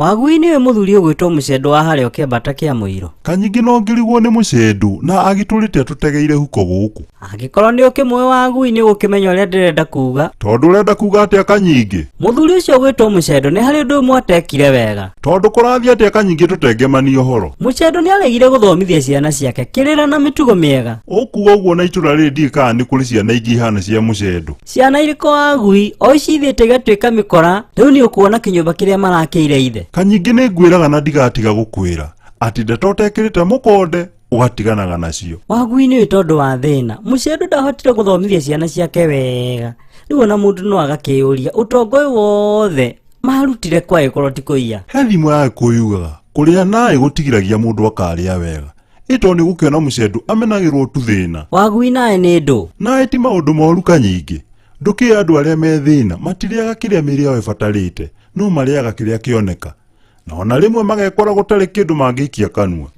Wagui niwe muthuri ugwitwo Mucedo wa haria Kiambata kia Muiro. Kanyingi no ngirigwo ni Mucedo na agitulite tutegeire huko guku. Angikorwo ni ukimwe Wagui ni gukimenya uria ndirenda kuga. Tondu urenda kuga atia Kanyingi? Muthuri ucio ugwitwo Mucedo ni hari undu mwatekire wega. Tondu kurathia atia Kanyingi tutengemania uhoro. Mucedo ni aregire guthomithia ciana ciake kirira na mitugo miega. Ukuga uguo na itura rindi kana ni kuri ciana ingi hana cia Mucedo. Ciana iriko Wagui o icithite gatwika mikora riu ni ukuona kinyumba kiria marakeire ithe. Kanyingi ni ngwiraga na ndigatiga gukwira ati ndatotekirite mukonde ugatiganaga nacio. Wagui ni tondu wa thina Mucedo ndahotire guthomithia ciana ciake wega. Riu ona mundu no agakiuria utongo wothe marutire kwa ikorwo ti kuiya. He thimu ya kuyugaga kuria nae gutigiragia mundu akaria wega. Ito ni gukiona Mucedo amenagirwo tu thina. Wagui nae ni ndu nae ti maundu moru Kanyingi. Nduki andu aria me thina matiriaga kiria miri yao ibatarite no mariaga kiria kioneka. Na ona rimwe magekora gutari kindu mangikia kanua.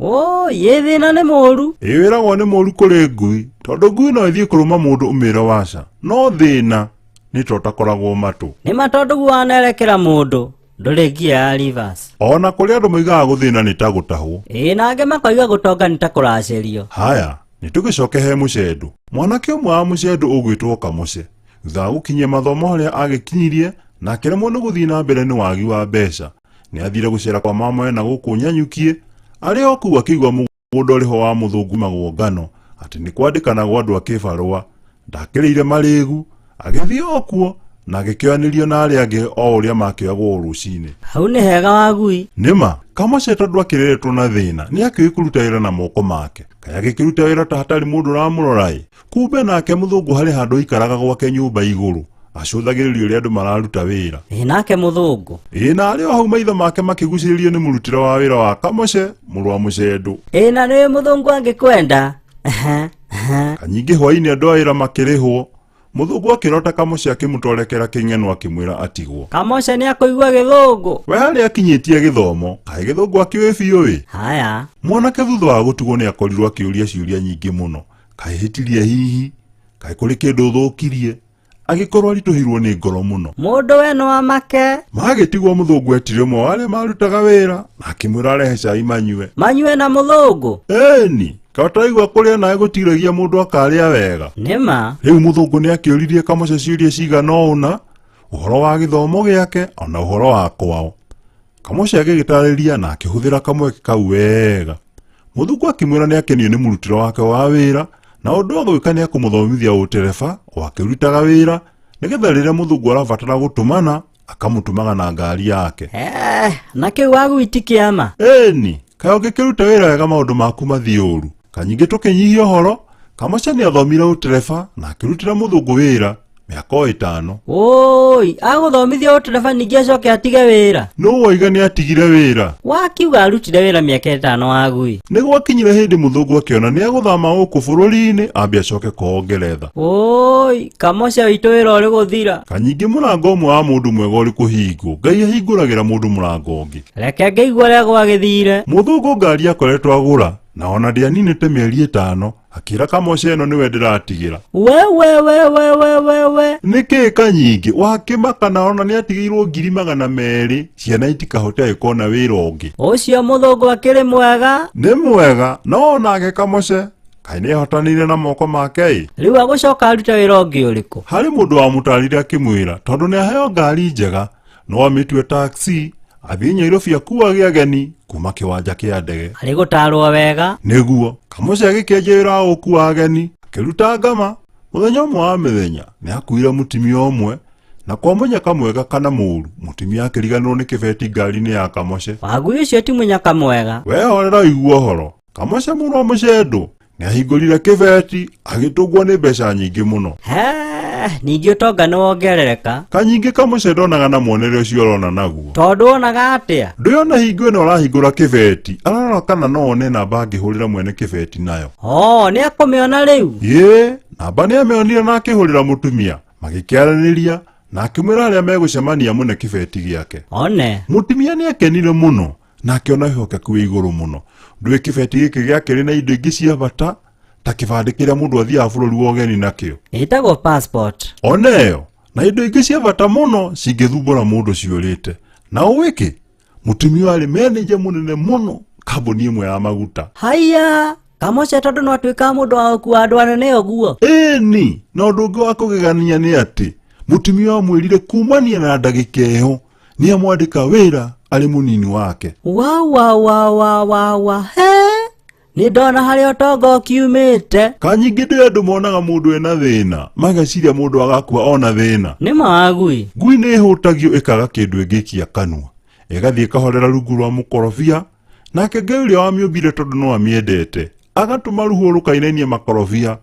Ye thina ni moru. Wiragwo ni moru kuri ngui tondu ngui no ithie kuruma mundu umira waca no thina ni totakoragwo matu. Ni matondu guanerekera mundu nduringia ya reverse. Ona kuri andu moigaga guthina ni ta gutahwo. Nange makoiga gutonga ni ta kuracirio. Haya nitugicoke he Mucedo. Mwanake umwe wa Mucedo ugwitwo Kamoce thutha gukinyia mathomo haria agikinyirie na kiremwo ni guthii na mbere ni wagi wa mbeca. Ni athire gucera kwa mama na guku Nyanyukie aria oku akigwa mugundo riho wa muthungu magwo ngano ati ni kwandikana gwa andu akibarua. Ndakiriire marigu agithie okuo na agikioanirio na aria angi o uria makioagwo rucini. Hau ni hega Wagui. Nima Kamoce tondu akireretwo na thina ni akikuruta wira na moko make. Kaya agikiruta wira ta hatari mundu ramurorai. Kumbe nake muthungu hari handu ikaraga gwake nyumba iguru acuthagiririo ri andu mararuta wira. Nake muthungu na ari o hau maitho make makiguciririo ni murutira wa wira wa Kamoce muru wa Mucedo. Na ni muthungu angikwenda. Kanyingi hwaini andu a wira makirihwo. Muthungu akirota Kamoce akimutwarekera king'eno akimwira atigwo. Kamoce ni akuigwa githungu. We hari akinyitie githomo kai githungu akiwe biu wi. Haya Mwanake thutha wa gutugwo ni akorirwo akiuria ciuria nyingi muno. Kai hitirie hihi kai kuri kindu thukirie agikorwo arituhirwo ni ngoro muno. Mundu we no amake. Magitigwo muthungu etire mo wale marutaga wira na akimwira rehe cai manyue na muthungu. Ni kataigwa kuria nae gutiragia mundu akaria wega. Nima Riu muthungu ni akiuririe Kamoce ciuria cigana una uhoro wa githomo giake ona uhoro wa kwao. Kamoce agigitariria na akihuthira kamwe kau wega. Muthungu akimwira ni akenio ni murutiro wake wa wira na undu wa gwika ni akumuthomithia utereba wakirutaga wira nigetha riria muthungu arabatara gutumana akamutumaga na ngari yake. Na kiu Wagui ti kiama. Ni kayo gikiruta wira wega maundu maku mathii uru. Kanyingi tukinyihia horo Kamoce ni athomire utereba na akirutira muthungu wira miaka 5. Aguthomithia utereba ningi acoke atige wira. No waiga ni atigire wira. Wakiuga arutire wira miaka 5 Wagui. Ni gwakinyire hindi muthungu akiona ni aguthama guku bururi-ini ambi acoke kwao Ngeretha. Kamoce witu wira uri guthira. Kanyingi murango umwe wa mundu mwega uri kuhingwo. Ngai ahinguragira mundu murango ungi. Reke ngeigua ria gwagithire. Muthungu ngari akoretwo agura na ona ndianinite mieri 5 akira Kamoce eno niwe ndiratigira. We niki Kanyingi wakimaka na ona ni atigirwo 200,000 ciana itikahote ikona wira ungi. Ucio muthungu akiri mwega. Ni mwega no nake Kamoce kai ni hotanire na moko make. Riu agucoka aruta wira ungi uriku. Hari mundu wa mutarire akimwira tondu ni aheo ngari njega no amitue taxi athii Nairobi akuage ageni kuma kiwanja kia ndege. Ari gutarwo wega niguo Kamoce agikenja wira wa gukua ageni akiruta ngama. Muthenya umwe wa mithenya ni akuire mutimia umwe na kwa munyaka mwega kana muru mutimia akiriganirwo ni kibeti ngari-ini ya Kamoce. Wagui ucio ti munyaka mwega. We horera igua horo Kamoce muru wa Mucedo ni ahingurire kibeti agitugwo ni mbeca nyingi muno. Ningi utonga ni wongerereka. Kanyingi Kamoce ndonaga na muonere ucio urona naguo. Tondu onaga atia ndiona hingo ino arahingura kibeti ararora kana no one namba angihurira mwene kibeti nayo. Ni akumiona riu. Namba ni ameonire na akihurira mutumia magikiaraniria na akimwira aria megucemania mune kibeti giake. Mutumia ni akenire muno na akiona hihokeku iguru muno. Ndui kibeti giki giake rina indo ingi cia bata ta kibandi kiria mundu athia bururi wa ugeni nakio itagwo passport. Oneyo na indo ingi cia bata muno cingithumbura mundu ciurite. Na uwiki mutumia ari manager munene muno kambuni imwe ya maguta. Haya, Kamoce tondu no atuika mundu wa gukua andu anene uguo. Eni, na undu ungi wa kugegania ni ati mutumia amwirire kumania na ndagika iyo ni amwandika wira ari munini wake. Wa he, ni ndona hari utonga ukiumite. Kanyingi ndi andu monaga mundu ena thina mageciria mundu agakua ona thina. Ni magui Ngui ni ihutagio ikaga kindu ingikia kanua igathie kahorera rungu rwa mukorofia, nake Ngai uria wamiumbire tondu no amiendete agatuma ruhu rukainainie makorofia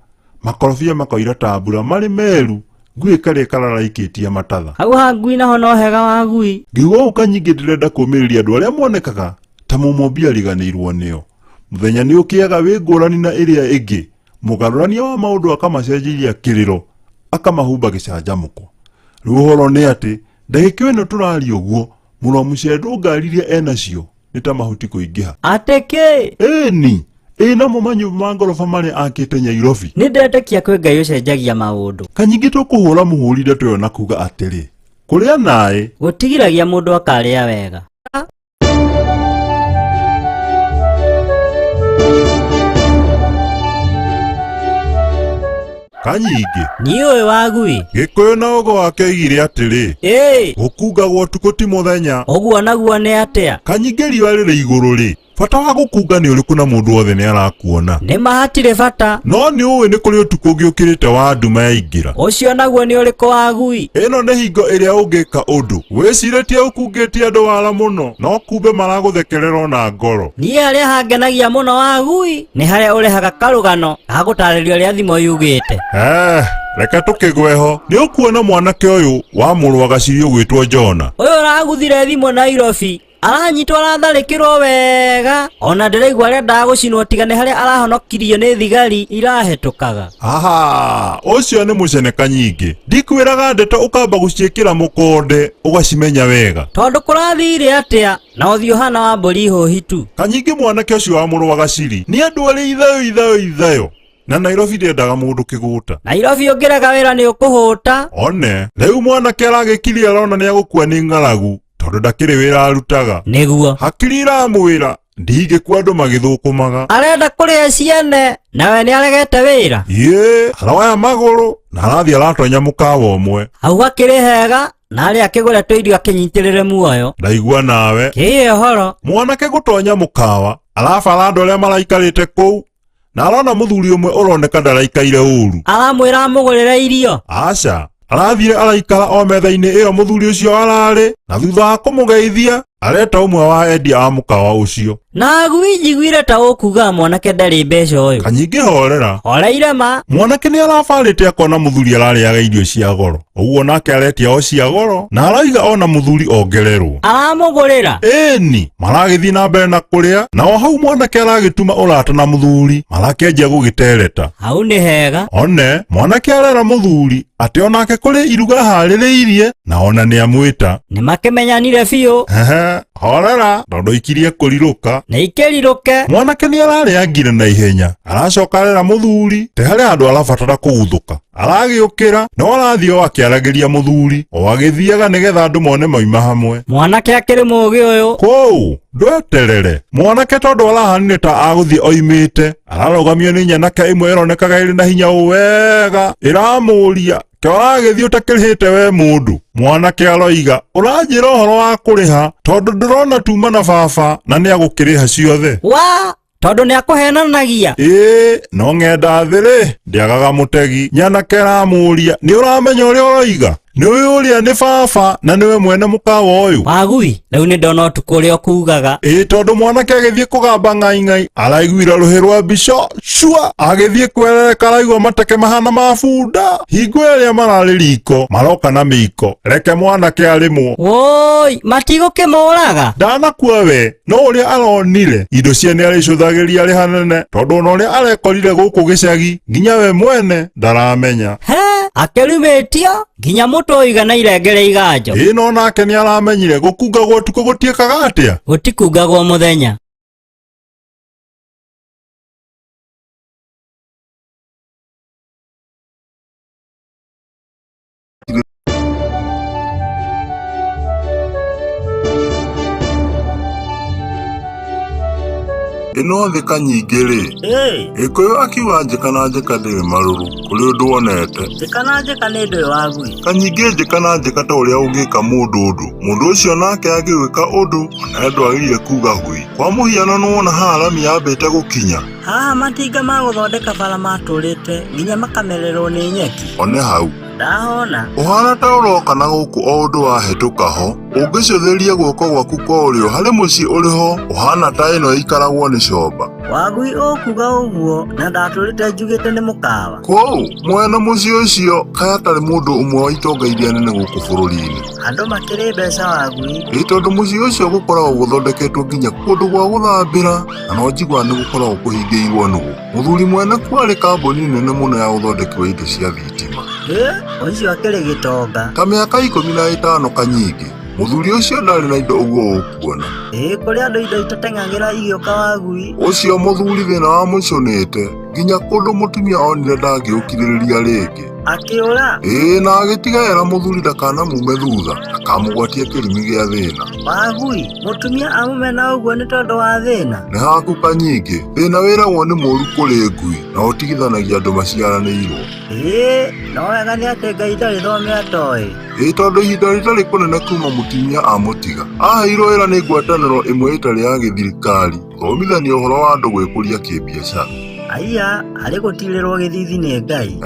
makoira ta mbura mari meru. Ngui kare kararaikitie matatha. hau ha ngui naho no hega wa ngui. Ngiuga ukanyingi ndirenda kumiriria andu aria monekaga ta mumombi ariganirwo nio. Muthenya ni ukiaga wi ngurani na iria ingi, mugarurania wa maundu akamacenjiria kiriro akamahumba gicanjamuko. Ruhoro ni ati ndagika ino turari uguo muno mucendu ngariria enacio ni ta mahuti kuingiha. Ateke Eni namo manyumba ma ngorofa mari akite Nyairobi. ni ndetekia kwi Ngai ucenjagia maundu. Kanyingi tukuhura muhurire tuyo na kuga atiri kuria nae gutigiragia mundu akaria wega. Kanyingi Niwe wagui. Gikuyu na ugo wake igire atiri gukungagwo tuko ti muthenya. Oguo naguo ni atia. Kanyingi riwa riri iguru ri fata wa gukunga ni uriku na mundu wothe ni arakuona. Ni mahatire fata. No ni uwe ni kuri utuko giukirite wa nduma ya ingira. Ucio naguo ni uriku wagui. Ino ni hingo iria ungika undu wiciretie ukungitie andu wala muno no kumbe maraguthekerera na ngoro. Ni aria hangenagia muno wagui ni haria urehaga karugano agutaririo ria thimo yugite. Reka tukigweho ni ukuona mwanake uyu wa muru wa gacirio gwitwo Jona. Uyu araguthire thimo Nairobi aranyitwo aratharikirwo wega, ona ndiraigua arenda gucinwo tigane haria arahonokirio ni thigari irahetukaga. Ucio ni mucene Kanyingi. Ndikwiraga ndeto ukamba guciikira mukonde ugacimenya wega. Tondu kurathire atia na uthio hana wa mburi hohitu. Kanyingi mwanake ucio wa muru wa gaciri ni andu ari ithayo na Nairobi ndendaga mundu kiguta. Nairobi ungiraga wira ni ukuhuta. One riu mwanake aragikiria arona ni agukua ni ngaragu tondu ndakiri wira arutaga. Niguo Hakiri iramwira ndigikua andu magithukumaga. arenda kuria ciene nawe ni aregete wira. Aroya maguru na arathie aratonya mukawa umwe. Hau akiri hega na aria akigura twirio akinyitirire muoyo. Ndaigua nawe Kiye horo mwanake gutonya mukawa arabara andu aria maraikarite kuu na arona muthuri umwe uroneka ndaraikaire uru. aramwira amugurire irio. Aca arathire araikara o metha-ini iyo muthuri ucio arari na thutha wa kumugeithia areta umwe wa endia a mukawa ucio. Na ngui njiguire ta ukuga mwanake ndari mbeca uyu. Kanyingi horera Horeire ma. mwanake ni arabarite akona muthuri arariaga irio cia goro, uguo nake aretia o cia goro na araiga ona muthuri ongererwo. Aramugurira Eni maragithii na mbere na kuria na o hau mwanake aragituma urata na muthuri marakenjia gugitereta. hau ni hega. One mwanake arera muthuri ati onake kuri iruga haririirie na ona ni amwita. Ni makimenyanire biu. Horera tondu ikirie kuriruka Na ikiriruke. mwanake ni arareangire na ihenya aracoka arera muthuri te haria andu arabatara kuguthuka. Aragiukira no arathio akiaragiria muthuri o agithiaga nigetha andu mone moima hamwe. Mwanake akiri mugi uyu. Kou ndweterere mwanake tondu arahanire ta aguthie oimite ararogamio ni nyanake imwe ironekaga iri na hinya wega iramuria Kioragithio utakirihite we mundu. Mwanake aroiga uranjira uhoro wa kuriha tondu ndirona tuma na baba na ni agukiriha ciothe. Wa tondu ni akuhenanagia. No ngenda thiri ndiagaga mutegi. Nyanake aramuria ni uramenya uria uroiga niwe uria ni baba na niwe mwene mukawa uyu. Wagui riu ni ndona utuku uria ukugaga. Tondu mwanake agithie kugamba ngai araiguira ruhi rwa mbico shua agithie kwerereka araigua mateke mahana mabunda hingo iria marari riko maroka na miko reke mwanake arimwo. Woi matigukimuraga. Ndanakua we no uria aronire indo ciene aricuthagiria ri hanene tondu ona uria arekorire guku gicagi nginya we mwene ndaramenya. Akirumitio nginya mutu oigana irengere iganjo. No nake ni aramenyire gukungagwo utuku gutiekaga atia. Gutikungagwo muthenya. ĩno thĩ Kanyingĩ-rĩ, Gĩkũyũ akiuga njĩka na njĩka ndĩrĩ marũrũ kũrĩ ũndũ wonete. Njĩka na njĩka nĩ ndũĩ Wagui. Kanyingĩ njĩka na njĩka ta ũrĩa ũngĩka mũndũ ũndũ. Mũndũ ũcio nake angĩgwĩka ũndũ na ndwagĩrĩire kuga hui. Kwa mũhiano nĩwona haha rami yambĩte gũkinya. Haha matinga ma gũthondeka bara matũrĩte nginya makamererwo nĩ nyeki. One hau. Ndahona. Ũhana ta ũroka na gũkũ o ũndũ wahĩtũka ho. Ũngĩcũthĩria guoko gwaku kwa ũrĩo harĩ mũciĩ ũrĩ ho, ũhana ta ĩno ĩikaragwo nĩ comba. Wagui ũkuga ũguo na ndatũrĩte njugĩte nĩ mũkawa. Kũu mwena mũciĩ ũcio kaĩ hatarĩ mũndũ ũmwe wa itonga iria nene gũkũ bũrũri-inĩ. Andũ makĩrĩ mbeca Wagui. Ĩ tondũ mũciĩ ũcio gũkoragwo gũthondeketwo nginya kũndũ gwa gũthambĩra, na no njigua nĩ gũkoragwo kũhingĩirwo nũgũ. Mũthuri mwene kwarĩ kambuni nene mũno ya ũthondeki wa indo cia thitima. Ũcio akĩrĩ gĩtonga. Ta mĩaka 15 Kanyingĩ, mũthuri ũcio ndarĩ na indo ũguo ũkuona. Kũrĩ andũ indo itateng'agĩra igĩũka Wagui. Ũcio mũthuri thĩna wa mũconete, nginya kũndũ mũtumia onire ndangĩũkirĩrĩria rĩngĩ. Akĩũra? Na agĩtigagĩra mũthuri ndakanamume thutha, akamũgwatia kĩrumi gĩa thĩna. Wagui, mũtumia amũmena ũguo nĩ tondũ wa thĩna? Nĩ haku Kanyingĩ, thĩna wĩragwo nĩ mũru kũrĩ ngui na ũtigithanagia andũ maciaranĩirwo. No wega nĩ atĩ Ngai ndarĩ thome atoĩ. Tondũ ihinda rĩtarĩ kũnene kuma mũtumia amũtiga, aheirwo wĩra nĩ ngwatanĩro ĩmwe ĩtarĩ ya gĩthirikari thomithania ũhoro wa andũ gwĩkũria kĩbiacara. Aiya, harĩ gũtirĩrwo gĩthithi nĩ Ngai.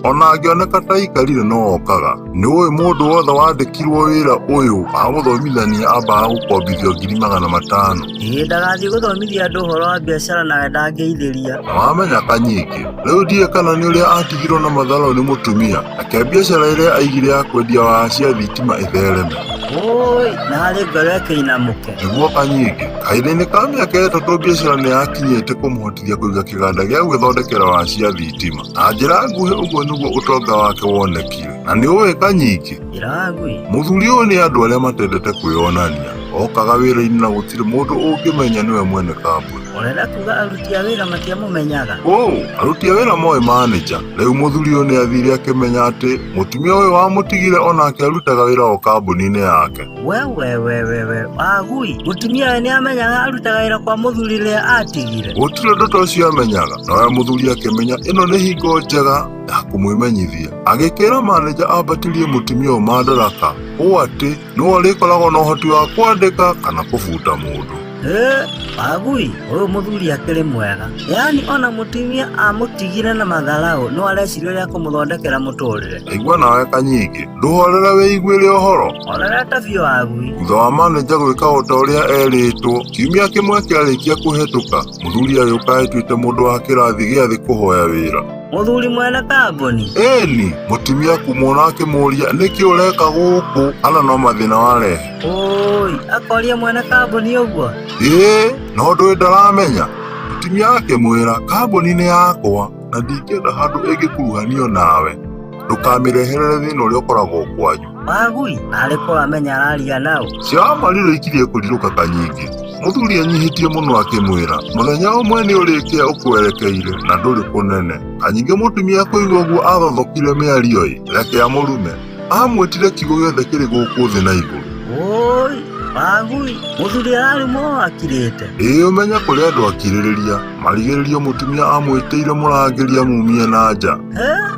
Ona angĩoneka ta aikarire no okaga. Nĩũĩ mũndũ wothe wandĩkirwo wĩra ũyũ wa gũthomithania ambaga gũkombithio 500,000. Ndagathiĩ gũthomithia andũ ũhoro wa biacara nawe ndangĩithĩria. Wamenya Kanyingĩ, rĩu ndiũĩ kana nĩ ũrĩa atigirwo na matharũ nĩ mũtumia, reke biacara ĩrĩa aigire ya kwendia waya cia thitima ĩthereme. Na harĩ ngoro ĩkĩinamũke. Nĩguo Kanyingĩ, kahinda-inĩ ka mĩaka 3 biacara nĩ yakinyĩte kũmũhotithia kũiga kĩganda gĩa gwĩthondekera waya cia thitima. Na njĩra nguhĩ ũguo nĩguo ũtonga wake wonekire. Na nĩũĩ Kanyingĩ, mũthuri ũyũ nĩ andũ arĩa matendete kwĩonania. Okaga wĩra-inĩ na gũtirĩ mũndũ ũngĩmenya nĩwe mwene kambuni. Ũrenda kuga aruti a wĩra matiamũmenyaga? Aruti a wĩra moĩ manager. Rĩu mũthuri ũyũ nĩ athire akĩmenya atĩ mũtumia ũyũ wamũtigire onake arutaga wĩra o kambuni-inĩ yake. Wagui, mũtumia ũyũ nĩ amenyaga arutaga wĩra kwa mũthuri rĩrĩa atigire? Gũtirĩ ũndũ ta ũcio amenyaga, nawe mũthuri akĩmenya ĩno nĩ hingo njega ya kũmwĩmenyithia. Agĩkĩra manager ambatirie mũtumia ũyũ mandaraka, ũũ atĩ nĩwe ũrĩkoragwo na ũhoti wa kwandĩka kana kũbuta mũndũ. Wagui, ũyũ mũthuri akĩrĩ mwega. Yani ona mũtumia amũtigire na matharaũ no areciria ũrĩa kũmũthondekera mũtũrĩre. Igua nawe Kanyingĩ, ndũhorera wĩiguĩre ũhoro. Horerete biũ Wagui. Thutha wa manager gwĩka o ta ũrĩa erĩtwo, kiumia kĩmwe kĩarĩkia kũhetũka, mũthuri agĩũka etuĩte mũndũ wa kĩrathi gĩa thĩ kũhoya wĩra. Mũthuri mwene kambuni? Mũtumia kumwona akĩmũria nĩkĩ ũreka gũkũ, ana no mathĩna warehe. Akoria mwene kambuni ũguo? No ndũĩ ndaramenya. Mũtumia akĩmwĩra kambuni nĩ yakwa na ndingĩenda handũ ĩngĩkuruhanio nawe. Ndũkamĩreherere thĩna ũrĩa ũkoragwo kwanyu. Wagui, arĩ kũramenya araria nao. Ciamarire ikirie kũrirũka Kanyingĩ. Mũthuri anyihĩtie mũno akĩmwĩra mũthenya ũmwe nĩ ũrĩkia ũkwerekeire na ndũrĩ kũnene. Kanyingĩ mũtumia kũigua ũguo athothokire mĩario-ĩ, reke amũrume. Amwĩtire kiugo gĩothe kĩrĩ gũkũ thĩ na igũrũ. Wagui, mũthuri ararumwo akirĩte. Ũmenye kũrĩ andũ akirĩrĩria, marigĩrĩrio mũtumia amwĩtĩire mũrangĩri amumie na nja.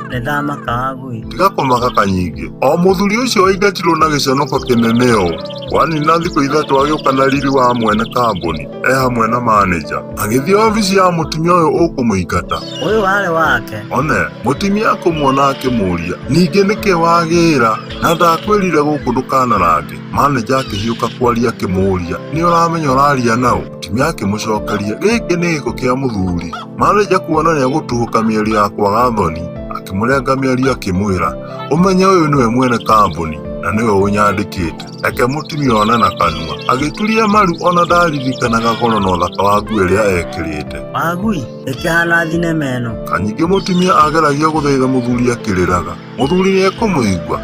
Nĩ ndamaka Wagui. Tiga kũmaka Kanyingĩ, o mũthuri ũcio waingatirwo na gĩconoko kĩnene ũũ. Wanina thikũ 3 agĩũka na riri wa mwene kambuni, hamwe na manager. Agĩthiĩ obici ya mũtumia ũyũ ũkũmũingata. Ũyũ warĩ wake. One, mũtumia akũmuona akĩmũria, ningĩ nĩkĩ wagĩra na ndakwĩrire gũkũ ndũkanarange. Manager akĩhiũka kwaria akĩmũria, nĩ ũramenya ũraria nao? Mũtumia akĩmũcokeria, gĩkĩ nĩ gĩko kĩa mũthuri. Manager kuona nĩ agũtuhũka mĩario ya kwaga thoni, akĩmũrenga mĩario akĩmwĩra, ũmenye ũyũ nĩwe mwene kambuni na nĩwe ũnyandĩkĩte. Reke mũtumia one na kanua, agĩturia maru ona ndaririkanaga goro na ũthaka wa nguo ĩrĩa ekĩrĩte. Wagui, ĩkĩhana thinema ĩno. Kanyingĩ mũtumia ageragia gũthaitha mũthuri akĩrĩraga. Mũthuri nĩ ekũmũigua.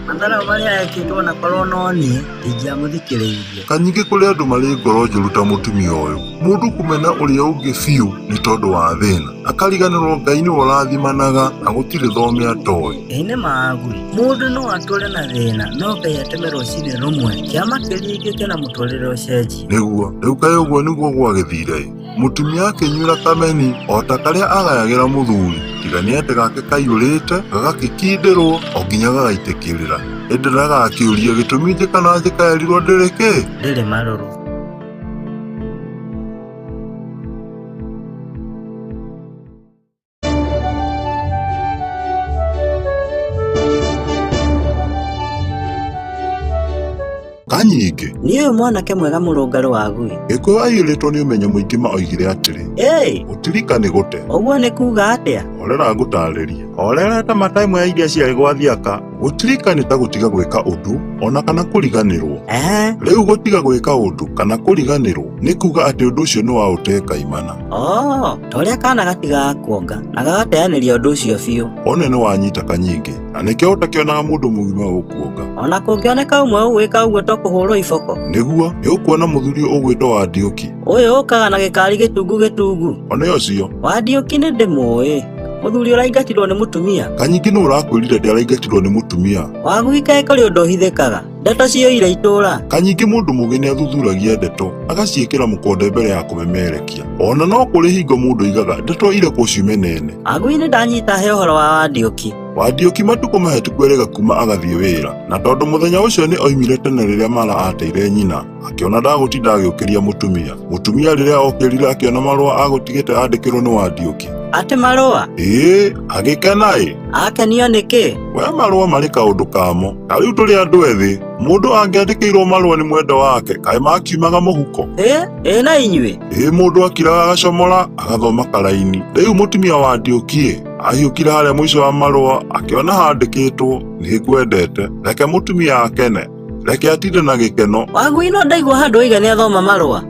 mathara marĩa ekĩtwo na korwo no niĩ ingĩamũthikĩrĩirie. Kanyingĩ kũrĩ andũ marĩ ngoro njũru ta mũtumia ũyũ, mũndũ kũmena ũrĩa ũngĩ biũ nĩ tondũ wa thĩna, akariganĩrwo Ngai nĩwe ũrathimanaga na gũtirĩ thome atoĩ. Ĩnĩ Magui, mũndũ no atũre na thĩna no Ngai ateme rũcinĩ rũmwe kĩama kĩringĩke na mũtũrĩre ũcenjie. Nĩguo rĩu kaĩ ũguo nĩguo gwagĩthire? Mũtumia akĩnyuĩra kameni o ta karĩa agayagĩra mũthuri, tiga nĩ atĩ gake kaiyũrĩte gagakĩkindĩrwo o nginya gagaitĩkĩrĩra. Ĩndĩ ndagakĩũria gĩtũmi njĩkana njĩkaerirwo ndĩrĩ kĩ? Ndĩrĩ marũrũ. Kanyingĩ, Niĩ ũyũ mwanake mwega mũrũngarũ wa Ngui. Gĩkũyũ aiyũrĩtwo nĩ ũmenyo mũingĩ oigire atĩrĩ, gũtirika nĩ gũte. Ũguo nĩ kuuga atĩa? Horera ngũtarĩrie. Horera ta mata ĩmwe ya iria ciarĩ gwa Thiaka. Gũtirika nĩ ta gũtiga gwĩka ũndũ ona kana kũriganĩrwo. Rĩu gũtiga gwĩka ũndũ kana kũriganĩrwo nĩ kuuga atĩ ũndũ ũcio nĩ waũte kaimana. Ta ũrĩa kana gatigaga kuonga na gagateanĩria ũndũ ũcio biũ. One nĩ wanyita Kanyingĩ, na nĩkĩo ũtakĩonaga mũndũ mũgima gũkuonga. Ona kũngĩoneka ũmwe ũgwĩka ũguo to kũhũrwo iboko. Nĩguo nĩ ũkuona mũthuri ũgwĩtwo Wandiũki. Ũyũ ũkaga na gĩkari gĩtungu. Ona ũcio Wandiũki nĩ ndĩmũĩ. Mũthuri ũraingatirwo nĩ mũtumia. Kanyingĩ nĩ ũrakwĩrire ndĩaraingatirwo nĩ mũtumia. Wagui kaĩ kũrĩ ũndũ ũhithĩkaga. Ndeto cioire itũũra. Kanyingĩ mũndũ mũgĩ nĩ athuthuragia ndeto agaciĩkĩra mũkonde mbere ya kũmemerekia. Ona no kũrĩ hingo mũndũ aigaga ndeto irekwo ciume nene. Wagui nĩ ndanyita he ũhoro wa Wandiũki. Wandiũki matukũ mahĩtũku erĩga kuma agathiĩ wĩra, na tondũ mũthenya ũcio nĩ oimire tene rĩrĩa Mara ateire nyina, akĩona ndagũtinda agĩũkĩria mũtumia. Mũtumia rĩrĩa okĩrire akĩona marũa agũtigĩte andĩkĩrwo nĩ Wandiũki. Atĩ marũa? Agĩkena Akenio nĩkĩ? We marũa marĩ kaũndũ kamo. Na rĩu tũrĩ andũ ethĩ, mũndũ angĩandĩkĩirwo marũa nĩ mwendwa wake, kaĩ makiumaga mũhuko? Na inyuĩ? Mũndũ akiraga agacomora agathoma karaini. Rĩu mũtumia Wandiũki ahiũkire harĩa mũico wa marũa akĩona handĩkĩtwo nĩ ngwendete, reke mũtumia akene, reke atinde na gĩkeno. Wagui no ndaigua handũ oiga nĩ athoma marũa.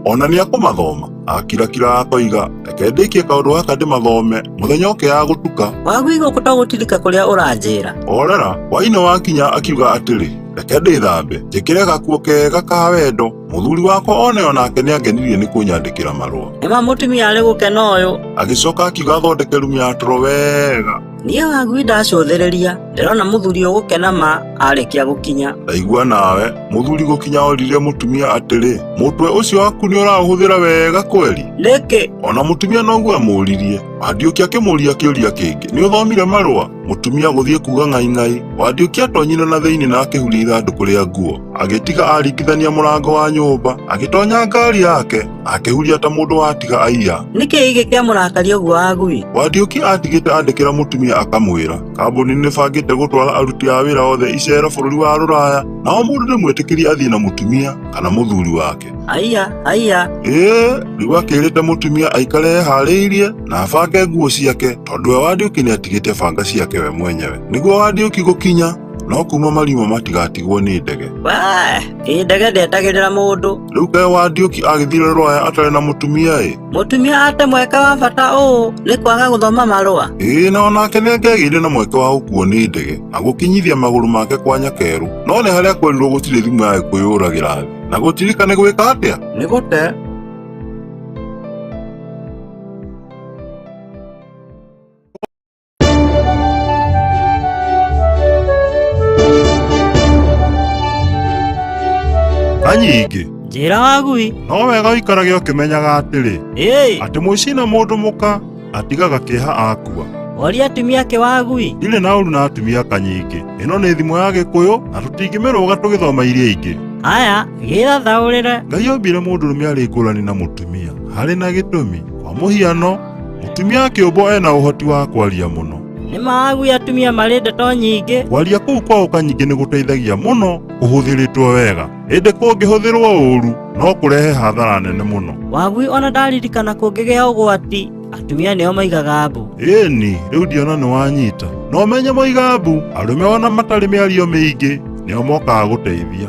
Ona nĩ akũmathoma. Akirakira akoiga, reke ndĩkie kaũndũ gaka ndĩmathome, mũthenya ũkĩaga gũtuka. Wagui gũkũ to gũtirika kũrĩa ũranjĩra. Horera, hwaĩ-inĩ wakinya akiuga atĩrĩ, reke ndĩthambe, njĩkĩre gakuo kega ka wendo. Mũthuri wakwa oneyo nake nĩ angenirie nĩ kũnyandĩkĩra marũa. Nĩma mũtumia arĩ gũkena ũyũ. Agĩcoka akiuga athondeke rumu ya toro wega. Niĩ Wagui ndacũthĩrĩria, ndĩrona mũthuri ũgũkena ma arĩkia gũkinya. Ndaigua nawe, mũthuri gũkinya oririe mũtumia atĩrĩ, mũtwe ũcio waku nĩ ũraũhũthĩra wega kweri? Nĩkĩ? Ona mũtumia noguo amũririe. Wandiũki akĩmũria kĩũria kĩngĩ, nĩ ũthomire marũa? Mũtumia gũthiĩ kuuga ng'aing'ai. Wandiũki atonyire na thĩinĩ na akĩhuria ithandũkũ rĩa nguo, agĩtiga aringithania mũrango wa nyũmba, agĩtonya ngari yake, akĩhuria ta mũndũ watiga aiya. Nĩkĩ gĩkĩ kĩamũrakaria ũguo Wagui? Wandiũki atigĩte andĩkĩra mũtumia akamwĩra, kambuni nĩ bangĩte gũtwara aruti a wĩra othe icera bũrũri wa Rũraya, na o mũndũ ndĩmwĩtĩkĩrie athiĩ na mũtumia kana mũthuri wake. Aiya. Rĩu akĩrĩte mũtumia aikare eharĩirie na abange nguo ciake, tondũ we Wandiũki nĩ atigĩte banga ciake we mwenyewe. Nĩguo Wandiũki gũkinya, no kuma marima matigatigwo nĩ ndege. Ndege ndĩetagĩrĩra mũndũ. Rĩu kaĩ Wandiũki agĩthire Rũraya atarĩ na mũtumia Mũtumia ate mweke wa bata ũũ nĩ kwaga gũthoma marũa. Na onake nĩ angĩagĩire na mweke wa gũkuo nĩ ndege na gũkinyithia magũrũ make kwa nyakerũ, no nĩ harĩa kwerirwo gũtirĩ thimũ ya kwĩyũragĩra thĩ, na gũtirika nĩ gwĩka atĩa? Nĩ gũte. Kanyingĩ, njĩra Wagui. No wega ũikarage ũkĩmenyaga atĩrĩ, atĩ mũcina mũndũ mũka atigaga kĩeha akua. Oria atumia ake Wagui. Ndirĩ na ũru na atumia Kanyingĩ. Ĩno nĩ thimũ ya Gĩkũyũ na tũtingĩmĩrũga tũgĩthoma iria ingĩ. Aya, gĩthathaũrĩre. Ngai ombire mũndũrũme arĩ ngũrani na mũtumia, harĩ na gĩtũmi. Kwa mũhiano, mũtumia akĩũmbwo ena ũhoti wa kwaria mũno. Nĩ Wagui atumia marĩ ndeto nyingĩ. Kwaria kũu kwao Kanyingĩ nĩ gũteithagia mũno kũhũthĩrĩtwo wega. Ĩndĩ kũngĩhũthĩrwo ũru no kũrehe hathara nene mũno. Wagui ona ndaririkana kũngĩgĩa ũgwati, atumia nĩo maigaga mbu. Rĩu ndiona nĩ wanyita. No menye moiga mbu, arũme ona matarĩ mĩario mĩingĩ nĩo mokaga gũteithia.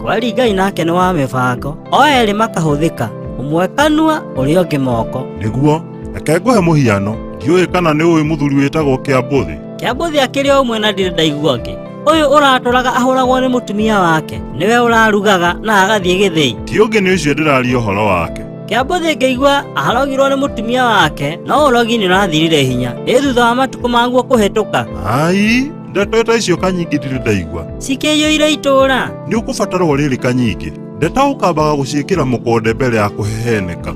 Kwari Ngai nake nĩ wa mĩbango. O erĩ makahũthĩka, ũmwe kanua ũrĩa ũngĩ moko. Nĩguo, reke ngũhe mũhiano. Ndiũĩ kana nĩ ũĩ mũthuri wĩtagwo Kĩambũthĩ. Kĩambũthĩ akĩrĩ o ũmwe na ndirĩ ndaigua ũngĩ. Uyu uratũraga ahũragwo nĩ mũtumia wake niwe ũrarugaga na agathiĩ gĩthĩi. Ti ũngĩ nĩ ũcio ndĩraria ũhoro wake. Kĩambuthi ngĩigua arogirwo nĩ mũtumia wake, no ũrogi nĩ ũrathirire hinya ĩ thutha wa matukũ maguo kũhĩtũka. Ai, ndeto ta icio Kanyingi ndirĩ ndaigua. Cikĩiyũire itũũra. Nĩ ũkũbatara ũrĩrĩ Kanyingi. Ndeto ũkambaga gũciĩkĩra mũkonde mbere ya kũheheneka.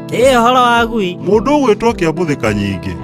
Ĩ ũhoro wa ngui. Mũndũ ũgwĩtwo Kĩambuthi Kanyingi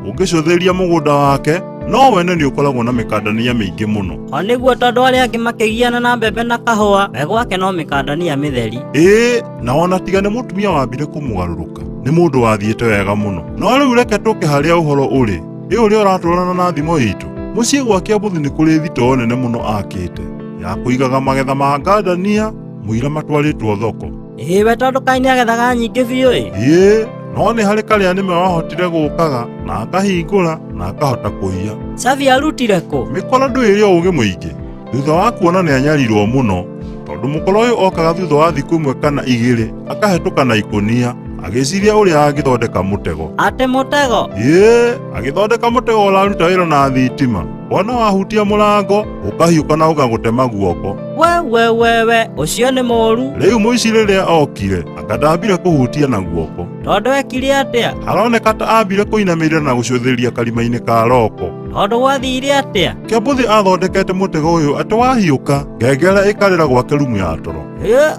ũngĩcũthĩria mũgũnda wake, no wene nĩ ũkoragwo na mĩkandania mĩingĩ mũno. O nĩguo tondũ arĩa angĩ makĩgiana na mbembe na kahũa, we gwake no mĩkandania mĩtheri. Ĩĩ, na ona tiga nĩ mũtumia wambire kũmũgarũrũka, nĩ mũndũ wathiĩte wega mũno. No rĩu reke tũke harĩa ũhoro ũrĩ, ũrĩa ũratũrana na thimo itũ. Mũciĩ gwa Kĩambuthi nĩ kũrĩ thitoo nene mũno akĩte ya kũigaga magetha ma ngandania mũira matwarĩtwo thoko. We tondũ Kaĩ nĩagethaga nyingĩ biũ. Ĩĩ, no nĩ harĩ karĩa nĩme wahotire gũkaga na akahingũra na akahota kũiya. Cabi arutire kũ? Mĩkora ndwĩrĩ o ũgĩ mũingĩ. Thutha wa kuona nĩ anyarirwo mũno, tondũ mũkora ũyũ okaga thutha wa thikũ ĩmwe kana igĩrĩ akahĩtũka na ikũnia agĩciria ũrĩa angĩthondeka mũtego. Atĩ mũtego? Ĩĩ, agĩthondeka mũtego ũraruta wĩra na thitima. Wona wahutia mũrango ũkahiũka na ũgagũtema guoko. We ũcio nĩ mũũru. Rĩu mũici rĩrĩa okire anga ndambire kũhutia na guoko. Tondũ ekire atĩa? Haroneka ta ambire kũinamĩrĩra na gũcũthĩria karima-inĩ ka roko. Tondũ gwathire atĩa? Kĩambuthi athondekete mũtego ũyũ atĩ wahiũka ngengere ĩkarĩra gwake rumu ya toro.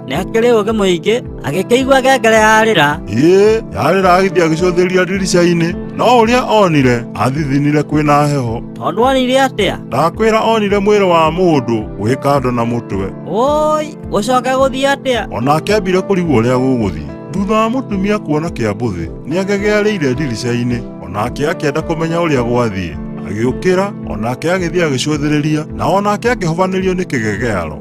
Nĩ akĩrĩ ũgĩ mũingĩ, agĩkĩigua ngengere yarĩra. Ĩĩ, yarĩra agĩthiĩ agĩcũthĩria ndirica-inĩ, no ũrĩa onire athithinire kwĩna heho. Tondũ onire atĩa? Ndakwĩra onire mwĩrĩ wa mũndũ wĩ kando na mũtwe. Gũcoka gũthiĩ atĩa? Ona akĩambire kũrigwo ũrĩa gũgũthiĩ. Thutha wa mũtumia kuona Kĩambuthi nĩ agegearĩire ndirica-inĩ, onake akĩenda kũmenya ũrĩa gwathiĩ. Agĩũkĩra, onake agĩthiĩ agĩcũthĩrĩria, na onake akĩhobanĩrio nĩ kĩgegearo.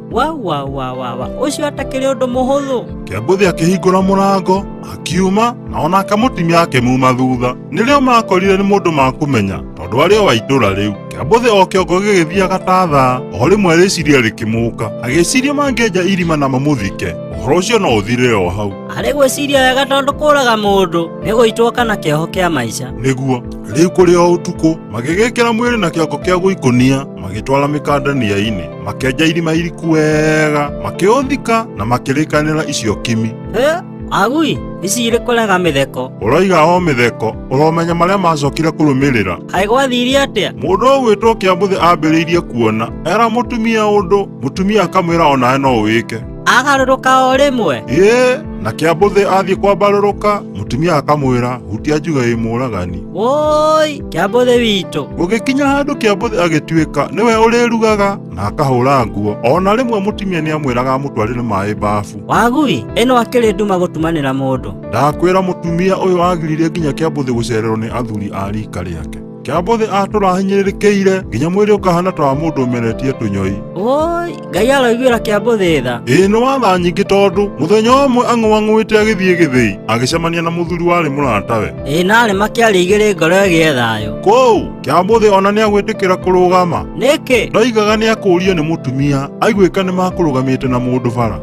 Ũcio atakĩrĩ ũndũ mũhũthũ. Kĩambuthi akĩhingũra mũrango, akiuma, na onake mũtumia akĩmuma thutha. Nĩrĩo makorire nĩ mũndũ makũmenya, tondũ arĩ o wa itũũra rĩu. Kĩambuthi o kĩongo gĩgĩthiaga ta thaa, o rĩmwe rĩciria rĩkĩmũka. Agĩciria mangĩenja irima na mamũthike, ũhoro ũcio no ũthirĩre o hau. Arĩ gwĩciria wega tondũ kũũraga mũndũ nĩ gũitwo kana kĩoho kĩa maica. Nĩguo, rĩu kũrĩ o ũtukũ, magĩgĩkĩra mwĩrĩ na kĩongo kĩa gũikũnia, magĩtwara mĩkandania-inĩ, makĩenja irima iriku wega, makĩũthika na makĩrĩkanĩra icio kimi. Agui, ici irĩ kũrega mĩtheko. Ũroiga o mĩtheko, ũromenya marĩa macokire kũrũmĩrĩra. Kaĩ gwathire atĩa? Mũndũ ũgwĩtwo Kĩambuthi ambĩrĩirie kuona, era mũtumia ũndũ, mũtumia akamwĩra onawe no ũwĩke. Agarũrũka o rĩmwe? Ĩĩ, na Kĩambuthi athiĩ kwambarũrũka, mũtumia akamwĩra hutia njuga ĩ mũũragani. Kĩambuthi witũ. Gũgĩkinya handũ Kĩambuthi agĩtuĩka nĩwe ũrĩrugaga na akahũra nguo. Ona rĩmwe mũtumia nĩ amwĩraga amũtwarĩre maĩ bafu. Wagui, ĩno akĩrĩ nduma gũtumanĩra mũndũ. Ndakwĩra mũtumia ũyũ agiririe nginya Kĩambuthi gũcererwo nĩ athuri a rika rĩake. Kĩambuthi atũrahinyĩrĩrĩkĩire nginya mwĩrĩ ũkahana ta wa mũndũ ũmenetie tũnyoi. Ngai aroiguĩra Kĩambuthi tha. Ĩĩ nĩ wa tha nyingĩ tondũ mũthenya ũmwe ang'ũang'ũĩte agĩthiĩ gĩthĩi agĩcemania na mũthuri warĩ mũratawe. Na arĩ makĩaria igĩrĩ ngoro ĩgĩe thayũ. Kũu Kĩambuthi ona nĩ agwĩtĩkĩra kũrũgama. Nĩkĩ? Ndoigaga nĩ akũũrio nĩ mũtumia aiguĩka nĩ makũrũgamĩte na mũndũ bara.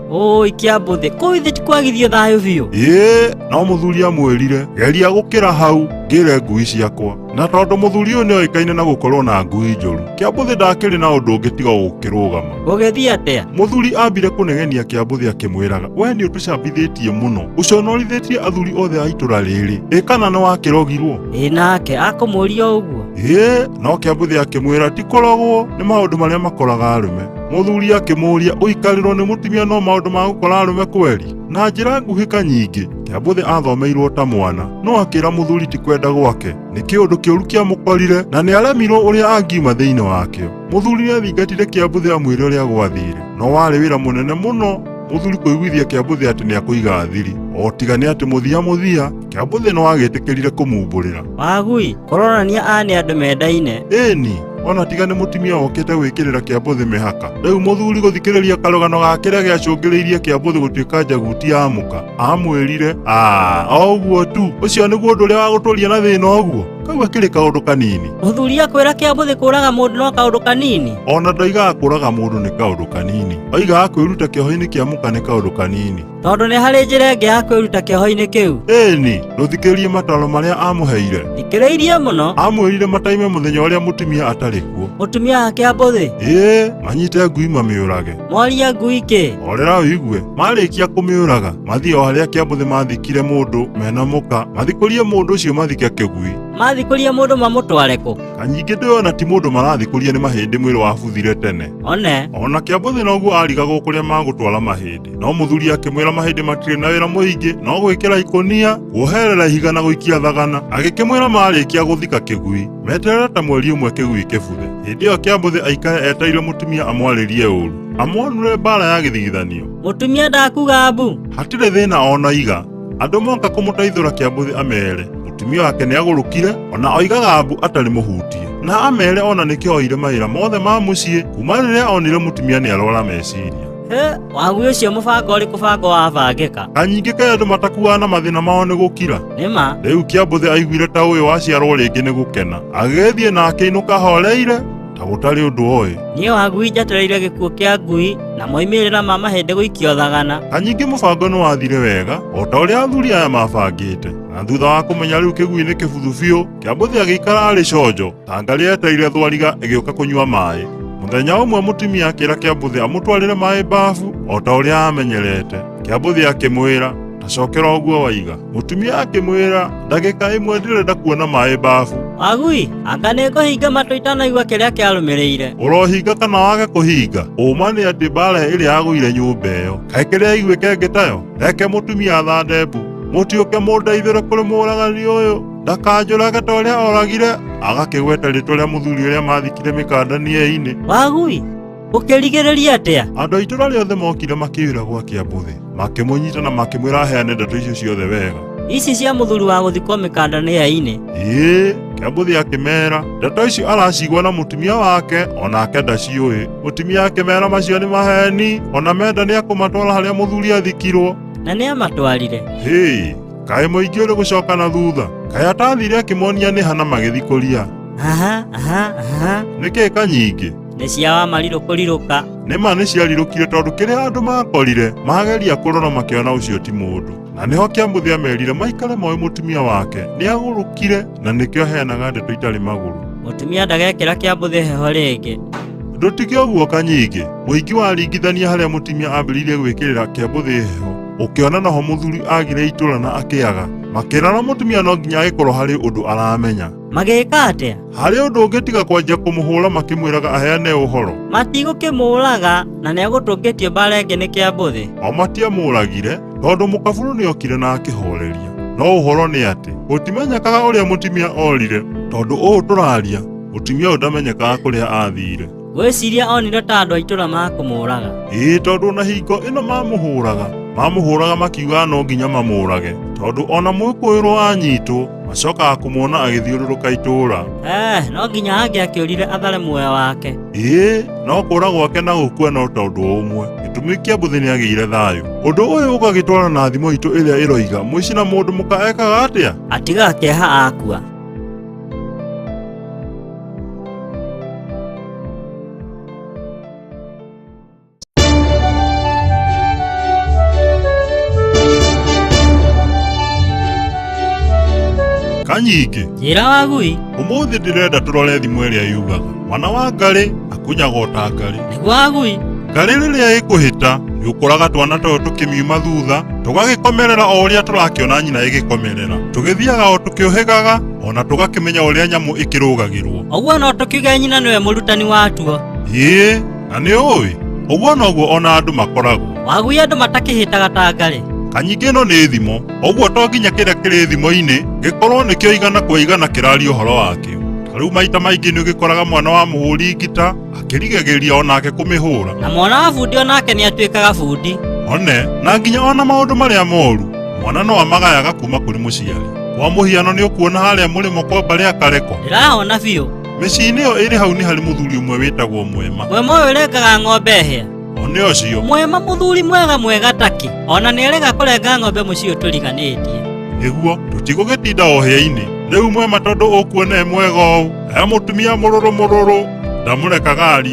Kĩambuthi, kũu thĩ ti kwagithio thayũ biũ. Ĩĩ, no mũthuri amwĩrire geria gũkĩra hau ngĩre ngui ciakwa. Na tondũ mũthuri ũyũ nĩ oĩkaine na gũkorwo na ngui njũru, Kĩambuthi ndakĩrĩ na ũndũ ũngĩ tiga gũkĩrũgama. Gũgĩthiĩ atĩa? Mũthuri ambire kũnegenia Kĩambuthi akĩmwĩraga, we nĩ ũtũcambithĩtie mũno, ũconorithĩtie athuri othe a itũũra rĩrĩ, kana nĩ wakĩrogirwo? Nake akũmũria ũguo. No Kĩambuthi akĩmwĩra ti kũrogwo, nĩ maũndũ marĩa makoraga arũme. Mũthuri akĩmũria ũikarĩrwo nĩ mũtumia no maũndũ ma gũkora arũme kweri? Na njĩra nguhĩ Kanyingi, Kĩambuthi athomeirwo ta mwana, no akĩra mũthuri ti kwenda gwake, nĩ kĩũndũ kĩũru kĩamũkorire na nĩ aremirwo ũrĩa angiuma thĩinĩ wakĩo. Mũthuri nĩ athingatire Kĩambuthi amwĩre ũrĩa gwathire, no warĩ wĩra mũnene mũno mũthuri kũiguithia Kĩambuthi atĩ nĩ akũiga thiri. O tiga nĩ atĩ mũthia Kĩambuthi no agĩtĩkĩrire kũmumbũrĩra. Wagui, kũronania nĩ andũ mendaine. Ĩni, ona tiga nĩ mũtumia okĩte gwĩkĩrĩra Kĩambuthi mĩhaka. Rĩu mũthuri gũthikĩrĩria karũgano ga kĩrĩa gĩacũngĩrĩirie Kĩambuthi gũtuĩka njaguti ya mũka, amwĩrire o ũguo tu, ũcio nĩguo ũndũ ũrĩa wa gũtũria na thĩna ũguo. kau akĩrĩ kaũndũ kanini. Mũthuri akwĩra Kĩambuthĩ kũũraga mũndũ no kaũndũ kanini? Ona ndaigaga kũũraga mũndũ nĩ kaũndũ kanini, oigaga kwĩruta kĩoho-inĩ kĩa mũka nĩ kaũndũ kanini. Tondũ nĩ harĩ njĩra ĩngĩ ya kwĩruta kĩoho-inĩ kĩu. Ĩni, ndũthikĩrĩrie mataro marĩa amũheire. Thikĩrĩirie mũno. Amwĩrire mataime mũthenya ũrĩa mũtumia atarĩ kuo. Mũtumia wa Kĩambuthĩ? Manyite ngui mamĩũrage. Moria ngui kĩ? Orera ũigue, marĩkia kũmĩũraga, mathiĩ o harĩa Kĩambuthĩ mathikire mũndũ mena mũka, mathikũrie mũndũ ũcio mathike kĩgui. Mathikũrie mũndũ mamũtware kũ? Kanyingĩ ndĩrona ti mũndũ marathikũria nĩ mahĩndĩ mwĩrĩ wabuthire tene. Ona Kĩambuthĩ noguo arigagwo kũrĩa magũtwara mahĩndĩ, no mũthuri akĩmwĩra mahĩndĩ matirĩ na wĩra mũingĩ, no gwĩkĩra ikũnia, kuoherera ihiga na gũikia thagana. Agĩkĩmwĩra marĩkia gũthika kĩgui, meterere ta mweri ũmwe kĩgui kĩbuthe. Hĩndĩ ĩyo Kĩambuthĩ aikare etereire mũtumia amwarĩrie ũũru, amwonũre mbara ya gĩthigithanio. Mũtumia ndakuga mbu? Hatirĩ thĩna ona iga. Andũ moka kũmũteithũra Kĩambuthĩ amere. Mũtumia wake nĩagũrũkire, ona oigaga mbu atarĩ mũhutie. Na amere ona nĩkĩo oire mawĩra mothe ma mũciĩ, kuma rĩrĩa onire mũtumia nĩarwara meciria. Wagui ũcio mũbango ũrĩkũ bango wabangĩka? Kanyingĩ kaĩ andũ matakuaga na mathĩna mao nĩ gũkira. Nĩma? Rĩu Kĩambuthĩ aiguire ta ũyũ waciarwo rĩngĩ nĩ gũkena, agĩthiĩ na akĩinũka horeire ta gũtarĩ ũndũ oĩ. Niĩ Wagui njetereire gĩkuũ kĩa ngui na moimĩrĩra ma mahĩndĩ gũikio thagana. Kanyingĩ mũbango nĩ wathire wega, o ta ũrĩa athuri aya mabangĩte. Na thutha wa kũmenya rĩu kĩgui nĩ kĩbuthu biũ, Kĩambuthĩ agĩikara arĩ conjo, ta ngarĩ etereire thwariga ĩgĩũka kũnyua maĩ. Mũthenya ũmwe mũtumia akĩra Kĩambuthĩ amũtwarĩre maĩ bafu, o ta ũrĩa amenyerete. Kĩambuthĩ akĩmwĩra, tacokera ũguo waiga. Mũtumia akĩmwĩra, ndagĩka ĩmwe ndĩrenda kuona maĩ bafu. Wagui, anga nĩngũhinga matũ itanaigua kĩrĩa kĩarũmĩrĩire. Ũrohinga kana wage kũhinga? Ũma nĩ atĩ mbara ĩrĩa yagũire nyũmba ĩyo. Kaĩ kĩrĩa aiguĩke ngĩtayo? Reke mũtumia athande mbu. Mũtiũke mũndeithũre kũrĩ mũũragani ũyũ. Ndakanjũrage ta ũrĩa oragire, agakĩgweta rĩtwa rĩa mũthuri ũrĩa mathikire mĩkandania-inĩ. Wagui, ũkĩrigĩrĩria atĩa? Andũ a itũũra rĩothe mokire makĩũra gwa Kĩambuthĩ, makĩmũnyita na makĩmwĩra aheane ndeto icio ciothe wega. Ici cia mũthuri wa gũthikwo mĩkandania-inĩ? Kĩambuthĩ akĩmera, ndeto icio aracigwa na mũtumia wake, onake ndaciũĩ. Mũtumia akĩmera macio nĩ maheni, ona menda nĩakũmatwara harĩa mũthuri athikirwo. Na nĩamatwarire? Kaĩ mũingĩ ũrĩ gũcoka na thutha? Kaĩ atathire akĩmonia nĩ hana magĩthikũria? Nĩkĩĩ Kanyingĩ? Nĩ cia Wamarirũ kũrirũka. Nĩma nĩ ciarirũkire tondũ kĩrĩa andũ makorire, mageria kũrora makĩona ũcio ti mũndũ. Na nĩho Kĩambuthĩ amerire maikare moĩ mũtumia wake nĩagũrũkire, na nĩkĩo aheanaga ndeto itarĩ magũrũ. Mũtumia ndagekĩra Kĩambuthĩ heho rĩngĩ. Ndũtige ũguo Kanyingĩ, mũingĩ waringithania harĩa mũtumia ambĩrĩirie gwĩkĩrĩra Kĩambuthĩ heho, ũkĩona naho mũthuri agire itũũra na akĩaga. Makĩrana mũtumia no nginya agĩkorwo harĩ ũndũ aramenya. Magĩka atĩa? Harĩ ũndũ ũngĩtiga kwanjia kũmũhũra makĩmwĩraga aheane ũhoro. Matigũkĩmũũraga na nĩagũtũngĩtio mbara ĩngĩ nĩ Kĩambuthĩ. O matiamũũragire tondũ mũkabũrũ nĩokire na akĩhoreria. No ũhoro nĩ atĩ gũtimenyekaga ũrĩa mũtumia orire, tondũ ũũ tũraria mũtumia ũyũ ndamenyekaga kũrĩa athire. Gwĩciria onire ta andũ a itũũra makũmũũraga. Tondũ na hingo ĩno mamũhũraga makiuga no nginya mamũũrage, tondũ ona mũkũĩrwo anyitwo macokaga kũmuona agĩthiũrũrũka itũũra. No nginya angĩakĩũrire athare muoyo wake. No kũũra gwake na gũkua no tondũ ũmwe. Gĩtũmi Kĩambuthĩ nĩagĩire thayũ. Ũndũ ũyũ ũgagĩtwara na thimo itũ ĩrĩa ĩroiga mũici na mũndũ mũka ekaga atĩa? Atigaga kĩeha akua. Kanyingĩ, njĩra Wagui. Ũmũthĩ ndĩrenda tũrore thimũ ĩrĩa yugaga mwana wa ngarĩ akunyaga ta ngarĩ. Nĩguo Wagui. Ngarĩ rĩrĩa ĩkũhĩta nĩũkoraga twana tũyũ tũkĩmiuma thutha, tũgagĩkomerera o ũrĩa tũrakĩona nyina ĩgĩkomerera. Tũgĩthiaga o tũkĩũhĩgaga, ona tũgakĩmenya ũrĩa nyamũ ĩkĩrũgagĩrwo. Ũguo no tũkiuge nyina nĩwe mũrutani watuo. Na nĩ ũĩ, ũguo noguo ona andũ makoragwo. Wagui andũ matakĩhĩtaga ta ngarĩ. Kanyingĩ ĩno nĩ thimo, ũguo to nginya kĩrĩa kĩrĩ thimo-inĩ gĩkorwo nĩkĩo igana kwa igana kĩraria ũhoro wakĩo. Rĩu maita maingĩ nĩũgĩkoraga mwana wa mũhũri ngita akĩrigagĩria onake kũmĩhũra. Na mwana wa bundi onake nĩatuĩkaga bundi. Na nginya ona maũndũ marĩa moru mwana no amagayaga kuma kũrĩ mũciari. Kwa mũhiano nĩũkuona harĩa mũrĩmo kwamba rĩa kareko. Ndĩrahona biũ. Mĩciĩ-inĩ ĩyo ĩrĩ hau nĩ harĩ mũthuri ũmwe wĩtagwo Mwema. Mwema ũyũ ũrengaga ng'ombe hĩa. Nĩ ũcio. Mwema mũthuri mwega taki. Ona nĩerega kũrenga ng'ombe mũciĩ ũtũriganĩtie. Nĩguo tũtigũgĩtinda o hĩa-inĩ, riu mwema tondu ukuona mwega u mutumia mururu ndamurekaga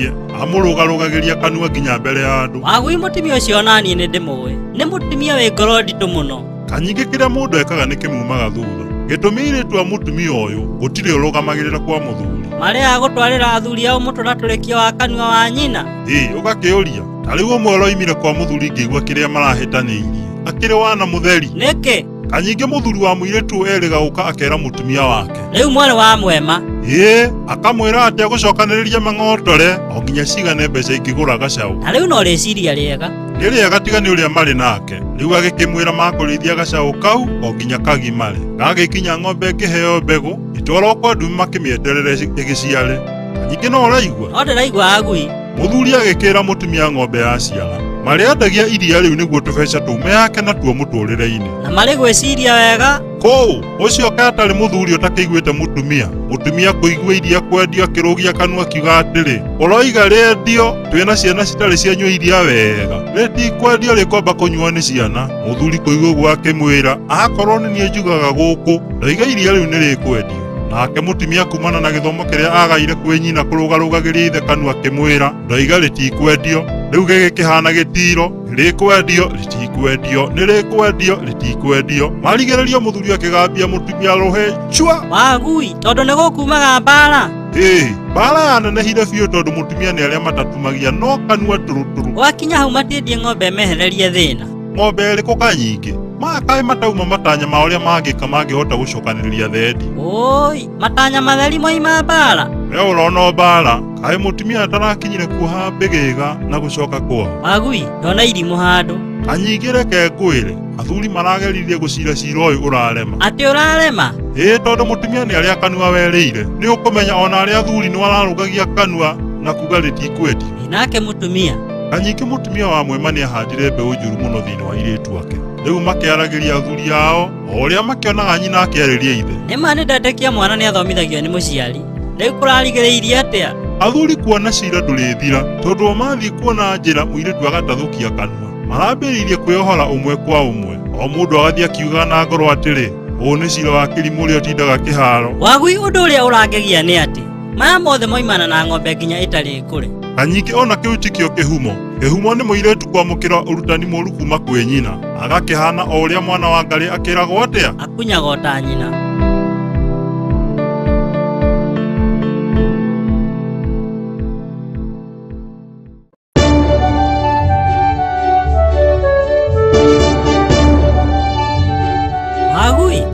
amurugarugagiria kanua nginya mbere ya andu. Wagui mutumia ucio nani ni ndimuwe, ni mutumia wi ngoro nditu muno. Kanyingi kiria mundu ekaga ni kimumaga thutha. Gitumi iritu mutumia uyu gutire urugamagirira kwa muthuri maria agutwarira athuri ao muturaturikia wa kanua wa nyina. Ugakiuria tariu umwe uroimire kwa muthuri ngigua kiria marahitaniirie akiri wana mutheri niki kanyingi muthuri wa muiritu eriga guka akera mutumia wake riu mwari wa mwema akamwira ati agucokaniriria mang'otore o nginya cigane mbeca ingigura gacaũ. Na riu no riciria riega ni riega tiga ni uria mari nake riu agikimwira makurithia gacaũ kau o nginya kagimare gagikinya ng'ombe ngiheo mbegu itwarwo kwa ndumi makimieterere igiciare. Kanyingi no uraigua no ndiraigua agui. Muthuri agikira mutumia ng'ombe yaciara mariendagia iria riu niguo tubeca tume yake natuo muturire-ini na mari gwiciria wega kou ucio katari muthuri utakiguite mutumia kuigua iria kwendio akirugia kanua kiuga atiri uroiga rendio twina ciana citari cianyua iria wega ritikwendio rikomba kunyua ni ciana. Muthuri kuigua uguo akimwira akorwo ni nie njugaga guku ndoiga iria riu ni rikwendio. Nake mutumia kumana na githomo kiria agaire kwi nyina kurugarugagiria ithe kanua akimwira ndoiga ritikwendio. Riu gigikihana gitiro rikwendio ritikwendio ni rikwendio ritikwendio. Marigiririo muthuri akigambia mutumia ruhe chua wagui tondu ni gukumaga mbara. Mbara yanenehire biũ tondu mutumia ni aria matatumagia no kanua turuturu. Wakinya hau matindie ng'ombe mehererie thina. Ng'ombe iriku Kanyingi makae matauma matanya ma uria mangika mangihota gucokaniriria thendi. Oi matanya matheri moima mbara. We urona mbara kae mutumia atarakinyire kuoha mbigiga na gucoka kwao. Wagui ndona irimu handu. Kanyingi reke ngwire athuri marageririe gucira cira uyu urarema. Ati urarema? Tondu mutumia ni aria kanua werire ni ukumenya ona aria athuri ni wararugagia kanua na kuga ritikwendio. Nake mutumia Kanyingi mutumia wa mwema ni ahandire mbeu njuru muno thiini wa iritu ake. Riu makiaragiria athuri ao uria makionaga nyina akiariria ithe. Nima ni ndatekia mwana ni athomithagio ni muciari. Riu kurarigiriirie atia? Athuri kuona cira ndurithira tondu mathi kuona njira muiritu agatathukia kanua. Marambiriirie kwiohora umwe kwa umwe o mundu agathie akiuga na ngoro atiri uyu ni cira wa kirimu uria utindaga kiharo. Wagui undu uria urangegia ni ati maya mothe moimana na ng'ombe nginya itari kure. Kanyingi ona kiu tikio kihumo ni muiritu kwamukira urutani muru kuma kwi nyina agakihana o uria mwana wa ngari akiragwo atia akunyaga ota nyina.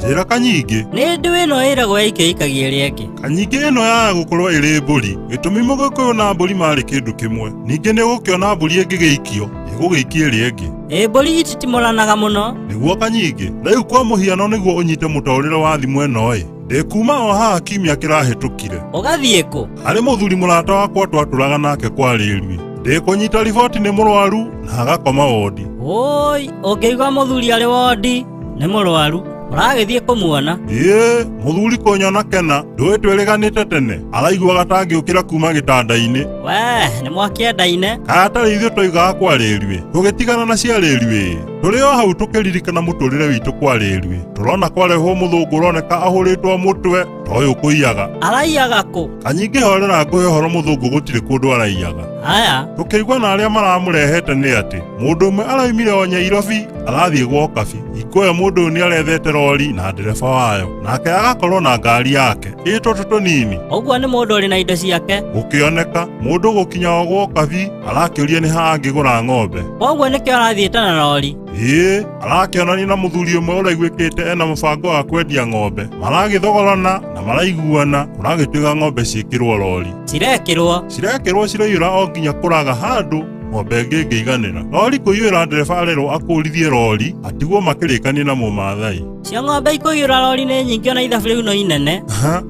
Njira Kanyingi ni ndu ino iragwo ikaikagia rienge. Kanyingi ino ya gukorwo iri mburi gitumi Mugukuyu na mburi mari kindu kimwe. Ningi ni gukiona mburi ingigeikio igugiikie rienge. Mburi ititimoranaga muno niguo Kanyingi riu kwa muhiano niguo unyite mutorire wa thimu ino ndikuma o haha kimia kirahitukire ugathie ku ari muthuri murata wakwa twaturaga nake kwa rirwi ndikunyita riboti ni murwaru na agakoma wodi. Oi ungiigua muthuri ari wodi ni murwaru uragithie kumuona? Muthuri kunyona kena ndui twiriganite tene araigua gatangiukira kuma gitanda-ini. We ni mwakiendaine atari ithuĩ twoigaga kwa rĩrwi tũgĩtigana na cia rĩrwi tũrĩ o hau tũkĩririkana mũtũrĩre witũ kwa rĩrwi tũrona kwarehwo mũthũngũ ũroneka ahũrĩtwo mũtwe toyũ kũiyaga. Araiyaga kũ? Kanyingi horera ngũhe ũhoro mũthũngũ gũtirĩ kũndũ araiyaga. Aya tũkĩigua na arĩa maramũrehete nĩ atĩ mũndũ ũmwe araumire o Nyairobi arathiĩ gwa Kabi ikoya mũndũ ũyũ nĩ arethete rori na ndereba wayo nake agakorwo na ngari yake ĩtũtũ tũnini. Ũguo nĩ mũndũ ũrĩ na indo ciake gũkĩoneka mũndũ gũkinya o gwa Kabi arakĩũria nĩ ha angĩgũra ng'ombe. Koguo nĩkĩo arathiĩte na rori. Arakĩonania na mũthuri ũmwe ũraiguĩkĩte ena mũbango wa kwendia ng'ombe maragĩthogorana na maraiguana ũragĩtuĩka ng'ombe ciĩkĩrwo rori. Cirekĩrwo ciraiyũra o nginya kũraga handũ ng'ombe ngĩiganĩra. Rori kũiyũra ndereba arerwo akũrithie rori atigwo makĩrĩkanie na Mũmathai. Cio ng'ombe ikũiyũra rori nĩ nyingĩ ona ithabu rĩu no inene.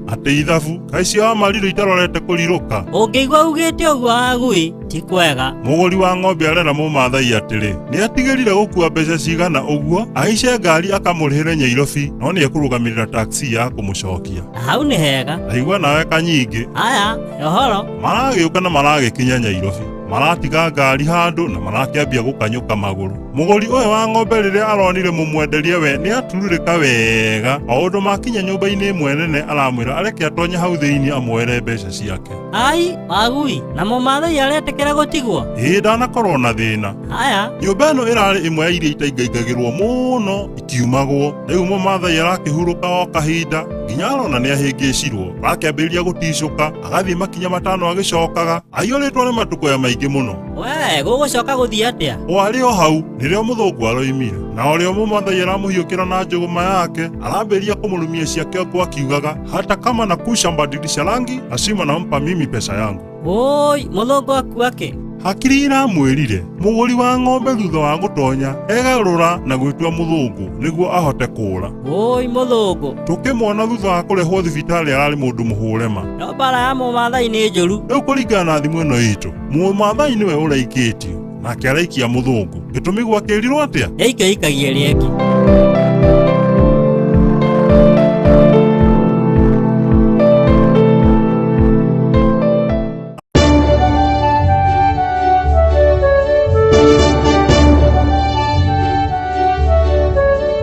Atĩ ithabu kaĩ cio amarirũ itarorete kũrirũka. Ũngĩigua ugĩte ũguo agui ti kwega. Mũgũri wa ng'ombe arera Mũmathai atĩrĩ nĩ atigĩrire gũkua mbeca cigana ũguo aice ngari akamũrĩhĩre Nyairobi no nĩ ekũrũgamĩrĩra taxi ya kũmũcokia. Hau nĩ hega. Aigua nawe Kanyingi. Aya yohoro maragĩũka na maragĩkinya Nyairobi maratiga ngari handu na marakĩambia gũkanyũka magũrũ. Mũgũri ũyũ wa ng'ombe rĩrĩa aronire mũmwenderia we nĩ atururĩka wega, o ũndũ makinya nyũmba-inĩ ĩmwe nene aramwĩra areke atonye hau thĩinĩ amuoere mbeca ciake. Ai, Wagui, na mũmathai aretĩkĩra gũtigwo? Ĩĩ, ndanakorwo na thĩna. Aya, Nyũmba ĩno ĩrarĩ ĩmwe ya iria itaingaingagĩrwo mũno itiumagwo. Rĩu mũmathai arakĩhurũka o kahinda nginya arona nĩ ahĩngĩcirwo, arakĩambĩrĩria gũticũka, agathiĩ makinya matano agĩcokaga, aiyũrĩtwo nĩ matũkũya maingĩ mũno. we, gũgũcoka gũthiĩ atĩa? O arĩ o hau nĩrĩo mũthũngũ aroimire, na ũrĩa mũmathai aramũhiũkĩra na njũgũma yake arambĩrĩria kũmũrumia ciake ũguo akiugaga, hata kama nakusha mbadilisha rangi lazima nampa mimi pesa yangu. Oi, mũthũngũ akuua kĩ? Hakiri iramwĩrire mũgũri wa ng'ombe thutha wa gũtonya egarũra na gwĩtua mũthũngũ nĩguo ahote kũũra. Oi, mũthũngũ. Tũkĩmwona thutha wa kũrehwo thibitarĩ ararĩ mũndũ mũhũrema. No mbara ya mũmathai nĩ njũru. Rĩu kũringana na thimũ ĩno itũ, mũmathai nĩwe ũraikĩtio nake araikia mũthũngũ. Gĩtũmi gwakĩrirwo atĩa? Ĩikagia rĩeki.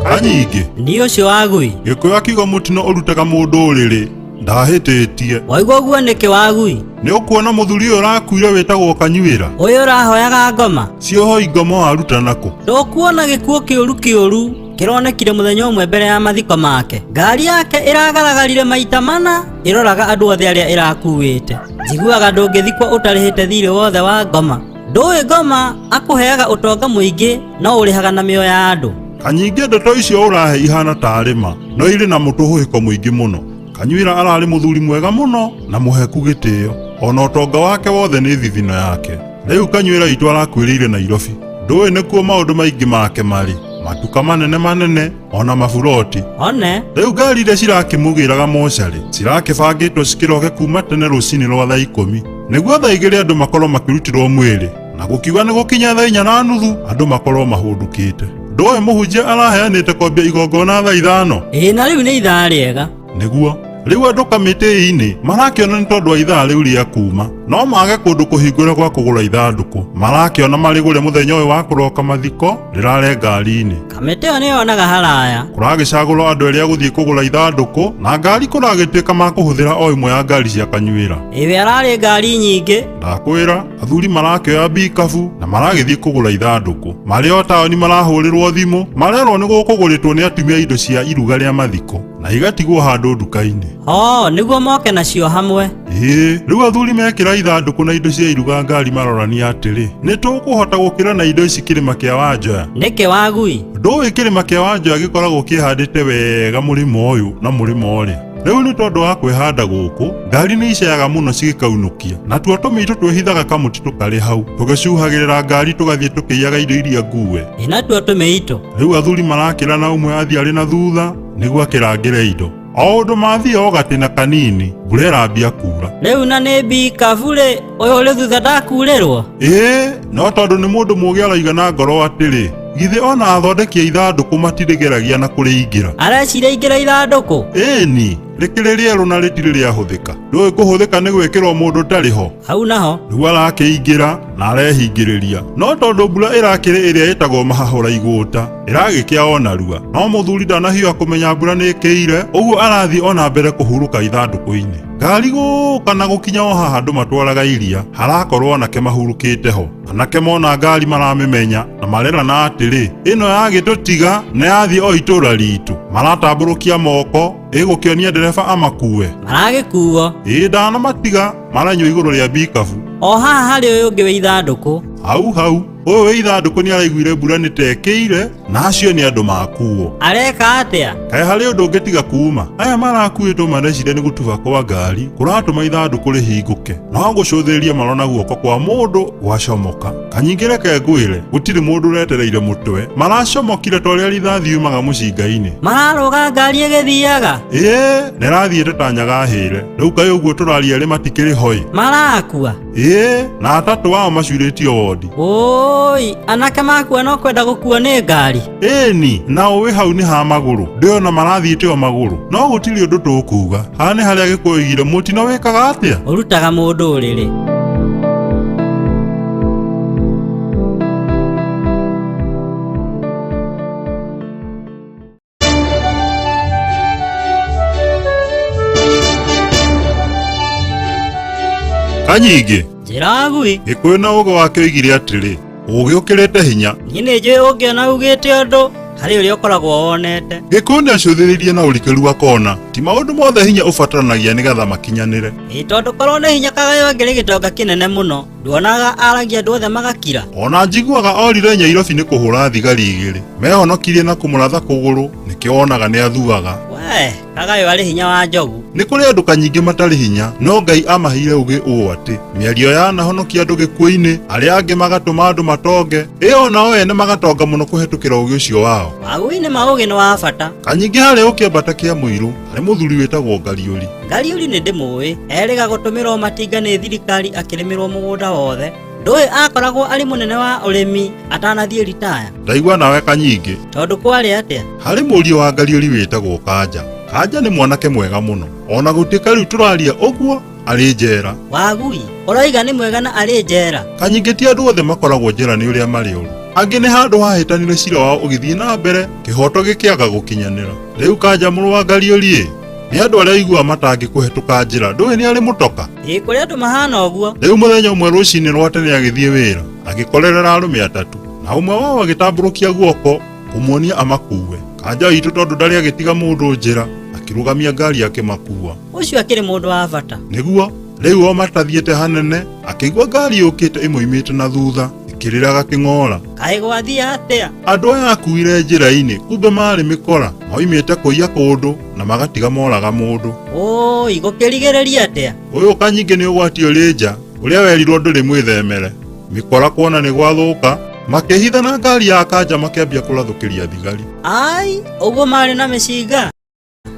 Kanyingĩ Nĩ ũcio Wagui. Gĩkũyũ akiuga mũtino ũrutaga mũndũ ũrĩrĩ ndahĩtĩtie. Waigua ũguo nĩkĩ Wagui? Nĩ ũkuona mũthuri ũyũ ũrakuire wĩtagwo Kanyuĩra. Ũyũ ũrahoyaga ngoma? Ciohoi ngoma waruta nakũ? Ndũkuona gĩkuũ kĩũru kĩronekire mũthenya ũmwe mbere ya mathiko make. Ngari yake ĩragaragarile maita mana, ĩroraga andũ othe arĩa ĩrakuĩte. Njiguaga ndũngĩthikwo ũtarĩhĩte thirĩ wothe wa ngoma. Ndũĩ ngoma akũheaga ũtonga mũingĩ no ũrĩhaga na mĩoyo ya andũ. Kanyingĩ ndeto icio ũrahe ihana tarĩ ma, no irĩ na mũtũhũhĩko mũingĩ mũno. Kanyuĩra ararĩ mũthuri mwega mũno na mũheku gĩtĩo, ona ũtonga wake wothe nĩ thithino yake. Rĩu Kanyuĩra itũ arakuĩrĩire Nairobi. Ndũĩ nĩkuo maũndũ maingĩ make marĩ, matuka manene ona maburoti. One Rĩu ngari iria cirakĩmũgĩraga mocarĩ cirakĩbangĩtwo cikĩroke kuma tene rũcinĩ rwa thaa 10 nĩguo thaa 2 andũ makorwo makĩrutirwo mwĩrĩ, na gũkiuga nĩ gũkinya thaa 4:30 andũ makorwo mahũndũkĩte. Ndũĩ mũhunjia araheanĩte kwambia igongona thaa 5. ĩĩ, na rĩu nĩ ithaa rĩega. Nĩguo rĩu andũ kamĩtĩ-inĩ marakĩona nĩ tondũ wa ithaa rĩu rĩa kuma no mage kũndũ kũhingũre gwa kũgũra ithandũkũ, marakĩona marĩgũre mũthenya ũyũ wa kũroka mathiko rĩrare ngari-inĩ. Kamĩtĩ ĩyo nĩyonaga haraya. Kũragĩcagũrwo andũ arĩa gũthiĩ kũgũra ithandũkũ na ngari kũragĩtuĩka ma kũhũthĩra o imwe ya ngari cia Kanyuĩra. Ĩwe ararĩ ngari nyingĩ. Ndakwĩra athuri marakĩoya mbikabu na maragĩthiĩ kũgũra ithandũkũ. Marĩ o taoni marahũrĩrwo thimũ, marerwo nĩ gũkũgũrĩtwo nĩ atumia indo cia iruga rĩa mathiko na igatigwo handũ nduka-inĩ. Nĩguo moke nacio hamwe. Ĩĩ, rĩu athuri mekĩra ithandũkũ na indo cia iruga ngari marorania atĩrĩ, nĩ tũkũhota gũkĩra na indo ici kĩrĩma kĩa Wanjoya. Nĩkĩ Wagui? Ndũĩ kĩrĩma kĩa Wanjoya gĩkoragwo kĩhandĩte wega mũrĩmo ũyũ na mũrĩmo ũrĩa. Rĩu nĩ tondũ wa kwĩhanda gũkũ, ngari nĩ iceaga mũno cigĩkaunũkia, na tuo tũmĩitũ twĩhithaga kamũtitũ karĩ hau, tũgĩcuhagĩrĩra ngari tũgathiĩ tũkĩiyaga indo iria ngue. Natuo tũmĩitũ. Rĩu athuri marakĩra na ũmwe athiĩ arĩ na thutha nĩguo akĩrangĩre indo. O ũndũ mathiĩ o gatĩna kanini, mbura ĩrambia kuura. Rĩu na nĩ mbikabu rĩ, ũyũ ũrĩ thutha ndakurĩrwo? Ĩĩ, no tondũ nĩ mũndũ mũũgĩ arauga na ngoro atĩrĩ, githĩ ona athondeki a ithandũkũ matirĩgeragia na kũrĩingĩra. Areciria ingĩra ithandũkũ? Ĩni, rĩkĩrĩ rĩerũ na rĩtirĩ rĩahũthĩka. Ndũĩ kũhũthĩka nĩ gwĩkĩrwo mũndũ tarĩ ho. Hau naho Rĩu arakĩingĩra na arehingĩrĩria, no tondũ mbura ĩrakĩrĩ ĩrĩa ĩtagwo mahahũra igũta ĩragĩkĩa o narua, no mũthuri ndanahiũha kũmenya mbura nĩ ĩkĩire, ũguo arathiĩ ona mbere kũhurũka ithandũkũ-inĩ. Ngari gũka na gũkinya o haha andũ matwaraga iria, harakorwo anake mahurũkĩte ho. Anake mona ngari maramĩmenya na marerana atĩrĩ, ĩno yagĩtũtiga na yathiĩ o itũra ritũ. Maratambũrũkia moko ĩgũkĩonia ndereba amakue. maragĩkuo. Ĩĩ, ndanamatiga maranyua igũrũ rĩa mbikabu. O haha harĩ ũyũ ũngĩ wĩ ithandũkũ. Hau ũyũ wĩ ithandũkũ nĩ araiguire mbura nĩ tekĩire na acio nĩ andũ makuo. Areka atĩa? Kaĩ harĩ ũndũ ũngĩtiga kuma? Aya marakuĩtwo marecire nĩ gũtuba kwa ngari kũratũma ithandũkũ rĩhingũke, no gũcũthĩrĩria marona guoko kwa mũndũ gwacomoka. Kanyingĩ reke ngwĩre gũtirĩ mũndũ ũretereire mũtwe, maracomokire ta ũrĩa rithathi yumaga mũcinga-inĩ. Mararũga ngari ĩgĩthiaga? Ĩĩ, nĩrathiĩte ta nyaga hĩre. Rĩu kaĩ ũguo tũraria rĩ matikĩrĩ hoi? Marakua? Ĩĩ, na atatũ wao macurĩtio wondi. Oi, anake makua no kwenda gũkuo nĩ ngari. Ĩni, na ũĩ hau nĩ ha magũrũ, ndĩona marathiĩte o magũrũ, no gũtirĩ ũndũ tũkuga. Haha nĩ harĩa Gĩkũyũ oigire mũtino wĩkaga atĩa? Ũrutaga mũndũ ũrĩrĩ. Kanyingi, njĩra Agui. Gĩkũyũ na ũũgĩ wake oigire atĩrĩ, ũũgĩ ũkĩrĩte hinya. Niĩ nĩ njũĩ ũngĩona ugĩte ũndũ harĩ ũrĩa ũkoragwo wonete. Gĩkũyũ nĩ acũthĩrĩirie na ũrikĩru akona ti maũndũ mothe hinya ũbataranagia nĩgetha makinyanĩre. Tondũ korwo nĩ hinya Kagayo angĩrĩ gĩtonga kĩnene mũno, nduonaga aragia andũ othe magakira. Ona njiguaga orire Nyairobi nĩ kũhũra thigari igĩrĩ mehonokirie na kũmũratha kũgũrũ, nĩkĩo wonaga nĩ athuaga. We, Kagayo arĩ hinya wa njogu. Nĩ kũrĩ andũ kanyingĩ matarĩ hinya, no Ngai amaheire ũũgĩ ũũ atĩ mĩario yanahonokia andũ gĩkuũ-inĩ, arĩa angĩ magatũma andũ matonge, ĩyo nao ene magatonga mũno kũhetũkĩra ũũgĩ ũcio wao. Wagui nĩ maũgĩ nĩ wa bata. Kanyingĩ harĩa ũkĩambata kĩa mũirũ harĩ mũthuri wĩtagwo Ngariũri. Ngariũri nĩ ndĩmũĩ, erĩga gũtũmĩrwo matinga nĩ thirikari akĩrĩmĩrwo mũgũnda wothe. Ndũĩ akoragwo arĩ mũnene wa ũrĩmi atanathiĩ ritaya. Ndaigua nawe Kanyingĩ. Tondũ kwarĩ atĩa? Harĩ mũriũ wa Ngariũri wĩtagwo Kanja. Kanja nĩ mwanake mwega mũno, ona gũtuĩka rĩu tũraria ũguo arĩ njera. Wagui, ũroiga nĩ mwega na arĩ njera. Kanyingĩ ti andũ othe makoragwo njera nĩ ũrĩa marĩ ũru. Angĩ nĩ handũ hahĩtanire cira wao ũgĩthiĩ na mbere, kĩhoto gĩkĩaga gũkinyanĩra. Rĩu Kanja mũrũ wa Ngariũri nĩ andũ arĩa aigua matangĩkũhetũka njĩra, ndũĩ nĩ arĩ mũtoka. Kũrĩ andũ mahana ũguo. Rĩu mũthenya ũmwe rũcinĩ rwa tene agĩthiĩ wĩra, agĩkorerera arũme atatũ, na ũmwe wao agĩtambũrũkia guoko kũmuonia amakuue. Kanja witũ tondũ ndarĩ agĩtiga mũndũ njĩra, akĩrũgamia ngari akĩmakua. Ũcio akĩrĩ mũndũ wa bata. Nĩguo, rĩu o matathiĩte hanene, akĩigua ngari yũkĩte ĩmoimĩte na thutha, ĩkĩrĩraga kĩng'ora. Kaĩ gwathiĩ atĩa? Andũ aya akuire njĩra-inĩ, kumbe marĩ mĩkora, moimĩte kũiya kũndũ na magatiga moraga mũndũ. Oi, gũkĩrigĩrĩria atĩa? Ũyũ Kanyingĩ nĩ ũgwati ũrĩ nja, ũrĩa werirwo ndũrĩ mwĩthemere. Mĩkora kuona nĩ gwathũka, makĩhitha na ngari ya Kanja makĩambia kũrathũkĩria thigari. Ai, ũguo marĩ na mĩcinga?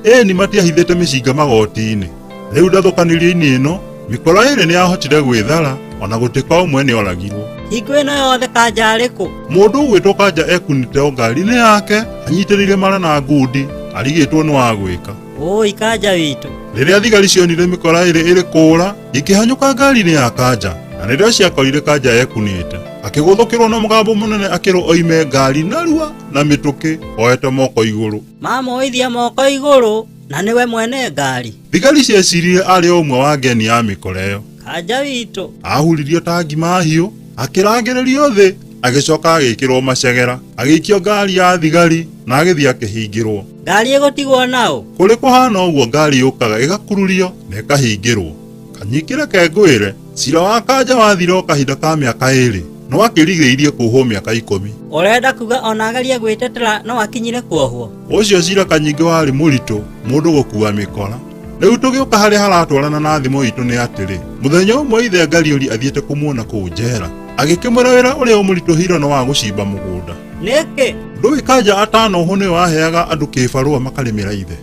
Ĩni matiahithĩte mĩcinga magoti-inĩ. Rĩu ndathũkanĩrio-inĩ ĩno, mĩkora ĩrĩ nĩ yahotire gwĩthara, ona gũtuĩka ũmwe nĩ oragirwo. Hingo ĩno yothe Kanja arĩ kũ? Mũndũ ũgwĩtwo Kanja ekunĩte o ngari-inĩ yake, anyitĩrĩire mara na ngundi, arigĩtwo nĩ wa gwĩka. Oi, Kanja witũ. Rĩrĩa thigari cionire mĩkora ĩrĩ kũũra, ikĩhanyũka ngari-inĩ ya Kanja, na rĩrĩa ciakorire Kanja ekunĩte, akĩgũthũkĩrwo na mũgambo mũnene akĩrwo oime ngari narua na mĩtũkĩ, oete moko igũrũ. Mamoithia moko igũrũ, na nĩwe mwene ngari. Thigari cieciririe arĩ o ũmwe wa ngeni ya mĩkora ĩyo. Kanja witũ ahuririo ta ngima hiũ, akĩrangĩrĩrio thĩ, agĩcoka agĩkĩrwo macegera, agĩikio ngari ya thigari na agĩthiĩ akĩhingĩrwo. Ngari ĩgũtigwo naũ? Kũrĩ kũhana ũguo ngari yũkaga ĩgakururio na ĩkahingĩrwo. Kanyingĩ reke ngwĩre, cira wa Kanja wathire o kahinda ka mĩaka 2, no akĩrigĩrĩirie kuohwo mĩaka 10. Ũrenda kuga ona ageria gwĩtetera no akinyire kuohwo? Ũcio cira Kanyingĩ warĩ mũritũ, mũndũ gũkua mĩkora. Rĩu tũgĩũka harĩa haratwarana na thimo itũ nĩ atĩrĩ, mũthenya ũmwe ithe Ngariũri athiĩte kũmuona kũu njera, agĩkĩmwĩra wĩra ũrĩa ũmũritũhire no wa gũcimba mũgũnda. Nĩkĩ? Ndũĩ Kanja atanoho nĩwe waheaga andũ kĩbarũa makarĩmĩra ithe.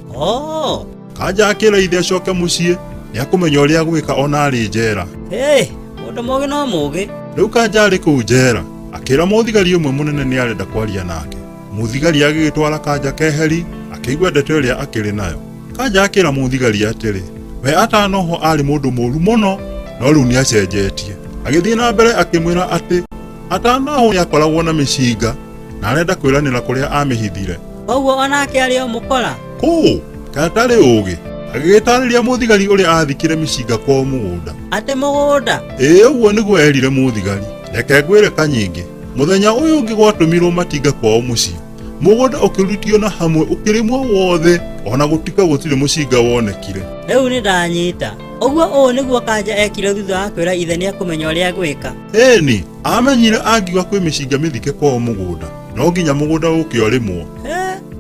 Kanja akĩra ithe acoke mũciĩ, nĩ akũmenya ũrĩa gwĩka ona arĩ njera. Mũndũ mũũgĩ no mũũgĩ. Rĩu Kanja arĩ kũu njera, akĩra mũthigari ũmwe mũnene nĩ arenda kwaria nake. Mũthigari agĩgĩtwara Kanja keheri, akĩigua ndeto ĩrĩa akĩrĩ nayo. Kanja akĩra mũthigari atĩrĩ, we atanoho arĩ mũndũ mũũru mũno, no rĩu nĩ acenjetie. Agĩthiĩ na mbere akĩmwĩra atĩ atanoho nĩ akoragwo na mĩcinga na arenda kwĩranĩra kũrĩa amĩhithire. Koguo onake arĩ o mũkora? Kũũ, katarĩ ũũgĩ. Agĩgĩtarĩria mũthigari ũrĩa athikire mĩcinga kwa mũgũnda. Atĩ mũgũnda? Ũguo nĩguo erire mũthigari. Reke ngwĩre Kanyingĩ, mũthenya ũyũ ũngĩ gwatũmirwo matinga kwao mũciĩ, mũgũnda ũkĩrutio na hamwe ũkĩrĩmwo wothe, ona gũtika gũtirĩ mũcinga wonekire. Rĩu nĩ ndanyita. Ũguo ũũ nĩguo Kanja ekire thutha wa kwĩra ithe nĩ akũmenya ũrĩa gwĩka. Ĩni, amenyire angiuga kwĩ mĩcinga mĩthike kwao mũgũnda, no nginya mũgũnda ũkĩ ũrĩmwo.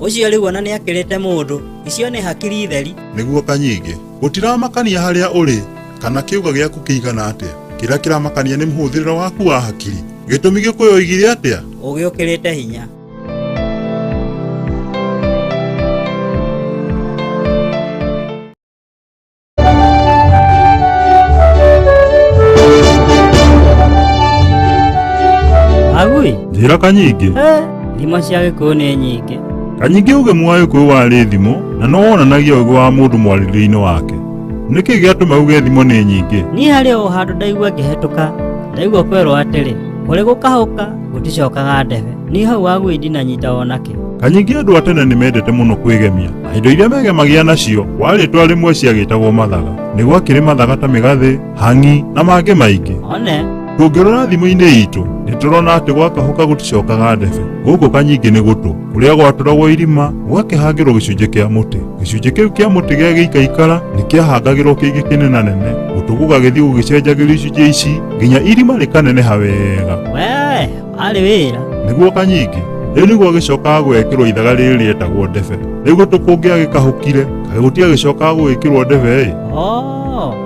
Ũcio rĩu ona nĩ akĩrĩte mũndũ, icio nĩ hakiri theri. Nĩguo Kanyingĩ, gũtiramakania harĩa ũrĩ, kana kĩuga gĩaku kĩigana atĩa. Kĩrĩa kĩramakania nĩ mũhũthĩrĩre waku wa hakiri. Gĩtũmi Gĩkũyũ oigire atĩa? Ũũgĩ ũkĩrĩte hinya. Agui? Njĩra Kanyingĩ. Thimo cia Gĩkũyũ nĩ nyingĩ. Kanyingĩ ũgĩ wa Gĩkũyũ warĩ thimo, na no wonanagia ũgĩ wa mũndũ mwarĩrĩri-inĩ wake. Nĩkĩ gĩatũma uge thimo nĩ nyingĩ? Niĩ harĩ o handũ ndaigua ngĩhetũka, ndaigua kwerwo atĩrĩ, kũrĩ gũkahũka gũticokaga ndebe. Niĩ hau Agui ndinanyita onake. Kanyingi andu a tene nimendete muno kwigemia na indo iria megemagia nacio warĩ rimwe ciagĩtagwo mathaga. Nĩ gwakĩrĩ mathaga ta mĩgathĩ, hang'i na mangĩ maingĩ. One Tũngĩrora thimũ-inĩ itũ nĩtũrona atĩ gwakahũka gũticokaga ndebe. Gũkũ Kanyingi nĩ gũtũ kũrĩa gwatũragwo irima gwakĩhangĩrwo gĩcunjĩ kĩa mũtĩ. Gĩcunjĩ kĩu kĩa mũtĩ gĩagĩikaikara nĩkĩahangagĩrwo kĩngĩ kĩnenanene, gũtũ gũgagĩthiĩ gũgĩcenjagĩrio icunjĩ ici nginya irima rĩkaneneha wega. we warĩ wĩra. Nĩguo Kanyingi rĩu nĩguo gĩcokaga gwĩkĩrwo ithaga rĩrĩ rĩetagwo ndebe. Rĩu gũtũ kũngĩagĩkahũkire kaĩ gũtiagĩcokaga gwĩkĩrwo ndebe?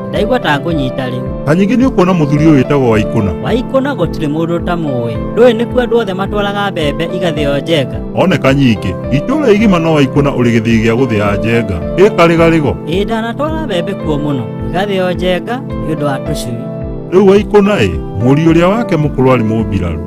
Ndaigua ta ngũnyita rĩu. Kanyingi nĩ ũkuona mũthuri ũyũ wĩtagwo Waikũna. Waikũna gũtirĩ mũndũ ta mũĩ. Ndũĩ nĩkuo andũ othe matwaraga mbembe igathĩo njenga. One Kanyingi itũũra igima no Waikũna ũrĩ gĩthĩi gĩa gũthĩa njenga karĩgarĩgo. Ndanatwara mbembe kuo mũno igathĩo njenga nĩ ũndũ wa tũcui. Rĩu Waikũna mũriũ ũrĩa wake mũkũrũ arĩ mũmbirarũ.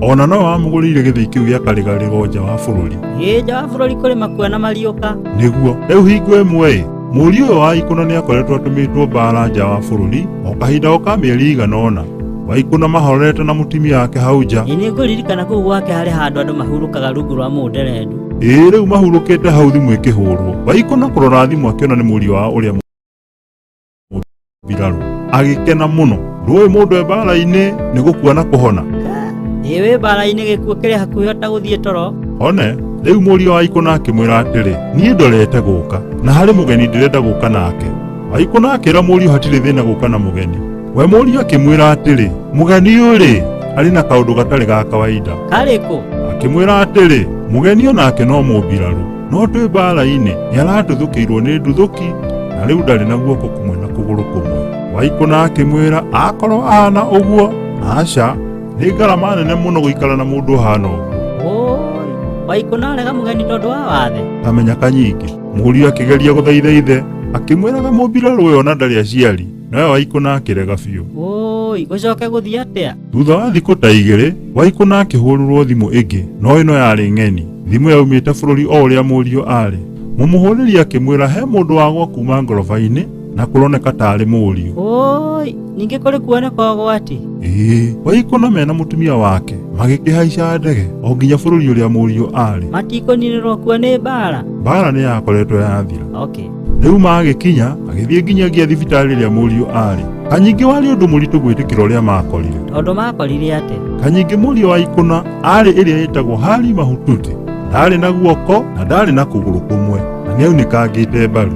Ona no wamũgũrĩire gĩthĩi kĩu gĩa karĩgarĩgo nja wa bũrũri. Nja wa bũrũri kũrĩ makua na mariũka. Nĩguo rĩu hingo ĩmwe mũriũ ũyũ wa Waikũna nĩakoretwo atũmĩtwo mbara nja wa bũrũri o kahinda ka mĩeri igana ũna. Waikũna mahorete na mũtumia wake hau nja. Nĩ ngũririkana kũu gwake harĩ handũ andũ mahurũkaga rungu rwa mũnderendu. Rĩu mahurũkĩte hau thimũ ĩkĩhũrwo. Waikũna kũrora thimũ akĩona nĩ mũriũ wao ũrĩa mũmbirarũ. Agĩkena mũno. Ndũĩ mũndũ e mbara-inĩ nĩ gũkua na kũhona. Wĩ mbara-inĩ gĩkuũ kĩrĩ hakuhĩ hota gũthiĩ toro. One rĩu mũriũ wa Waikũna akĩmwĩra atĩrĩ, niĩ ndorete gũka na harĩ mũgeni ndĩrenda gũka nake. Waikũna akĩra mũriũ hatirĩ thĩna gũka na mũgeni. We mũriũ akĩmwĩra atĩrĩ, mũgeni ũyũ arĩ na kaũndũ gatarĩ ga kawaida. Karĩkũ? Akĩmwĩra atĩrĩ, mũgeni onake no mũmbirarũ, no twĩ mbara-inĩ nĩaratũthũkĩirwo nĩ nduthũki na rĩu ndarĩ na guoko kũmwe na kũgũrũ kũmwe. Waikũna akĩmwĩra akorwo ahana ũguo, aca nĩ ngarama nene mũno gũikara na mũndũ ũhana ũguo. Waikũna arega mũgeni tondũ wa wathe. Kamenya Kanyingi mũriũ akĩgeria gũthaitha ithe akĩmwĩraga mũmbirarũ ũyũ ona ndarĩ aciari, nawe Waikũna akĩrega biũ. Gũcoke gũthiĩ atĩa? Thutha wa thikũ ta igĩrĩ Waikũna akĩhũrĩrwo thimũ ĩngĩ, no ĩno yarĩ ng'eni. Thimũ yaumĩte bũrũri o ũrĩa mũriũ arĩ. Mũmũhũrĩri akĩmwĩra he mũndũ wagwa kuma ngoroba-inĩ na kũroneka tarĩ mũriũ. Ningĩ kũrĩ kuoneka ũgwati? Waikũna mena mũtumia wake magĩkĩhaica ndege o nginya bũrũri ũrĩa mũriũ arĩ. Matikũninĩrwo kuo nĩ mbara? Mbara nĩ yakoretwo yathira. Rĩu magĩkinya agĩthiĩ nginyagia thibitarĩ ĩrĩa mũriũ arĩ. Kanyingi warĩ ũndũ mũritũ gwĩtĩkĩra ũrĩa makorire. Tondũ makorire atĩa? Kanyingi mũriũ wa Waikũna arĩ ĩrĩa ĩtagwo Hali Mahututi. Ndarĩ na guoko na ndarĩ na kũgũrũ kũmwe na nĩaunĩkangĩte mbaru.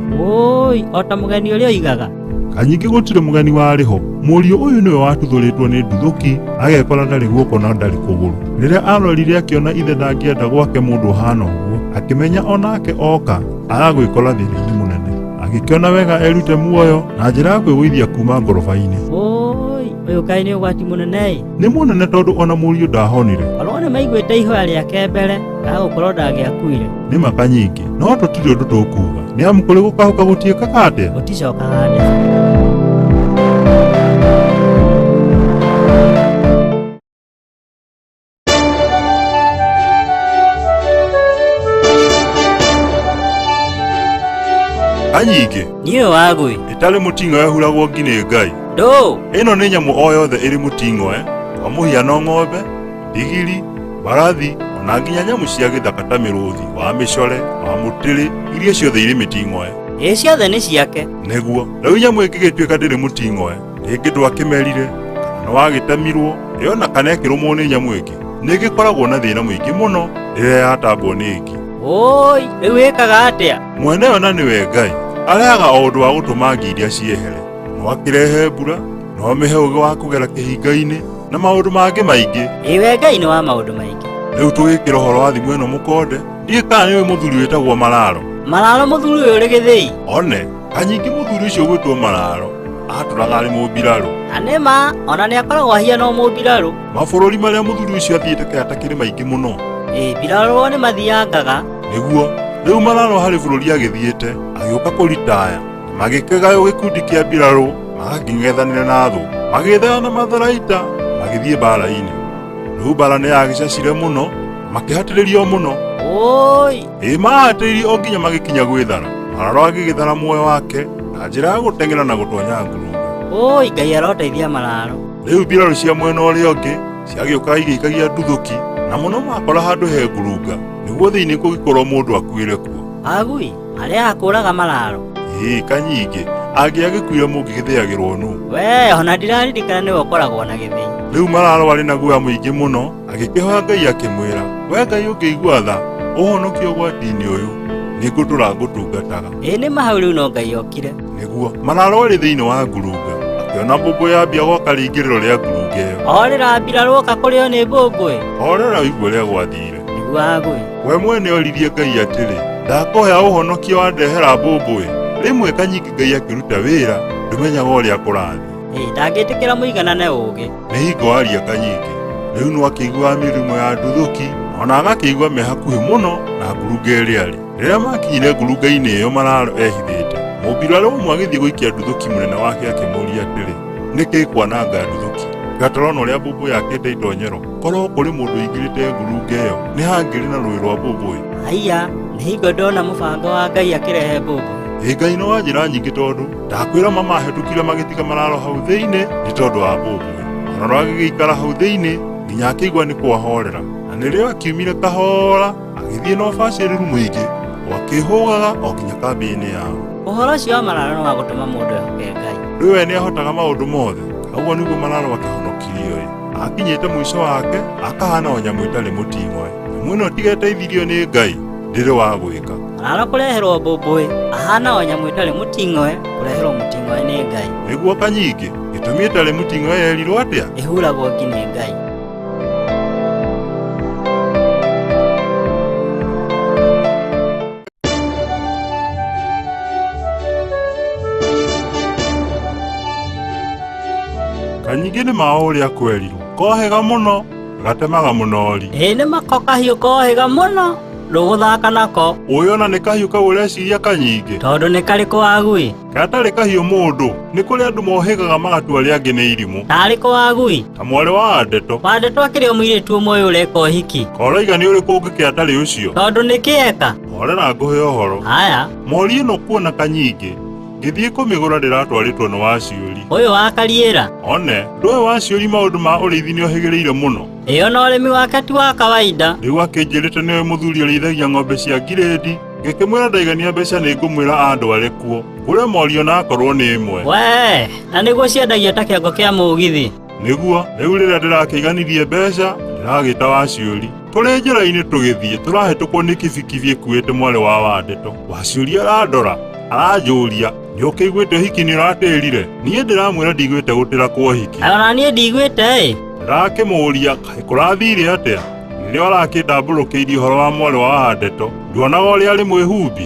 Ota mũgeni ũrĩa oigaga. Kanyingi gũtirĩ mũgeni warĩ ho. Mũriũ ũyũ nĩwe watuthũrĩtwo nĩ nduthũki agekora ndarĩ guoko na ndarĩ kũgũrũ. Rĩrĩa arorire akĩona ithe ndangĩenda gwake mũndũ ũhana ũguo, akĩmenya onake oka agagwĩkora thĩna-inĩ mũnene. Agĩkĩona wega erute muoyo na njĩra ya kwĩgũithia kuma ngoroba-inĩ. Ũyũ kaĩ nĩ ũgwati mũnene? Nĩ mũnene tondũ ona mũriũ ndahonire. Korwo nĩ maiguĩte ihoya rĩake mbere agũkorwo ndangĩakuire. Nĩ Kanyingi no tũtirĩ ũndũ tũkuga, nĩ amu kũrĩ gũkahũka gũtiĩkaga atĩa? Gũticokaga ndebe. Kanyingi niĩ wagwĩ ĩtarĩ mũting'oe huragwo ngi nĩ Ngai. Ĩno nĩ nyamũ o yothe ĩrĩ mũting'oe, kwa mũhiano ng'ombe, ndigiri, mbarathi ona nginya nyamũ cia gĩthaka ta mĩrũthi wa mĩcore wa mũtĩrĩ, iria ciothe irĩ mĩting'oe. Ciothe nĩ ciake. Nĩguo rĩu nyamũ ĩngĩgĩtuĩka ndĩrĩ mũting'oe, rĩngĩ ndwakĩmerire kana nĩwagĩtemirwo, ĩona kana ĩkĩrũmwo nĩ nyamũ ĩngĩ, nĩgĩkoragwo na thĩna mũingĩ mũno rĩrĩa yatambwo nĩ ĩngĩ. Rĩu ĩkaga atĩa? Mwene ona nĩwe Ngai, arehaga o ũndũ wa gũtũma ngi iria ciehere. No akĩrehe mbura, no amĩhe ũũgĩ wa kũgera kĩhinga-inĩ na maũndũ mangĩ maingĩ. We Ngai nĩ wa maũndũ maingĩ. Rĩu tũgĩkĩra ũhoro wa thimũ ĩno mũkonde, ndiĩ kana nĩwe mũthuri wĩtagwo Mararo. Mararo mũthuri ũyũ ũrĩ gĩthĩi? One Kanyingi mũthuri ũcio gwĩtwo Mararo atũraga arĩ mũmbirarũ. Na nĩma ona nĩakoragwo ahiana mũmbirarũ. Mabũrũri marĩa mũthuri ũcio athiĩte kaĩ atakĩrĩ maingĩ mũno. Mbirarũ nĩ mathiangaga. Nĩguo rĩu Mararo harĩ bũrũri agĩthiĩte agĩũka kũritaya, magĩkĩgaywo gĩkundi kĩa mbirarũ magakĩng'ethanĩra na thũ, magĩethana na matharaita magĩthiĩ mbara-inĩ. Rĩu mbara nĩ yagĩcacire mũno, makĩhatĩrĩrio mũno. Mahatĩrĩrio o nginya magĩkinya gwĩthara. Mararo agĩgĩthara muoyo wake na njĩra ya gũteng'era na gũtonya ngurunga. Ngai aroteithia Mararo. Rĩu mbirarũ cia mwena ũrĩa ũngĩ ciagĩũka igĩikagia nduthũki, na mũno makora handũ he ngurunga niguo thiini kugikorwo mundu akuire kuo. Agui aria akuraga mararo. Kanyingi angiagikuire mungigithiagirwo nu. We ona ndiraririkana niwe ukoragwo na githii. Riu mararo ari na guoya muingi muno agikihoya Ngai akimwira, we Ngai ungiigua tha uhonokio gwati-ini uyu nigutura ngutungataga. Ni mahau riu no Ngai okire. Niguo mararo ari thiini wa ngurunga akiona mbũmbũ yambia gwoka ringiriro ria ngurunga iyo. Orira mbirarũ oka kurio ni mbũmbũĩ. Orera igua ria gwathire. Niguo agui. We mwene oririe Ngai atiri, ndakoya uhonokio wandehera mbũmbũĩ. Rimwe Kanyingi Ngai akiruta wira ndumenyaga uria kurathi. Ndangitikira muiganane ugi. Ni hingo aria Kanyingi riu no akigua mirimo ya nduthuki ona agakigua me hakuhi muno na ngurunga iria ari. Riria makinyire ngurunga-ini iyo mararo ehithite, mubirarũ ũmwe agithie guikia nduthuki munene wake akimuria atiri, niki kwananga nduthuki? Gatorona uria mbũmbũĩ yakite itonyero, korwo kuri mundu ingirite ngurunga iyo ni hangiri na rũĩ rwa mbũmbũĩ. Aya ni hingo ndona mubango wa Ngai akirehe mbũmbũĩ. Ngai no wa njĩra nyingĩ tondu ndakwĩra mama ahetũkire magĩtiga mararo hau thĩinĩ nĩ tondũ wa mbũmbũĩ. Ona rwagĩgĩikara hau thĩinĩ nginya akĩigua nĩ kwahorera, na nĩrĩo akiumire kahora agĩthiĩ na ũbacĩrĩru mũingĩ wakĩhũgaga o nginya kambĩ-inĩ yao. Ũhoro ũcio wa mararo no wa gũtũma mũndũ ehoke Ngai. Rĩu we nĩ ahotaga maũndũ mothe, koguo nĩguo mararo akĩhonokirio. Akinyĩte mũico wake akahana o nyamũ ĩtarĩ mũting'oe. Nyamũ ĩno tiga ĩteithirio nĩ Ngai ndĩrĩ wa gwĩka. Mararo kureherwo mbũmbũĩ ahana o nyamũ ĩtarĩ mũting'oe kureherwo mũting'oe nĩ Ngai. Nĩguo Kanyingi gĩtũmi ĩtarĩ mũting'oe yerirwo atĩa? Ĩhuragwo ngi nĩ Ngai. Kanyingi nĩ mao ũrĩa kwerirwo, kohĩga mũno gatemaga mũnori. Nĩ mako kahiũ kohĩga mũno ndũgũthaka nako. Ũyũ ona nĩ kahiũ kau ũreciria Kanyingi? Tondũ nĩ karĩkũ agui? Gatarĩ kahiũ mũndũ, nĩ kũrĩ andũ mohĩgaga magatua arĩa angĩ nĩ irimũ. Tarĩkũ agui? Ta mwarĩ wa Ndeto. Wa Ndeto akĩrĩ o mũirĩtu ũmwe ũyũ ũreka ũhiki. Koraiga nĩ ũrĩkũ ũngĩkĩ atarĩ ũcio? Tondũ nĩ kĩeka. Horera ngũhe ũhoro. Aya. Mori ĩno kuona Kanyingi ngĩthiĩ kũmĩgũra ndĩratwarĩtwo nĩ Waciũri. Ũyũ wa Kariĩra. One ndũĩ Waciũri maũndũ ma ũrĩithi nĩ ohĩgĩrĩire mũno. Ĩyo na ũrĩmi wake ti wa kawaida. Rĩu akĩnjĩrĩte nĩwe mũthuri ũrĩithagia ng'ombe cia ngirĩndi. Ngĩkĩmwĩra ndaigania mbeca nĩ ngũmwĩra andwarĩ kuo, kũrĩa morio na akorwo nĩ ĩmwe. We na nĩguo ciendagia ta kĩongo kĩa mũgithi. Nĩguo rĩu rĩrĩa ndĩrakĩiganirie mbeca ndĩragĩta Waciũri. Tũrĩ njĩra-inĩ tũgĩthiĩ tũrahĩtũkwo nĩ kibikibi ĩkuĩte mwarĩ wa Ndeto. Waciũri arandora aranjũria, nĩ ũkĩiguĩte ũhiki nĩ ũratĩrire? Niĩ ndĩramwĩra ndigwĩte gũtĩra kwa ũhiki. Ona niĩ ndigwĩte. Ndĩrakĩmũria kaĩ kũrathire atĩa? Rĩrĩa arakĩndambũrũkĩirie ũhoro wa mwarĩ wa Ndeto, nduonaga ũrĩa arĩ mwĩhumbi.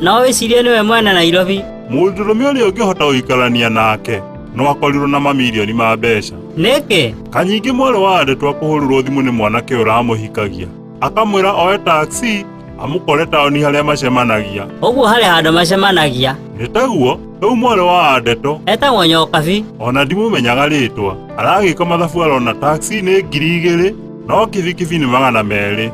No wĩcirie nĩwe mwene Nairobi. Mũndũrũme ũrĩa ũngĩhota gũikarania nake no akorirwo na mamirioni ma mbeca. Nĩkĩ? Kanyingi mwarĩ wa Ndeto akũhũrĩrwo thimũ nĩ mwanake ũramũhikagia, akamwĩra oe taxi amũkore taũni harĩa macemanagia. Ũguo harĩ handũ macemanagia? Nĩ taguo. Rĩu mwarĩ wa Ndeto etagwo Nyokabi. Ona ndimũmenyaga rĩtwa. Aragĩka mathabu arona taxi nĩ 2,000 no kibikibi nĩ 200.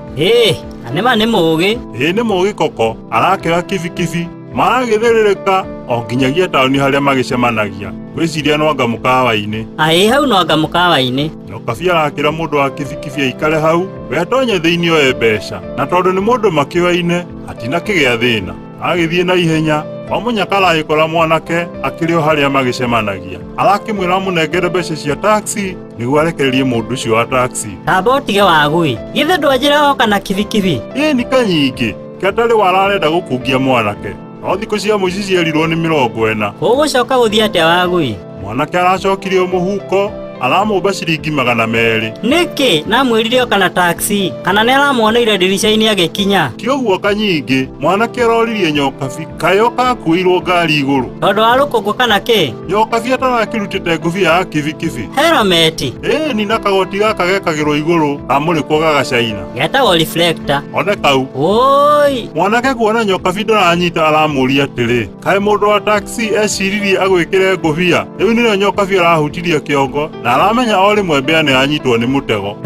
Na nĩma nĩ mũũgĩ. Nĩ mũũgĩ koko. Arakĩra kibikibi maragĩthĩrĩrĩka o nginyagia taũni harĩa magĩcemanagia. Wĩciria no anga mũkawa-inĩ. Hau no anga mũkawa-inĩ. Nyokabi arakĩra mũndũ wa kibikibi aikare hau, we atonye thĩinĩ oe mbeca, na tondũ nĩ mũndũ makĩoaine hatinakĩgĩa thĩna. Agĩthiĩ na ihenya o mũnyaka aragĩkora mwanake akĩrĩ o harĩa magĩcemanagia. Arakĩmwĩra amũnengere mbeca cia taxi nĩguo arekererie mũndũ ũcio wa taxi. Kamba ũtige wagui, githĩ ndwanjĩra oka na kibikibi? Nĩ Kanyingi kĩatarĩ wararenda gũkungia mwanake, no thikũ cia mũici cierirwo nĩ 40. Ũgũcoka gũthiĩ atĩa wagui? Mwanake aracokirie mũhuko aramũmba ciringi 200. Nĩkĩ namwĩrire oka na taxi kana nĩ aramuoneire ndirica-inĩ agĩkinya? Ti ũguo Kanyingi, mwanake aroririe Nyokabi kaĩ oka akuĩirwo ngari igũrũ. Tondũ wa rũkũngũ kana kĩ? Nyokabi atarakĩrutĩte ngũbia ya kibikibi. Helmet. Ni na kagoti gaka gekagĩrwo igũrũ kamũrĩkwo gagacaina. Getagwo reflector. One kau. Oi. Mwanake kuona Nyokabi ndaranyita aramũria atĩrĩ, kaĩ mũndũ wa taxi eciririe agwĩkĩre ngũbia? Rĩu nĩrĩo Nyokabi arahutirie kĩongo na aramenya o rĩmwe mbĩa nĩ anyitwo nĩ mũtego.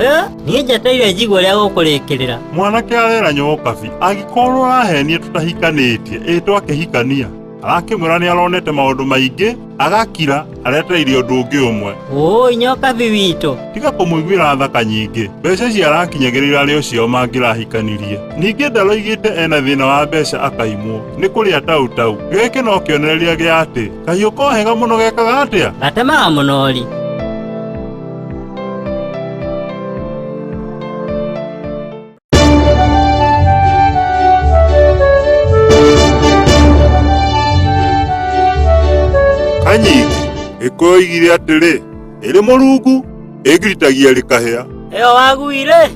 Niĩ njeteire njigue ũrĩa gũkũrĩkĩrĩra. Mwanake arera Nyokabi, angĩkorwo ũrahenia tũtahikanĩtie twakĩhikania, arakimwira ni aronete maundu maingi agakira aretereirie undu ungi umwe. Nyoka witũ tiga kũmũiguĩra tha Kanyingĩ, mbeca ici arakinyagĩrĩra arĩ o ciao mangĩrahikanirie. Ningĩ ndaroigĩte ena thĩna wa mbeca akaimwo nĩ kũrĩa tautau. Gĩkĩ no kĩonereria gĩa atĩ kahiũ kohega mũno gekaga atĩa? Gatemaga mũnori. Kanyingĩ Gĩkũyũ oigire atĩrĩ, ĩrĩ mũrungu ĩngiritagia ĩrĩ kahĩa. Ĩyo waguire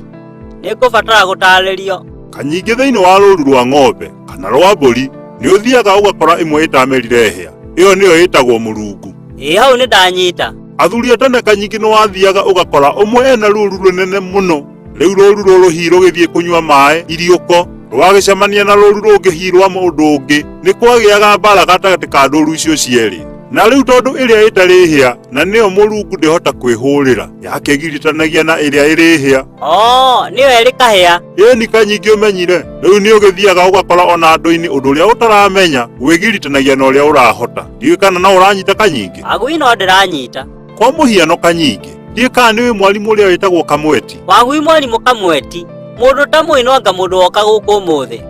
nĩngũbatara gũtarĩrio. Kanyingĩ thĩinĩ wa rũũru rwa ng'ombe kana rwa mbũri nĩ ũthiaga ũgakora ĩmwe ĩtamerire hĩa. Ĩyo nĩyo ĩtagwo mũrungu. Hau nĩ ndanyita. Athuri atene Kanyingĩ nĩ wathiaga ũgakora ũmwe ena rũũru rũnene mũno. Rĩu rũũru rũrũ hi rũgĩthiĩ kũnyua maĩ iriũko, rwagĩcemania na rũũru rũngĩ hi rwa mũndũ ũngĩ, nĩ kwagĩaga mbara gatagatĩ ka ndũũru icio cierĩ. Na rĩu tondũ ĩrĩa ĩtarĩ hĩa na nĩyo mũrungu ndĩhota kwĩhũrĩra, yakĩgiritanagia na ĩrĩa ĩrĩ hĩa. Nĩyo ĩrĩ kahĩa. Ĩni Kanyingĩ ũmenyire, rĩu nĩ ũgĩthiaga ũgakora ona andũ-inĩ ũndũ ũrĩa ũtaramenya wĩgiritanagia na ũrĩa ũrahota. Ndiũĩ kana no ũranyita Kanyingĩ? Wagui no ndĩranyita. Kwa mũhiano Kanyingĩ, ndiũĩ kana nĩwe mwarimũ ũrĩa wĩtagwo Kamweti? Wagui mwarimũ Kamweti, mũndũ ta mũĩ no anga mũndũ woka gũkũ ũmũthĩ.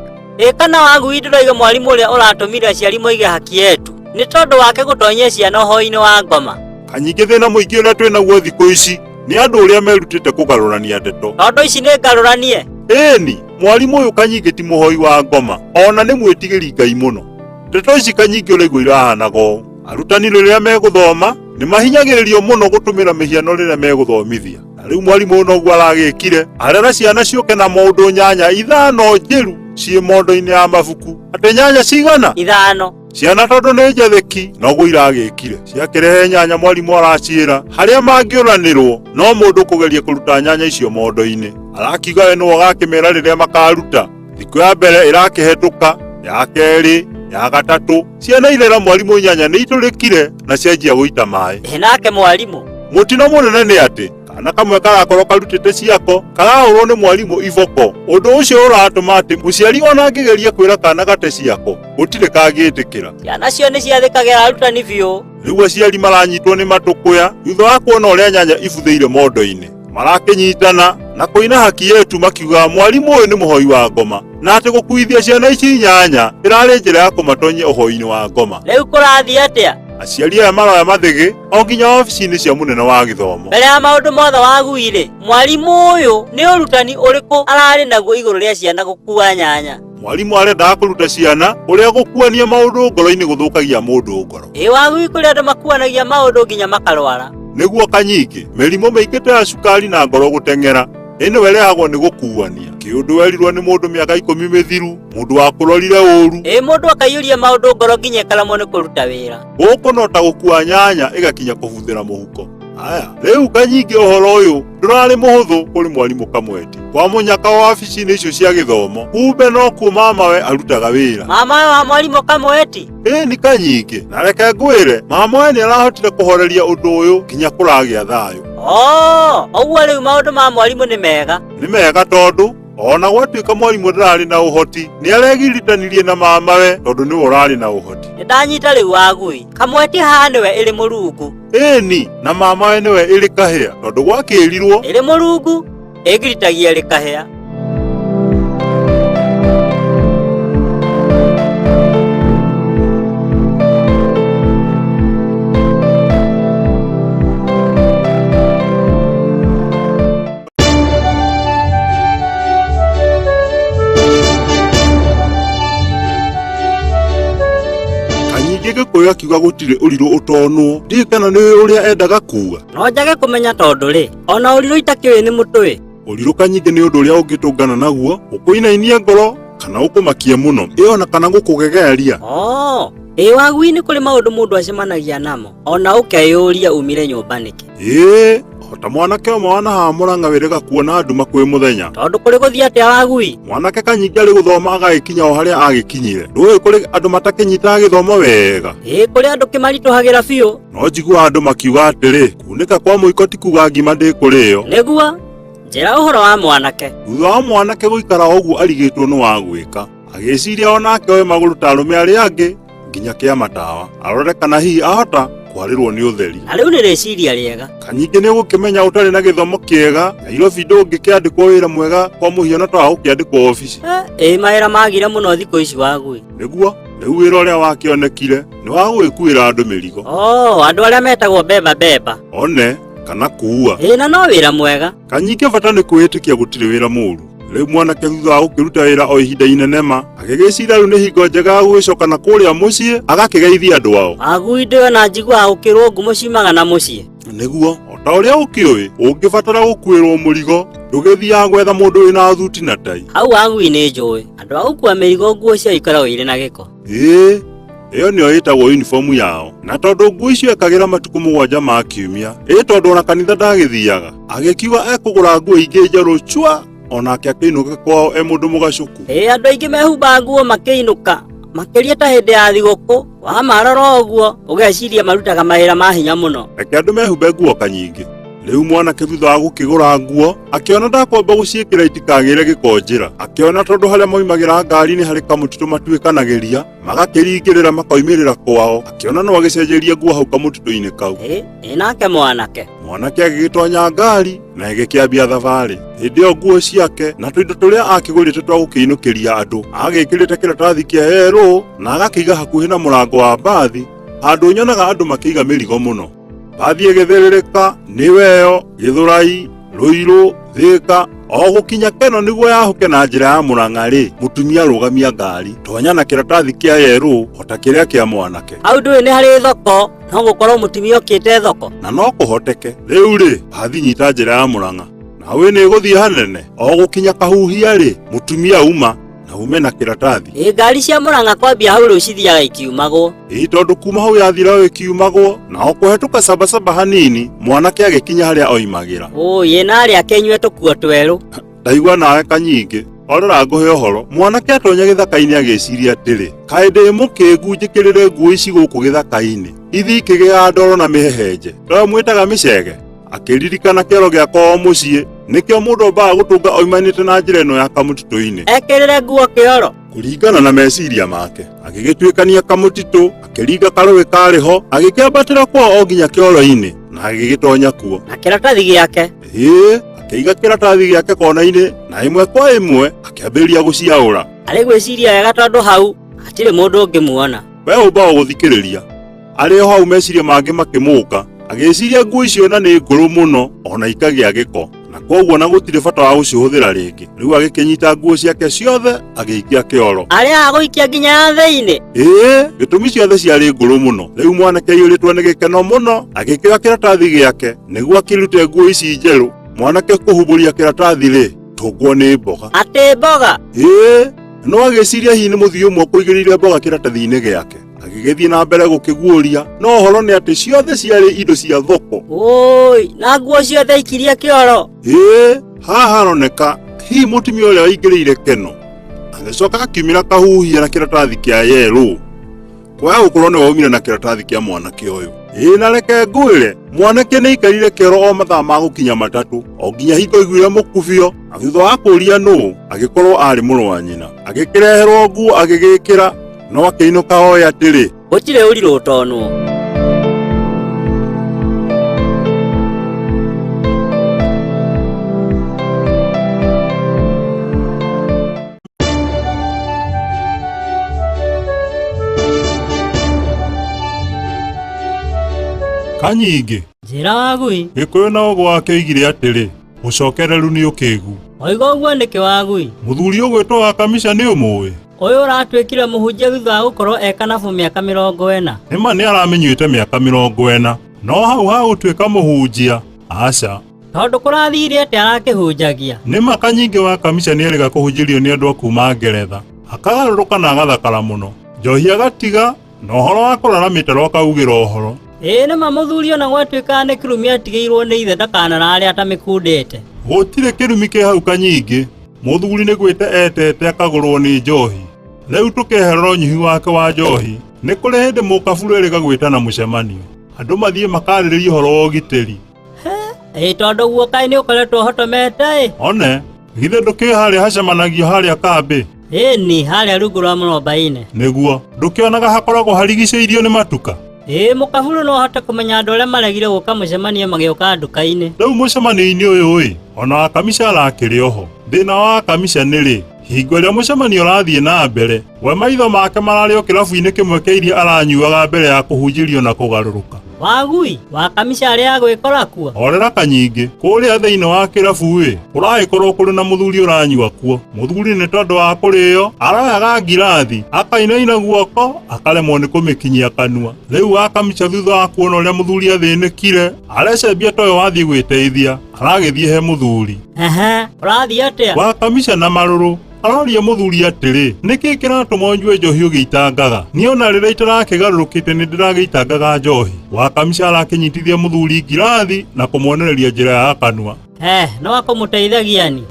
Kana wagui ndũroiga mwarimũ ũrĩa ũratũmire aciari moige haki yetu nĩ tondũ wake gũtonyia ciana ũhoro-inĩ wa ngoma. Kanyingĩ thĩna mũingĩ ũrĩa twĩnaguo thikũ ici nĩ andũ ũrĩa merutĩte kũgarũrania ndeto. Tondũ ici nĩ ngarũranie. Ĩni, mwarimũ ũyũ Kanyingĩ ti mũhoi wa ngoma, ona nĩ mwĩtigĩri Ngai mũno. Ndeto ici Kanyingĩ ũraigua irahanaga ũũ. Arutani rĩrĩa megũthoma nĩ mahinyagĩrĩrio mũno gũtũmĩra mĩhiano rĩrĩa megũthomithia. Na rĩu mwarimũ ũyũ noguo aragĩkire, arera ciana ciũke na maũndũ nyanya 5 njĩru ciĩ mondo-inĩ ya mabuku. Atĩ nyanya cigana? 5. Ciana tondũ nĩ njetheki noguo iragĩkire. Ciakĩrehe nyanya mwarimũ araciĩra harĩa mangĩũranĩrwo no mũndũ kũgeria kũruta nyanya icio mondo-inĩ. Arakiuga we nĩwe agakĩmera rĩrĩa makaruta. Thikũ ya mbere ĩrakĩhetũka, ya kerĩ, ya gatatũ, ciana irera mwarimũ nyanya nĩ itũrĩkire na cianjia gũita maĩ. Nake mwarimũ mũtino mũnene nĩ atĩ kana kamwe karakorwo karutĩte ciako karahũrwo nĩ mwarimũ iboko. Ũndũ ũcio ũratũma atĩ mũciari ona angĩgeria kwĩra kana gate ciako gũtirĩ kangĩtĩkĩra. Ciana cio nĩ ciathĩkagĩra arutani biũ. Rĩu aciari maranyitwo nĩ matũkũya thutha wa kuona ũrĩa nyanya ibuthĩire mondo-inĩ. Marakĩnyitana na kũina haki yetu makiuga mwarimũ ũyũ nĩ mũhoi wa ngoma na atĩ gũkuithia ciana ici nyanya ĩrarĩ njĩra ya kũmatonyia ũhoi-inĩ wa ngoma. Rĩu kũrathiĩ atĩa? Aciari aya maroya mathĩgĩ o nginya obici-inĩ cia mũnene wa gĩthomo. Mbere ya maũndũ mothe waguire, mwarimũ ũyũ nĩ ũrutani ũrĩkũ ararĩ naguo igũrũ rĩa ciana gũkua nyanya? Mwarimũ arendaga kũruta ciana ũrĩa gũkuania maũndũ ngoro-inĩ gũthũkagia mũndũ ngoro. Wagui kũrĩ andũ makuanagia maũndũ nginya makarwara. Nĩguo Kanyingĩ, mĩrimũ mĩingĩ ta ya cukari na ngoro gũteng'era ĩno ĩrehagwo nĩ gũkuania. Kĩũndũ werirwo nĩ mũndũ mĩaka 10 mĩthiru, mũndũ wakũrorire ũru. Mũndũ akaiyũria maũndũ ngoro nginya ĩkaramwo nĩ kũruta wĩra. Gũkũ no ta gũkua nyanya ĩgakinya kũbuthĩra mũhuko. Aya, rĩu Kanyingĩ ũhoro ũyũ ndũrarĩ mũhũthũ kũrĩ mwarimũ Kamweti. Kwa mũnyaka wa wabici-inĩ icio cia gĩthomo, kumbe no kuo mamawe arutaga wĩra. Mamawe wa mwarimũ Kamweti? Nĩ Kanyingĩ, na reke ngwĩre, mamawe nĩ arahotire kũhoreria ũndũ ũyũ nginya kũragĩa thayũ. Ũguo rĩu maũndũ ma mwarimũ nĩ mega. Nĩ mega tondũ ona gwatuĩka mwarimũ ndararĩ na ũhoti, nĩ aregiritanirie na mamawe tondũ nĩwe ũrarĩ na ũhoti. Nĩ ndanyita rĩu wagui. Kamweti haha nĩwe ĩrĩ mũrungu. Ĩni, na mamawe nĩwe ĩrĩ kahĩa tondũ gwakĩrirwo ĩrĩ mũrungu ĩngiritagia ĩrĩ kahĩa. Gĩkũyũ akiuga gũtirĩ ũrirũ ũtonwo. Ndiũĩ kana nĩ ũrĩa endaga kuuga. No njage kũmenya tondũ rĩ, ona ũrirũ itakĩũĩ nĩ mũtwe. Ũrirũ Kanyingĩ nĩ ũndũ ũrĩa ũngĩtũngana naguo, ũkũinainie ngoro kana ũkũmakie mũno. Ĩona kana gũkũgegeria. Wagui nĩ kũrĩ maũndũ mũndũ acemanagia namo, ona ũkeyũria umire nyũmba nĩkĩ. Ota mwanake ũmwe wanahaha Mũrang'a wĩrĩga kuona nduma kwĩ mũthenya. Tondũ kũrĩ gũthiĩ atĩa wagui? Mwanake Kanyingĩ arĩ gũthoma agagĩkinya o harĩa agĩkinyire. Ndũĩ kũrĩ andũ matakĩnyitaga gĩthomo wega. Kũrĩ andũ kĩmaritũhagĩra biũ. No njiguaga andũ makiuga atĩrĩ, kunĩka kwa mũiko ti kuga ngima ndĩkũrĩo. Nĩguo, njĩra ũhoro wa mwanake. Thutha wa mwanake gũikara ũguo arigĩtwo nĩ wa gwĩka, agĩciria onake oe magũrũ ta arũme arĩa angĩ, nginya kia matawa arore kana hihi ahota kwarirwo ni utheri. Na riu ni reciria riega. Kanyingi ni gukimenya utari na githomo kiega Nairobi ndungikiandikwo wira mwega kwa muhiano ta ukiandikwo office. Mawira magire muno thikũ ici Wagui. Niguo riu wira uria wakionekire ni wa gwikuira andu mirigo. Andu aria metagwo beba. One kana kuua. Na no wira mwega. Kanyingi bata ni kwitikia gutiri wira muru. Riu mwanake thutha wa gukiruta wira o ihinda inene ma agigicira riu ni hingo njega gwicoka na kuria mucii agakigeithia andu ao. Wagui ndiona njigua gukirwo ngumo cimaga na mucii. Niguo ota uria ukiui ungibatara gukwirwo murigo ndugithia gwetha mundu wina thuti na tai. Hau Wagui ni njui andu a gukua mirigo nguo cio ikoragwo iri na giko. Iyo niyo yitagwo uniform yao. Na tondu nguo icio ekagira matuku 7 ma kiumia tondu ona kanitha ndagithiaga agikiuga ekugura nguo ingi njeru chwa onake akiinuka kwao mundu mugacuku. Andu aingi mehumba nguo makiinuka makiria ta hindi ya thiguku wa marora uguo ugeciria marutaga mahira ma hinya muno. Reke andu mehumbe nguo kanyingi. Riu mwanake thutha wa gukigura nguo akiona ndakomba guciikira itikagire giko njira akiona tondu haria moimagira ngari ni hari kamutitu matuikanagiria magakiringirira makoimirira kwao akiona no agicenjeria nguo hau kamutitu-ini kau. Nake mwanake agigitonya ngari na igikiambia thavari. Hindi iyo nguo ciake na tuindo turia akigurite twa gukiinukiria andu agikirite kiratathi kia yero na agakiiga hakuhi na murango wa mbathi andu nyonaga andu makiiga mirigo muno. Bathi igithiririka niweyo Githurai Ruiru Thika o gukinya Keno niguo yahuke na njira ya Murang'a mutumia rugamia ngari tonya na kiratathi kia yeru hota kiria kia mwanake. Hau ndui ni hari thoko no gukorwo mutumia okite thoko na no kuhoteke riu bathi nyita njira ya Murang'a nawe ni guthii hanene o gukinya Kahuhia mutumia uma na ume na kiratathi. Ngari cia Murang'a kwambia hau riu cithiaga ikiumagwo. Tondu kuma hau yathira ikiumagwo na okuhetuka sabasaba hanini mwanake agikinya haria oimagira. Na aria kenywe tukuo tweru. Ndaigua nawe Kanyingi orora nguhe uhoro mwanake atonya githaka-ini agiciria atiri kae ndi mukingu njikirire nguo ici guku githaka-ini ithi ikigia ndoro na mihehenje ndo mwitaga micege. Akiririkana kioro giakwa mucii nikio mundu mbaga gutunga oimanite na njira ino ya kamutitu-ini ekirire nguo kioro kuringana na meciria make agigituikania kamutitu akiringa karuwi kariho agikiambatira kwao nginya kioro-ini na agigitonya kuo na kiratathi giake. Akiiga kiratathi giake kona-ini na imwe kwa imwe akiambiriria guciaura. Ari gwiciria wega tondu hau hatiri mundu ungimuona. We umbaga guthikiriria ari hau meciria mangi makimuka agiciria nguo icio na ni nguru muno ona ikagia giko na koguo na gutire bata wa gucihuthira ringi. Riu agikinyita nguo ciake ciothe agiikia kioro ari aguikia nginya ya thiini. Gitumi ciothe ciari nguru muno. Riu mwanake yuritwo ni gikeno muno agikira kiratathi giake niguo akirute nguo ici njeru. Mwanake kuhuburia kiratathi tugwo ni mboga. Ati mboga? No agiciria hihi ni muthii umwe kuigirire mboga kiratathi-ini giake agigithie na mbere gukiguuria no horo ni ati ciothe ciari indo cia thoko. Na nguo ciothe ikiria kioro. Haha haroneka hihi mutumia uria waingirire Keno agicoka akiumira Kahuhia na kiratathi kia yeru kwa gukorwo ni waumire na kiratathi kia mwanake uyu. Na reke ngwire mwanake ni ikarire kioro o mathaa ma gukinya matatu o nginya hingo iguire mukubio na thutha wa kuria no agikorwo ari muru wa nyina agikireherwo nguo agigikira no akiinuka oe atiri gutire uriru utonwo. Kanyingi njira Wagui gikuyu na ugo wake igire atiri ucokereru ni ukigu oiga uguo niki Wagui muthuri ugwitwo wa Kamisa ni umuwi uyu uratwikire muhunjia thutha wa gukorwo ekanabu miaka 40. Nima ni aramenyuite miaka 40 no hau ha gutwika muhunjia aca tondu kurathire ati arakihunjagia. Nima Kanyingi wa Kamisa ni eriga kuhunjirio ni andu akuma Ngeretha akagaruruka na agathakara muno njohi agatiga no horo wa kuraramite rwakaugira uhoro. Nima muthuri ona gwatwika ni kirumi atigiirwo ni ithe ndakanarari atamikundite. Gutire kirumi ki hau Kanyingi muthuri ni gwite etete akagurwo ni njohi. Riu tukeherera unyihi wake wa njohi ni kuri hindi mukaburu eriga gwitana mucemanio andu mathie makariririe horo wa ugitiri. Tondu guo kai ni ukoretwo hotomete. One githe nduki haria hacemanagio haria kambi Ĩni harĩa rungu rwa mũnomba-inĩ. Nĩguo ndũkĩonaga hakoragwo harigicĩirio nĩ matuka? Mũkaburu no hote kũmenya andũ arĩa maregire gũka mũcemanio magĩũka nduka-inĩ. Rĩu mũcemanio-inĩ ũyũ ona Kamisa arakĩrĩ oho. Thĩna wa Kamisa nĩ hingo ĩrĩa mũcemanio ũrathiĩ na mbere, we maitho make mararĩ o kĩrabu-inĩ kĩmwe kĩa iria aranyuaga mbere ya kũhunjĩrio na kũgarũrũka. Wagui wa Kamisa arĩa agwĩkora kuo. Orera kanyingĩ kũrĩa thĩinĩ wa kĩrabu kũragĩkorwo kũrĩ na mũthuri ũranyua kuo. Mũthuri nĩ tondũ wa kũrĩo aroyaga ngirathi akainaina guoko akaremwo nĩ kũmĩkinyia kanua. Rĩu wa Kamisa thutha wa kuona ũrĩa mũthuri athĩnĩkire arecembia toyo wathiĩ gwĩteithia aragĩthiĩ he mũthuri. Ũrathiĩ atĩa? Wa Kamisa na marũrũ aroria mũthuri atĩrĩ, nĩkĩ kĩratũma njue njohi ũgĩitangaga? Niona rĩrĩa itarakĩgarũrũkĩte nĩ ndĩragĩitangaga njohi. Wa Kamisa arakĩnyitithia mũthuri ngirathi na kũmuonereria njĩra ya kanua. No akũmũteithagia ni?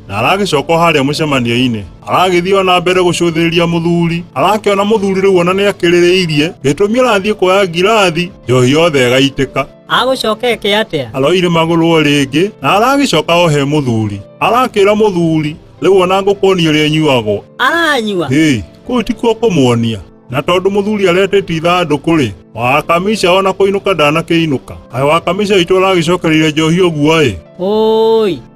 Na aragĩcoka harĩa mũcemanio-inĩ aragĩthiĩ ona mbere gũcũthĩrĩria mũthuri. Arakĩona mũthuri rĩu ona nĩ akĩrĩrĩirie gĩtũmi arathiĩ kuoya ngirathi, njohi yothe ĩgaitĩka. Agũcokeke atĩa? Aroire magũrũ rĩngĩ na aragĩcoka o he mũthuri. Arakĩra mũthuri rĩu ona ngũkuonia ũrĩa nyuagwo. Aranyua? Kũu ti kuo kũmuonia. Na tondũ mũthuri aretete ithandũkũ wa Kamisa ona kũinũka ndanakĩinũka. Wa Kamisa itũ aragĩcokereire njohi ũguo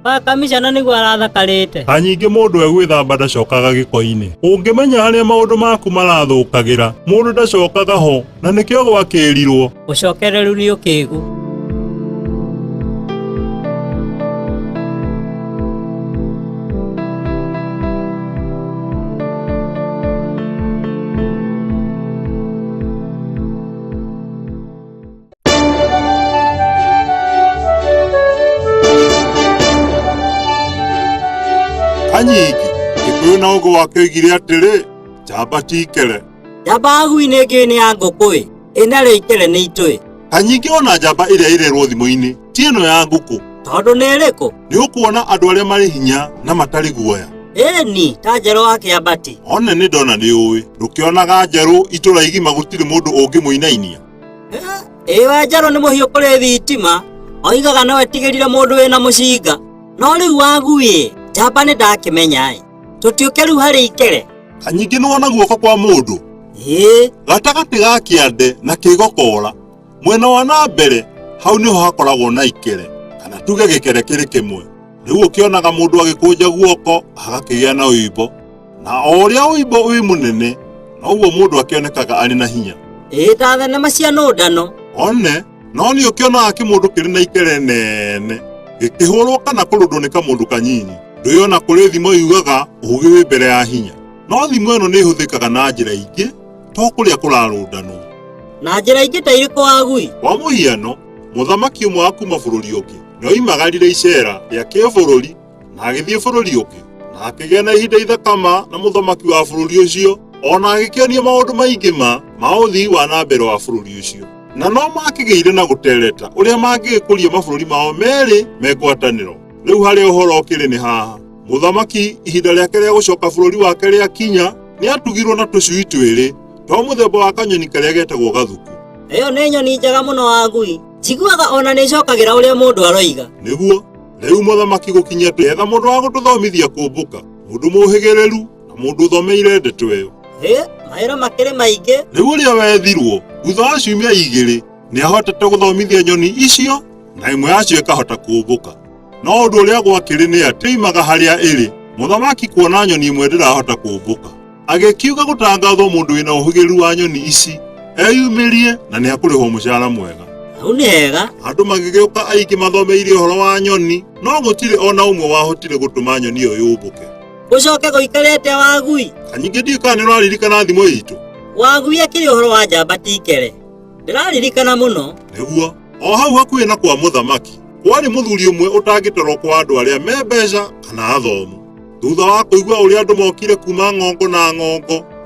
wa Kamisa na nĩguo arathakarĩte. Kanyingĩ mũndũ egwĩthamba ndacokaga gĩko-inĩ. Ũngĩmenya harĩa maũndũ maku marathũkagĩra, mũndũ ndacokaga ho, na nĩkĩo gwakĩrirwo ũcokereru nĩ ũkĩgu. Kanyingĩ gĩkũyũ na ũgũ wake oigire atĩrĩ, njamba ti ikere. Njamba agui-inĩ ĩngĩ nĩ ya ngũkũ ĩna ikere nĩ itũĩ. Kanyingĩ ona njamba ĩrĩa ĩrerwo thimũ-inĩ ti ĩno ya ngũkũ. Tondũ nĩ ĩrĩkũ? Nĩ ũkuona andũ arĩa marĩ hinya na matarĩ guoya. Ta Njerũ wa Kĩambati. One nĩ ndona nĩ ũĩ. Ndũkĩonaga Njerũ itũra igima gũtirĩ mũndũ ũngĩmũinainia. We Njerũ nĩ mũhiũ kũrĩ thitima, oigaga no etigĩrire mũndũ wĩna mũcinga. No rĩu wagui njamba nĩ ndakĩmenya tũtiũke rĩu harĩ ikere. Kanyingĩ nĩ wona guoko kwa mũndũ gatagatĩ ga kĩande na kĩgokora mwena wa na mbere, hau nĩho hakoragwo na ikere, kana tuge gĩkere kĩrĩ kĩmwe. Rĩu ũkĩonaga mũndũ agĩkũnja guoko agakĩgĩa na ũimbo, na o ũrĩa ũimbo wĩ mũnene noguo mũndũ akĩonekaga arĩ na hinya. Ta thenema cia nũndano. One no nĩ ũkĩonaga kĩmũndũ kĩrĩ na ikere nene gĩkĩhũrwo kana kũrũndwo nĩ kamũndũ kanyinyi. Ndũyona kũrĩ thimo yugaga ũgĩ wĩ mbere ya hinya, no thimo ĩno nĩ ĩhũthĩkaga na njĩra ingĩ to kũrĩa kũrarũndanwo. Na njĩra ingĩ ta irĩkũ wagui? Kwa mũhiano, mũthamaki ũmwe wa kuma bũrũri ũngĩ nĩoimagarire icera rĩa kĩbũrũri na agĩthiĩ bũrũri ũngĩ, na akĩgĩa na ihinda ithakama na mũthamaki wa bũrũri ũcio, ona agĩkĩonia maũndũ maingĩ ma ũthii wa na mbere wa bũrũri ũcio. Na no makĩgĩire na gũtereta ũrĩa mangĩgĩkũria mabũrũri mao merĩ me ngwatanĩro. Rĩu harĩa ũhoro ũkĩrĩ nĩ haha, mũthamaki ihinda rĩake rĩa gũcoka bũrũri wake rĩakinya, nĩ atugirwo na tũcui twĩrĩ twa mũthemba wa kanyoni karĩa getagwo gathuku. Ĩyo nĩ nyoni njega mũno wagui, njiguaga ona nĩ ĩcokagĩra ũrĩa mũndũ aroiga. Nĩguo rĩu mũthamaki gũkinyia etha mũndũ wa gũtũthomithia kũmbũka, mũndũ mũhĩgĩrĩru na mũndũ ũthomeire ndeto ĩyo. Mahĩro makĩrĩ maingĩ. Rĩu ũrĩa wethirwo thutha wa ciumia igĩrĩ nĩ ahotete gũthomithia nyoni icio na ĩmwe yacio ĩkahota kũmbũka. No ũndũ ũrĩa gwakĩrĩ nĩ atĩ oimaga harĩa ĩrĩ, mũthamaki kuona nyoni ĩmwe ndĩrahota kũmbũka, agĩkiuga gũtangathwo mũndũ wĩna ũhĩgĩrĩru wa nyoni ici eyumĩrie na nĩ akũrĩhwo mũcara mwega. Hau nĩ hega. Andũ magĩgĩũka aingĩ mathomeire ũhoro wa nyoni, no gũtirĩ ona ũmwe wahotire gũtũma nyoni ĩyo yũmbũke. Gũcoke gũikarĩte wagui? Kanyingĩ ndiũĩ kana nĩ ũraririkana thimo itũ. Wagui akĩrĩ ũhoro wa njamba ti ikere, ndĩraririkana mũno. Nĩguo o hau hakuhĩ na kwa mũthamaki kwarĩ mũthuri ũmwe ũtangĩtorwo kwa andũ arĩa me mbeca kana athomu. Thutha wa kũigua ũrĩa andũ mokire kuma ng'ongo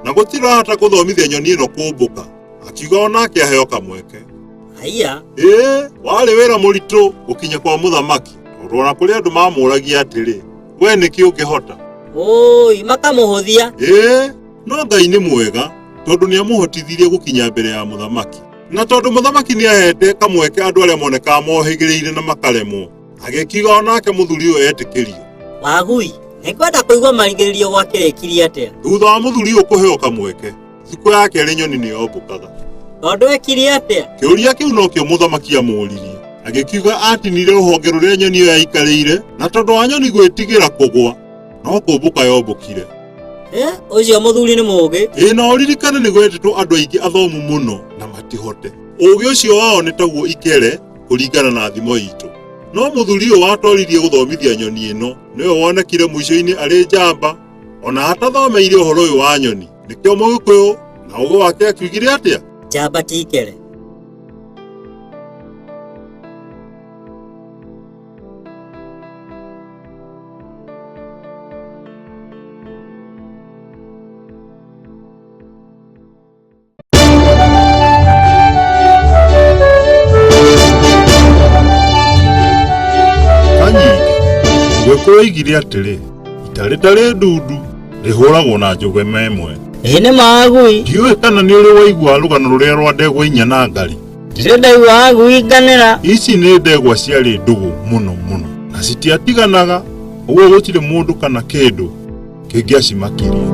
na gũtirĩ ahota gũthomithia nyoni ĩno kũmbũka, akiuga onake aheo kamweke. Haiya. Warĩ wĩra mũritũ gũkinya kwa mũthamaki, tondũ ona kũrĩ andũ mamũragia atĩrĩ, we nĩkĩ ũngĩhota? Makamũhũthia. No Ngai nĩ mwega tondũ nĩ amũhotithirie gũkinya mbere ya mũthamaki. Na tondũ mũthamaki nĩ ahete kamweke andũ arĩa monekaga mohĩgĩrĩire na makaremwo, agĩkiuga onake mũthuri ũyũ etĩkĩrio. Wagui, Nĩngwenda kũigua marigĩrĩrio gwa kĩrĩkirie atĩa. Thutha wa mũthuri ũyũ kũheo kamweke, thikũ ya kerĩ nyoni nĩyombũkaga. Tondũ ekire atĩa? Kĩũria kĩu nokĩo mũthamaki amũririe, agĩkiuga atinire rũhonge rũrĩa nyoni ĩyo yaikarĩire, na tondũ wa nyoni gwĩtigĩra kũgwa, no kũmbũka yombũkire. Ũcio mũthuri nĩ mũũgĩ. Na ũririkane nĩ gwetĩtwo andũ aingĩ athomu mũno na matihote. Ũũgĩ ũcio wao nĩ taguo ikere kũringana na thimo itũ. No mũthuri ũyũ watoririe gũthomithia nyoni ĩno nĩwe wonekire mũico-inĩ arĩ njamba, ona atathomeire ũhoro ũyũ wa nyoni. Nĩkĩo Mũgĩkũyũ na ũũgĩ wake akiugire atĩa? Njamba ti ikere. Mũgĩkũyũ oigire atĩrĩ, ita rĩtarĩ ndundu rĩhũragwo na njũgũma ĩmwe. Nĩ magui. Ndiũĩ kana nĩ ũrĩ waigua rũgano rũrĩa rwa ndegwa inya na ngari. Ndirĩ ndaigua ngui nganĩra. Ici nĩ ndegwa ciarĩ ndũgũ mũno mũno, na citiatiganaga, ũguo gũtirĩ mũndũ kana kĩndũ kĩngĩacimakirie.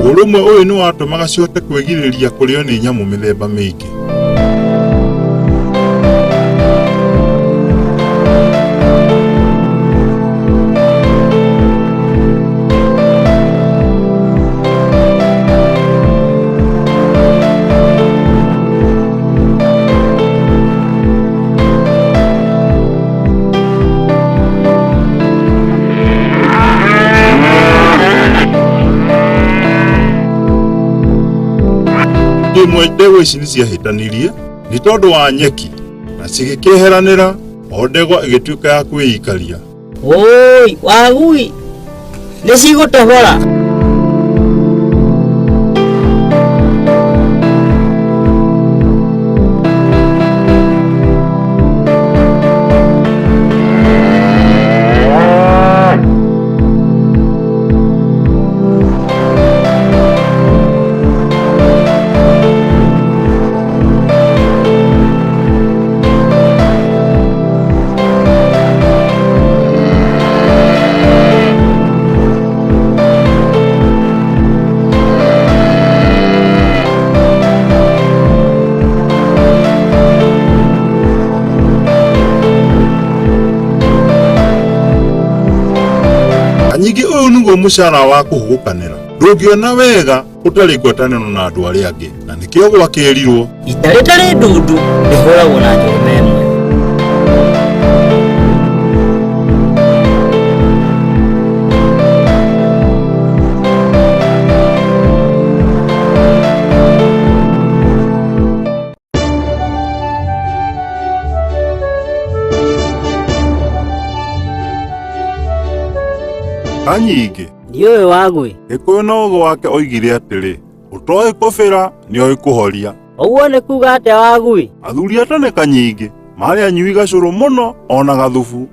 Ũrũmwe ũyũ nĩ watũmaga cihote kwĩgirĩrĩria kũrĩo nĩ nyamũ mĩthemba mĩingĩ. Imwe ndegwa ici nĩciahĩtanirie nĩ tondũ wa nyeki na cigĩkĩeheranĩra, o ndegwa ĩgĩtuĩka ya kwĩikaria. Oi, wagui nĩcigũtohora. Nyingĩ ũyũ nĩguo mũcara wa kũhũgũkanĩra. Ndũngĩona wega ũtarĩ ngwatanĩro na andũ arĩa angĩ, na nĩkĩo gwakĩrirwo ita rĩtarĩ ndundu rĩhũragwo na njũgũma ĩmwe. Kanyingĩ ndiũĩ wagui. Gĩkũyũ na ũũgĩ wake oigire atĩrĩ, ũtoĩ kũbĩra nĩoĩ kũhoria. Ũguo nĩ kuuga atĩa wagui? Athuri a tene Kanyingĩ marĩ anyui gacũrũ mũno ona gathubu.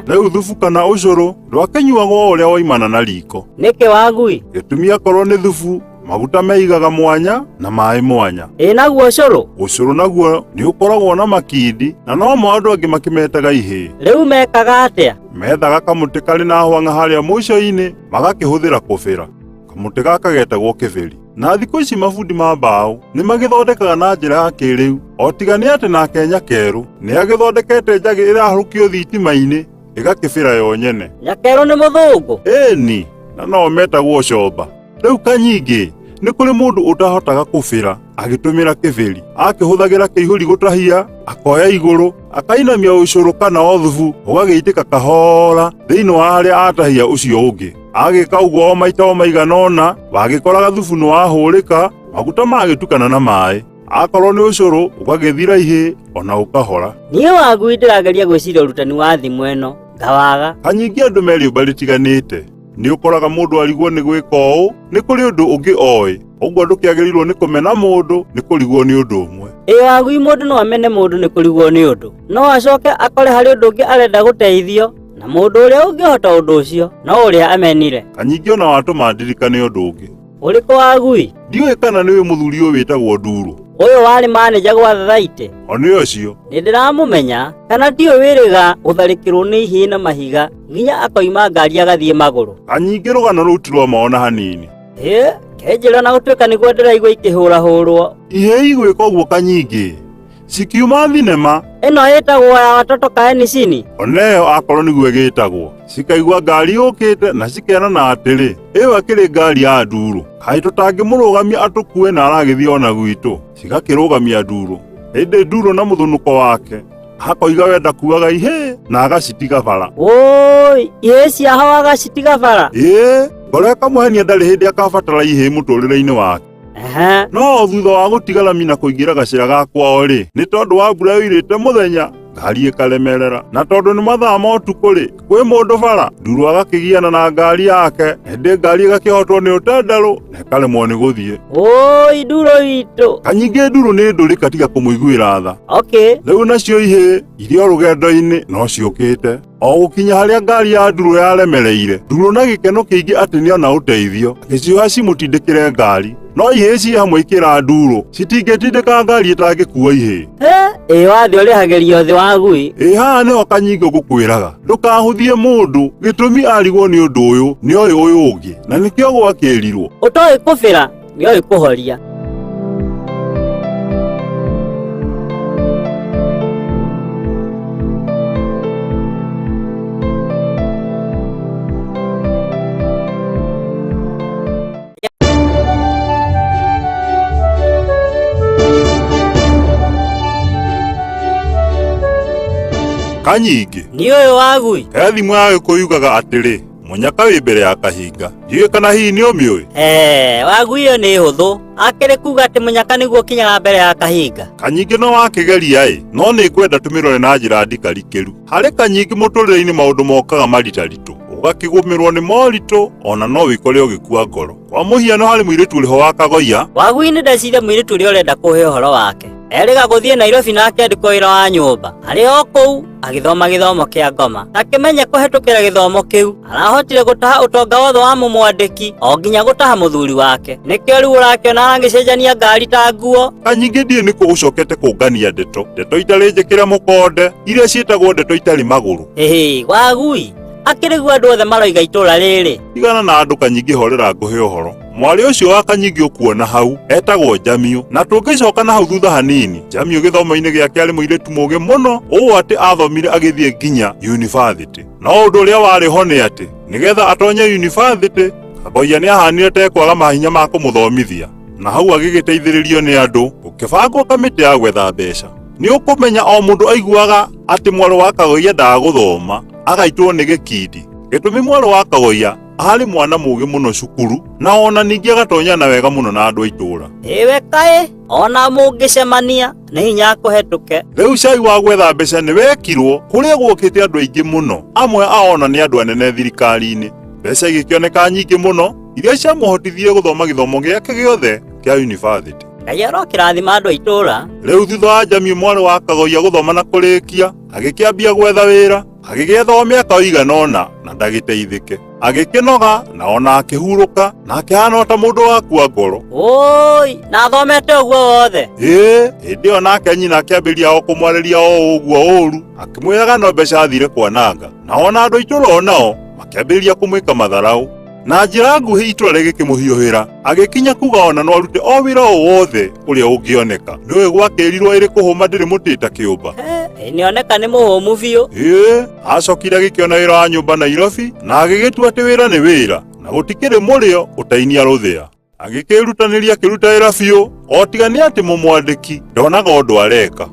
Rĩu thubu kana ũcũrũ ndwakĩnyuagwo ũrĩa woimana na riko. Nĩkĩ wagui? Gĩtũmi akorwo nĩ thubu, maguta meigaga mwanya na maĩ mwanya. Naguo ũcũrũ? Ũcũrũ naguo nĩ ũkoragwo na makindi, na no mo andũ angĩ makĩmetaga ihĩĩ. Rĩu mekaga atĩa? Methaga kamũtĩ karĩ na hwang'a harĩa mũico-inĩ, magakĩhũthĩra kũbĩra. Kamũtĩ gaka getagwo kĩbĩri. Na thikũ ici mabundi ma mbaũ nĩ magĩthondekaga na njĩra ya kĩrĩu, o tiga nĩ atĩ na Kenya kerũ nĩ agĩthondekete njagĩ ĩraharũkio thitima-inĩ ĩgakĩbĩra yo nyene. Nyakerũ nĩ mũthũngũ? Ĩni, na no metagwo comba. Rĩu Kanyingĩ nĩ kũrĩ mũndũ ũtahotaga kũbĩra agĩtũmĩra kĩbĩri, akĩhũthagĩra kĩihũri gũtahia, akoya igũrũ, akainamia ũcũrũ kana o thubu, ũgagĩitĩka kahora thĩinĩ wa harĩa atahia ũcio ũngĩ. Agĩka ũguo o maita o maigana ũna, wagĩkoraga thubu nĩ wahũrĩka, maguta magĩtukana na maĩ. Akorwo nĩ ũcũrũ ũgagĩthira ihĩ ona ũkahora. Niĩ wagui ndĩrageria gwĩciria ũrutani wa thimũ ĩno ngawaga. Kanyingĩ andũ merĩũmba rĩtiganĩte. nĩ ũkoraga mũndũ arigwo nĩ gwĩka ũũ nĩ kũrĩ ũndũ ũngĩ oĩ. Ũguo ndũkĩagĩrĩirwo nĩ kũmena mũndũ nĩ kũrigwo nĩ ũndũ ũmwe. Wagui mũndũ no amene mũndũ nĩ kũrigwo nĩ ũndũ, no acoke akore harĩ ũndũ ũngĩ arenda gũteithio, na mũndũ ũrĩa ũngĩhota ũndũ ũcio no ũrĩa amenire. Kanyingĩ ona watũma ndirikane ũndũ ũngĩ. Ũrĩkũ Wagui? Ndiũĩ kana nĩwe mũthuri ũyũ wĩtagwo Nduro. Ũyũ warĩ manager gwa Thathaitĩ. O nĩ ũcio. Nĩndĩramũmenya, kana ndiũĩ wĩrĩga gũtharĩkĩrwo nĩ ihĩĩ na mahiga nginya akoima ngari agathiĩ magũrũ. Kanyingĩ rũgano rũu ti rwa maona hanini. Kenjĩra na gũtuĩka nĩguo ndĩraigua ikĩhũrahũrwo. Ihĩĩ igwĩka ũguo Kanyingĩ cikiuma thinema ĩno ĩtagwo ya watoto kaenicini. Oneyo akorwo nĩguo ĩgĩtagwo, cikaigua ngari yũkĩte na cikerana atĩrĩ ĩyo akĩrĩ ngari ya Nduro, kaĩ tũtangĩmũrũgamia atũkue na aragĩthiĩ ona gwitũ. Cigakĩrũgamia Nduro, ĩndĩ Nduro na mũthũnũko wake akoiga wenda kuaga ihĩĩ na agacitiga bara. Oi, ihĩĩ ciaho agacitiga bara? Ngoro ĩkamũhenia ndarĩ hĩndĩ akabatara ihĩĩ mũtũrĩre-inĩ wake. No thutha wa gũtigara mina kũingĩra gacĩra ga kwao-rĩ, nĩ tondũ wa mbura yoirĩte mũthenya, ngari ĩkaremerera, na tondũ nĩ mathaa ma ũtukũ-rĩ, kwĩ mũndũ bara, Nduro agakĩgiana na ngari yake, ĩndĩ ngari ĩgakĩhotwo nĩ ũtenderũ na ĩkaremwo nĩ gũthiĩ. Oi Nduro witũ. Kanyingĩ Nduro nĩ ndũrĩka tiga kũmũiguĩra tha. Rĩu nacio ihĩĩ irĩ o rũgendo-inĩ no ciũkĩte. O gũkinya harĩa ngari ya Nduro yaremereire, Nduro na gĩkeno kĩingĩ atĩ nĩona ũteithio, agĩcioya cimũtindĩkĩre ngari. No ihĩĩ ci hamwe ikĩra Nduro citingĩtindĩka ngari ĩtangĩkua ihĩĩ. Wathĩ ũrĩhagĩrio thĩ Wagui. Haha nĩho Kanyingĩ ngũkwĩraga ndũkahũthie mũndũ, gĩtũmi arigwo nĩ ũndũ ũyũ nĩoĩ ũyũ ũngĩ, na nĩkĩo gwakĩrirwo ũtoĩ kũbĩra nĩoĩ kũhoria. Kanyingĩ nĩ ũyũ Wagui. He thimũ ya Gĩkũyũ yugaga atĩrĩ mũnyaka wĩ mbere ya kahinga. Ndiũĩ kana hihi nĩ ũmĩũĩ? Wagui ĩyo nĩ hũthũ, akĩrĩ kuga atĩ mũnyaka nĩguo kinyaga mbere ya kahinga. Kanyingĩ no wakĩgeria no nĩ ngwenda tũmĩrore na njĩra ndikarikĩru. Harĩ Kanyingĩ mũtũrĩre-inĩ maũndũ mokaga maritaritũ, ũgakĩgũmĩrwo nĩ moritũ ona no wĩkore ũgĩkua ngoro. Kwa mũhiano harĩ mũirĩtu ũrĩho wa Kagoia. Wagui nĩ ndeciria mũirĩtu ũrĩa ũrenda kũhe ũhoro wake, erĩga gũthiĩ Nairobi na akĩandĩkwo wĩra wa nyũmba. Arĩ o kũu agĩthoma gĩthomo kĩa ngoma, akĩmenya kũhetũkĩra gĩthomo kĩu arahotire gũtaha ũtonga wothe wa mũmwandĩki o nginya gũtaha mũthuri wake. Nĩkĩo rĩu ũrakĩona aragĩcenjania ngari ta nguo. Kanyingĩ ndiĩ nĩ kũgũcokete kũngania ndeto itarĩ njĩkĩre mũkonde, iria ciĩtagwo ndeto itarĩ magũrũ. Wagui akĩrĩgu andũ othe maroiga itũra rĩrĩ. Igana na andũ Kanyingĩ horera ngũhe ũhoro. Mwarĩ ũcio wa Kanyingĩ ũkuona hau etagwo Jamio, na tũngĩcoka na hau thutha hanini, Jamio gĩthomo-inĩ gĩake arĩ mũirĩtu mũũgĩ mũno, ũũ atĩ athomire agĩthiĩ nginya yunibathĩtĩ. No ũndũ ũrĩa warĩ ho nĩ atĩ nĩgetha atonye yunibathĩtĩ, Kagoia nĩ ahanire ta ekwaga mahinya ma kũmũthomithia, na hau agĩgĩteithĩrĩrio nĩ andũ, gũkĩbangwo kamĩtĩ ya gwetha mbeca. Nĩ ũkũmenya o mũndũ aiguaga atĩ mwarĩ wa Kagoia ndagũthoma agaitwo nĩ gĩkindi. Gĩtũmi mwarĩ wa Kagoia arĩ mwana mũũgĩ mũno cukuru, na ona ningĩ agatonyana wega mũno na andũ a itũra. We kaĩ ona mũngĩcemania nĩ hinya akũhetũke. Rĩu cai wa gwetha mbeca nĩ wekirwo kũrĩa gwũkĩte andũ aingĩ mũno, amwe ao na nĩ andũ anene thirikari-inĩ. Mbeca igĩkĩoneka nyingĩ mũno iria ciamũhotithie gũthoma gĩthomo gĩake gĩothe kĩa yunibathĩtĩ. Ngai arokĩrathima andũ a itũra. Rĩu thutha wa Jamio mwarĩ wa Kagoia gũthoma na kũrĩkia, agĩkĩambia gwetha wĩra, agĩgĩetha o mĩaka ĩigana ũna na ndagĩteithĩke. Agĩkĩnoga na ona akĩhurũka na akĩhana ta mũndũ wakua ngoro. Na athomete ũguo wothe? Hĩndĩ ĩyo nake nyina akĩambĩria o kũmwarĩria o ũguo ũũru, akĩmwĩraga no mbeca athire kwananga, na ona andũ a itũra onao makĩambĩrĩria kũmwĩka matharaũ. Na njĩra nguhĩ itũra rĩgĩkĩmũhiũhĩra, agĩkinya kuga ona no arute o wĩra o wothe ũrĩa ũngĩoneka. Nĩwe gwakĩrirwo ĩrĩ kũhũma ndĩrĩ mũtĩta kĩũmba. Nĩoneka nĩ mũhũmu biũ. Acokire agĩkĩona wĩra wa nyũmba Nairobi, na agĩgĩtua atĩ wĩra nĩ wĩra, na gũtikĩrĩ mũrĩo ũtainia rũthĩa. Agĩkĩrutanĩria akĩruta wĩra biũ, o tiga nĩ atĩ mũmwandĩki ndonaga ũndũ areka.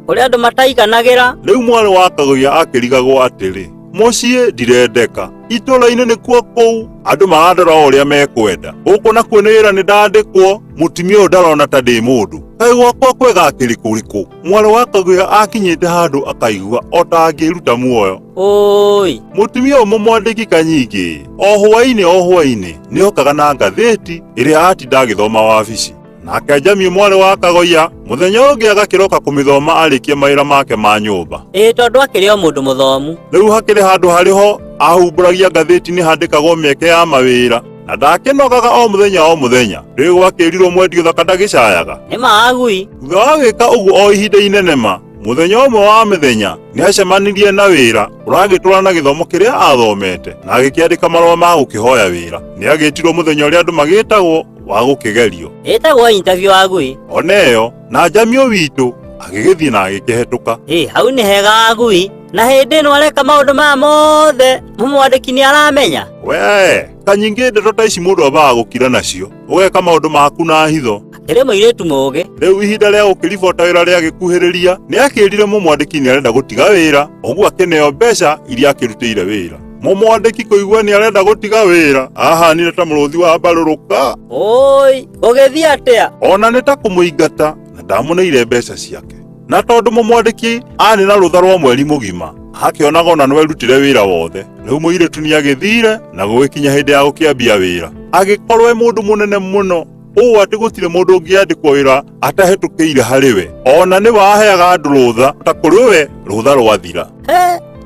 Ũrĩa andũ mataiganagĩra. Rĩu mwarĩ wa Kagoia akĩrigagwo atĩrĩ, mũciĩ ndirendeka, itũra-inĩ nĩkuo kũu andũ marandora ũrĩa mekwenda. Gũkũ nakuo nĩ wĩra nĩ ndandĩkwo, mũtumia ũyũ ndarona ta ndĩ mũndũ. Kaĩ gwakwa kwega kĩrĩ kũrĩkũ? Mwarĩ wa Kaguya akinyĩte handũ akaigua ota angĩruta muoyo. Oi, Mũtumia ũmwe mwandĩki Kanyingĩ o hwainĩ nĩokaga na ngathĩti ĩrĩa atinda agĩthoma wabici. Nake Jamie mwarĩ wa Kagoya mũthenya ũngĩ agakĩroka kũmĩthoma arĩkia mawĩra make ma nyũmba. tondũ akĩrĩ o mũndũ mũthomu. Rĩu hakĩrĩ handũ hariho ahumbũragia ngathĩti-inĩ handĩkagwo mĩeke ya mawĩra, na ndakĩnogaga o mũthenya. Rĩu gwakĩrirwo mwendia ũthaka ndagĩcayaga. Nĩma Agui. Thutha wa gwĩka ũguo o ihinda inene ma, mũthenya ũmwe wa mĩthenya nĩacemanirie na wĩra ũragĩtũra na gĩthomo kĩrĩa athomete na agĩkĩandĩka marũa ma gũkĩhoya wĩra. Nĩagĩtirwo mũthenya ũrĩa andũ magĩtagwo wa gũkĩgerio. Ĩtagwo interview Agui. Oneyo na Jamie witũ agĩgĩthiĩ na agĩkĩhetũka. Hau nĩ hega Agui. Na hĩndĩ ĩno areka maũndũ maya mothe mũmwandĩki nĩ aramenya. We, Kanyingĩ ndeto ta ici mũndũ ambaga gũkira nacio, ũgeka maũndũ maku na hitho. Akĩrĩ mũirĩtu mũũgĩ. Rĩu ihinda rĩa gũkĩribota wĩra rĩagĩkuhĩrĩria, nĩakĩrire mũmwandĩki nĩarenda gũtiga wĩra, ũguo akĩneo mbeca iria akĩrutĩire wĩra. Mũmwandĩki kũigua nĩarenda gũtiga wĩra, ahanire ta mũrũthi wa mbarũrũka. Oi, gũgĩthiĩ atĩa? Ona nĩ ta kũmũingata na ndamũneire mbeca ciake. Na tondũ mũmwandĩki arĩ na rũtha rwa mweri mũgima, akĩonaga ona no erutire wĩra wothe. Rĩu mũirĩtu nĩagĩthire na gũgĩkinya hĩndĩ ya gũkĩambia wĩra, agĩkorwo mũndũ mũnene mũno ũũ atĩ gũtirĩ mũndũ ũngĩandĩkwo wĩra atahetũkĩire harĩ we. Ona nĩ waheaga andũ rũtha, ta kũrĩ we rũtha rwathira.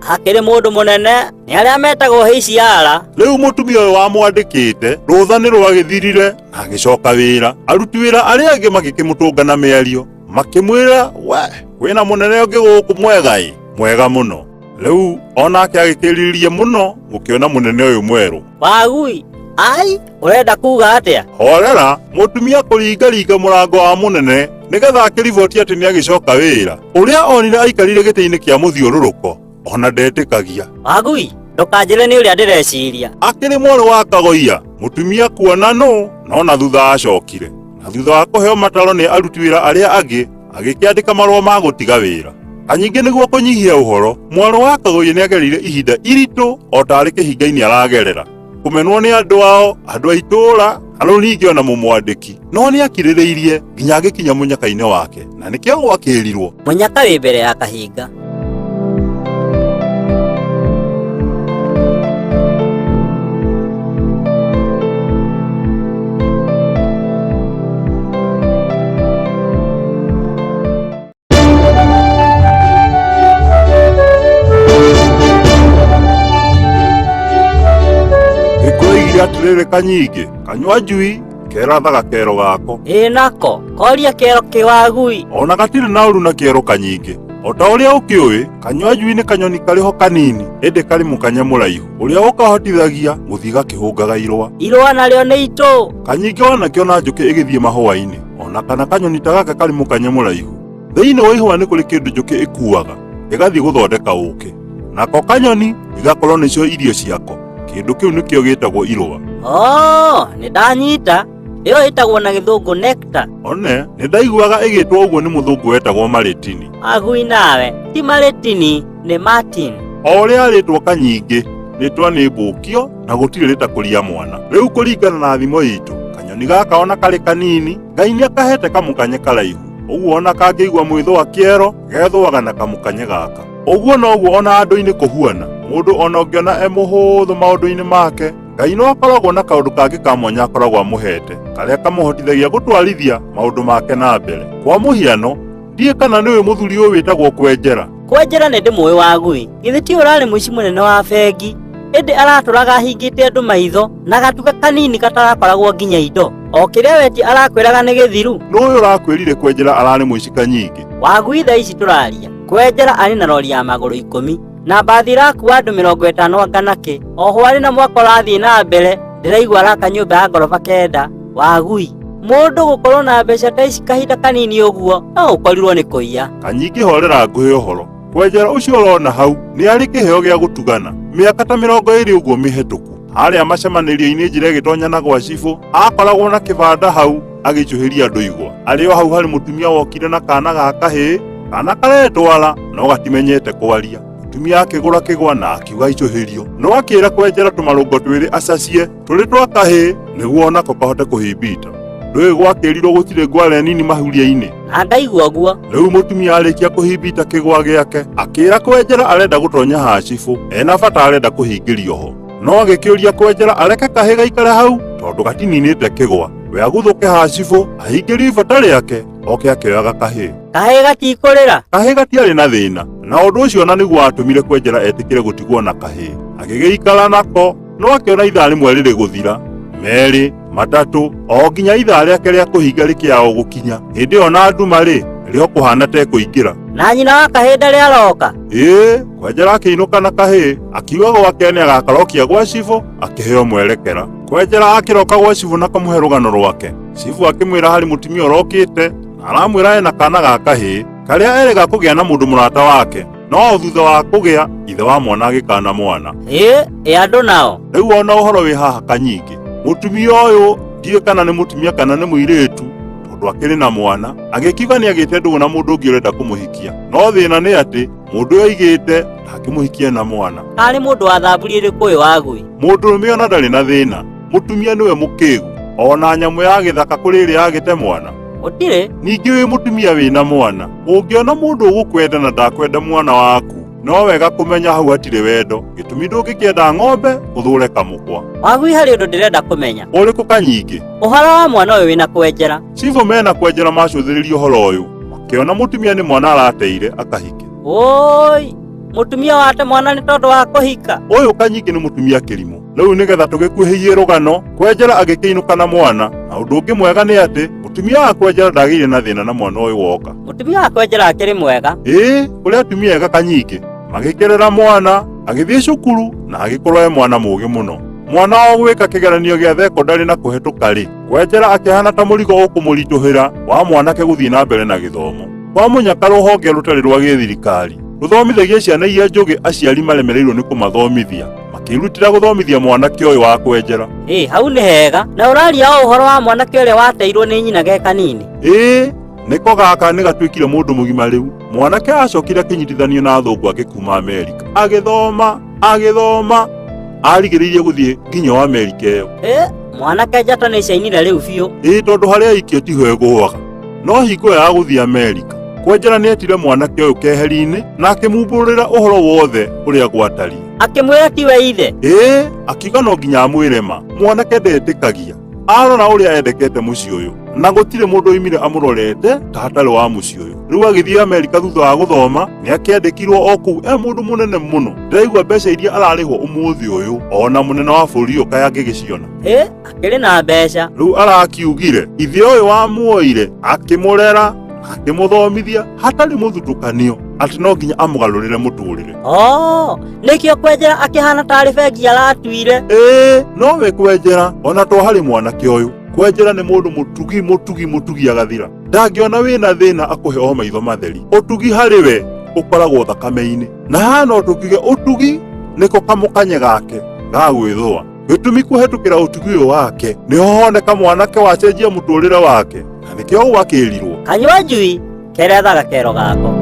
Akĩrĩ mũndũ mũnene, nĩ arĩa metagwo HCR. Rĩu mũtumia ũyũ wamwandĩkĩte rũtha nĩ rwagĩthirire na agĩcoka wĩra. Aruti wĩra arĩa angĩ magĩkĩmũtũnga na mĩario, makĩmwĩra, we, wĩna mũnene ũngĩ gũkũ mwega-ĩ, mwega mũno. Rĩu onake agĩkĩriririe mũno gũkĩona mũnene ũyũ mwerũ. Wagui, ai, ũrenda kuga atĩa? Horera, mũtumia kũringaringa mũrango wa mũnene nĩgetha akĩriboti atĩ nĩagĩcoka wĩra. Ũrĩa onire aikarire gĩtĩ-inĩ kĩa mũthiũrũrũko, ona ndetĩkagia. Wagui, ndũkanjĩre nĩ ũrĩa ndĩreciria. Akĩrĩ mwarĩ wa Kagoya, mũtumia kuona no na thutha acokire. Na thutha wa kũheo mataro nĩ aruti wĩra arĩa angĩ, agĩkĩandĩka marũa ma gũtiga wĩra. Kanyingĩ nĩguo kũnyihia ũhoro, mwarĩ wa Kagoya nĩagerire ihinda iritũ o tarĩ kĩhinga-inĩ aragerera. Kũmenwo nĩ andũ ao, andũ a itũũra, arũ ningĩ ona mũmwandĩki. No nĩakirĩrĩirie nginya agĩkinya mũnyaka-inĩ wake, na nĩkĩo gwakĩrirwo. Mũnyaka wĩ mbere ya kahinga. Atĩrĩrĩ Kanyingĩ, kanyua njui kerathaga kero gako. Nako, koria kero kĩwagui. Ona gatirĩ na ũru na kero Kanyingĩ. O ta ũrĩa ũkĩũĩ, kanyua njui nĩ kanyoni karĩho kanini, ĩndĩ karĩ mũkanye mũraihu, ũrĩa ũkahotithagia gũthiĩ gakĩhũngaga irũa. Irũa narĩo nĩ itũ. Kanyingĩ wanakĩona njũkĩ ĩgĩthiĩ mahũa-inĩ, ona kana kanyoni ta gaka karĩ mũkanye mũraihu. Thĩinĩ wa ihũa nĩ kũrĩ kĩndũ njũkĩ ĩkuaga, ĩgathiĩ gũthondeka ũkĩ. Nako kanyoni igakorwo nĩcio irio ciako. Kĩndũ kĩu nĩkĩo gĩtagwo irũa. Nĩ ndanyita. Ĩyo ĩtagwo na gĩthũngũ nectar. One, nĩ ndaiguaga ĩgĩtwo ũguo nĩ mũthũngũ wetagwo Maritini. Agui nawe, ti Maritini, nĩ Martin. O ũrĩa arĩtwo Kanyingĩ, rĩtwa nĩ mbũkio na gũtirĩ rĩtakũria mwana. Rĩu kũringana na thimo itũ, kanyoni gaka ona karĩ kanini, Ngai nĩakahete kamũkanye karaihu. Ũguo ona kangĩigua mwĩthũa kĩero, gethũaga na kamũkanye gaka. Ũguo noguo ona andũ-inĩ kũhuana. Mũndũ ona ũngĩona mũhũthũ maũndũ-inĩ make, Ngai no akoragwo na kaũndũ kangĩ ka mwanya akoragwo amũhete, karĩa kamũhotithagia gũtwarithia maũndũ make na mbere. Kwa mũhiano, ndiĩ kana nĩwe mũthuri ũyũ wĩtagwo Kwenjera. Kwenjera nĩ ndĩmũĩ Wagui. Githĩ ti ũrarĩ mũici mũnene wa bengi? Ĩndĩ aratũraga ahingĩte andũ maitho na gatuka kanini katarakoragwo nginya indo. O kĩrĩa weti arakwĩraga nĩ gĩthiru. No ũyũ ũrakwĩrire Kwenjera ararĩ mũici Kanyingĩ. Wagui thaa ici tũraria. Kwenjera arĩ na rori ya magũrũ 10 na mbathi ĩrakuua andũ 50 anganake. Oho arĩ na mwaka ũrathiĩ na mbere, ndĩraigua araka nyũmba ya ngoroba 9. Wagui, mũndũ gũkorwo na mbeca ta ici kahinda kanini ũguo, no ũkorirwo nĩ kũiya. Kanyingĩ horera ngũhe ũhoro. Kwenjera ũcio ũrona hau nĩ arĩ kĩheo gĩa gũtugana mĩaka ta 20 ũguo mĩhetũku. Harĩa macemanĩrio-inĩ njĩra ĩgĩtonyana gwa cibũ, akoragwo na kĩbanda hau agĩicũhĩria andũ igwa. Arĩ o hau harĩ mũtumia wokire na kana ga kahĩĩ, kana karetwara no gatimenyete kwaria. Mũtumia akĩgũra kĩgwa na akiuga icũhĩrio. No akĩĩra Kwenjera tũmarũngo twĩrĩ acacie tũrĩ twa kahĩĩ nĩguo onako kahote kũhimbita. ndũĩ gwakĩrirwo gũtirĩ ngware nini mahuria-inĩ. Andaigua guo. Rĩu mũtumia arĩkia kũhimbita kĩgwa gĩake akĩĩra Kwenjera arenda gũtonya ha cibũ, ena bata arenda kũhingĩrio ho, no agĩkĩũria Kwenjera areke kahĩĩ gaikare hau tondũ gatininĩte kĩgwa, we agũthũke ha cibũ ahingĩrio ibata rĩake, oke akĩoyaga kahĩĩ. Kahĩĩ gatikũrĩra? Kahĩĩ gatiarĩ na thĩna, na ũndũ ũcio na nĩguo watũmire Kwenjera etĩkĩre gũtigwo na kahĩĩ. Agĩgĩikara nako, no akĩona ithaa rĩmwe rĩrĩ gũthira, merĩ, matatũ, o nginya ithaa rĩake rĩa kũhinga rĩkĩao gũkinya. Hĩndĩ ĩyo na nduma-rĩ, rĩo kũhana ta ekũingĩra. Na nyina wa kahĩĩ ndarĩ aroka? Kwenjera akĩinũka na kahĩĩ, akiuga gwake nĩ agakarokia gwa cibũ, akĩheo mwerekera. Kwenjera akĩroka gwa cibũ na kũmũhe rũgano rwake. Cibũ akĩmwĩra harĩ mũtumia ũrokĩte, na aramwĩra ena kana ga kahĩĩ, karĩa erĩga kũgĩa na mũndũ mũrata wake, no thutha wa kũgĩa, ithe wa mwana agĩkana mwana. Andũ nao? Rĩu ona ũhoro wĩ haha kanyingĩ. Mũtumia ũyũ ndiũĩ kana nĩ mũtumia kana nĩ mũirĩtu, tondũ akĩrĩ na mwana, agĩkiuga nĩ agĩte ndũgũ na mũndũ ũngĩ ũrenda kũmũhikia, no thĩna nĩ atĩ mũndũ ũyũ aigĩte ndakĩmũhikia na mwana. Arĩ mũndũ wathamburie rĩkũ ũyũ wagui? Mũndũrũme ona ndarĩ na thĩna, mũtumia nĩwe mũkĩgu, ona nyamũ ya gĩthaka kũrĩ ĩrĩa yagĩte mwana. Gũtirĩ? Ningĩ wĩ mũtumia wĩna mwana, ũngĩona mũndũ ũgũkwenda na ndakwenda mwana waku, no wega kũmenya hau hatirĩ wendo, gĩtũmi ndũngĩkĩenda ng'ombe ũthũre kamũkwa. Wagui harĩ ũndũ ndĩrenda kũmenya. Ũrĩkũ Kanyingĩ? Ũhoro wa mwana ũyũ wĩna Kwenjera. Cibũ mena Kwenjera macũthĩrĩrie ũhoro ũyũ, makĩona mũtumia nĩ mwana arateire akahike. Mũtumia wate mwana nĩ tondũ wa kũhika? Ũyũ Kanyingĩ nĩ mũtumia kĩrimũ. Rĩu nĩgetha tũgĩkuhĩhie rũgano, Kwenjera agĩkĩinũka na mwana, na ũndũ ũngĩ mwega nĩ atĩ mũtumia wa Kwenjera ndagĩire na thĩna na mwana ũyũ woka. Mũtumia wa Kwenjera akĩrĩ mwega? Kũrĩ atumia ega Kanyingĩ. Magĩkerera mwana, agĩthiĩ cukuru na agĩkorwo e mwana mũũgĩ mũno. Mwana wa gwĩka kĩgeranio gĩa thekondarĩ na kũhetũka-rĩ, Kwenjera akĩhana ta mũrigo ũkũmũritũhĩra wa mwanake gũthiĩ na mbere na gĩthomo. Kwa mũnyaka rũhonge rũtarĩ rwa gĩthirikari rũthomithagia ciana iria njũgĩ aciari maremereirwo nĩ kũmathomithia, makĩrutĩra gũthomithia mwanake ũyũ wa Kwenjera. Hau nĩ hega. Na ũraria ũhoro wa mwanake ũrĩa wateirwo nĩ nyina ge kanini? Nĩko gaka nĩ gatuĩkire mũndũ mũgima rĩu. Mwanake acokire akĩnyitithanio na athũngũ angĩ kuma Amerika, agĩthoma arigĩrĩirie gũthiĩ nginya wa Amerika ĩyo. Mwanake njata nĩ ciainire rĩu biũ. Tondũ harĩa aikio tiho egũaga, no hingo ya gũthiĩ Amerika, Kwenjera nĩ etire mwanake ũyũ keheri-inĩ na akĩmumbũrĩra ũhoro wothe ũrĩa gwatariĩ. Akĩmwĩra tiwe ithe? Akiuga no nginya amwĩre ma. Mwanake ndetĩkagia, arona ũrĩa endekete mũciĩ ũyũ, na gũtirĩ mũndũ oimire amũrorete ta hatarĩ wa mũciĩ ũyũ. Rĩu agĩthiĩ Amerika thutha wa gũthoma, nĩ akĩandĩkirwo o kũu mũndũ mũnene mũno. Ndĩraigua mbeca iria ararĩhwo ũmũthĩ ũyũ, ona mũnene wa bũrũri ũyũ kaĩ angĩgĩciona. Akĩrĩ na mbeca. Rĩu arakiugire ithe ũyũ wamuoire, akĩmũrera, akĩmũthomithia hatarĩ mũthutũkanio, atĩ no nginya amũgarũrĩre mũtũrĩre. Nĩkĩo Kwenjera akĩhana tarĩ bengi aratuire? Nowe Kwenjera, ona to harĩ mwanake ũyũ. Kwenjera nĩ mũndũ mũtugi agathira. Ndangĩona wĩna thĩna akũhe o maitho matheri. Ũtugi harĩ we ũkoragwo thakame-inĩ, na haha no tũkiuge ũtugi nĩko kamũkanye gake ga gwĩthũa. Gĩtũmi kũhetũkĩra ũtugi ũyũ wake nĩho honeka mwanake wacenjia mũtũrĩre wake, na nĩkĩo gwakĩrirwo kanyua njui kerethaga kero gako.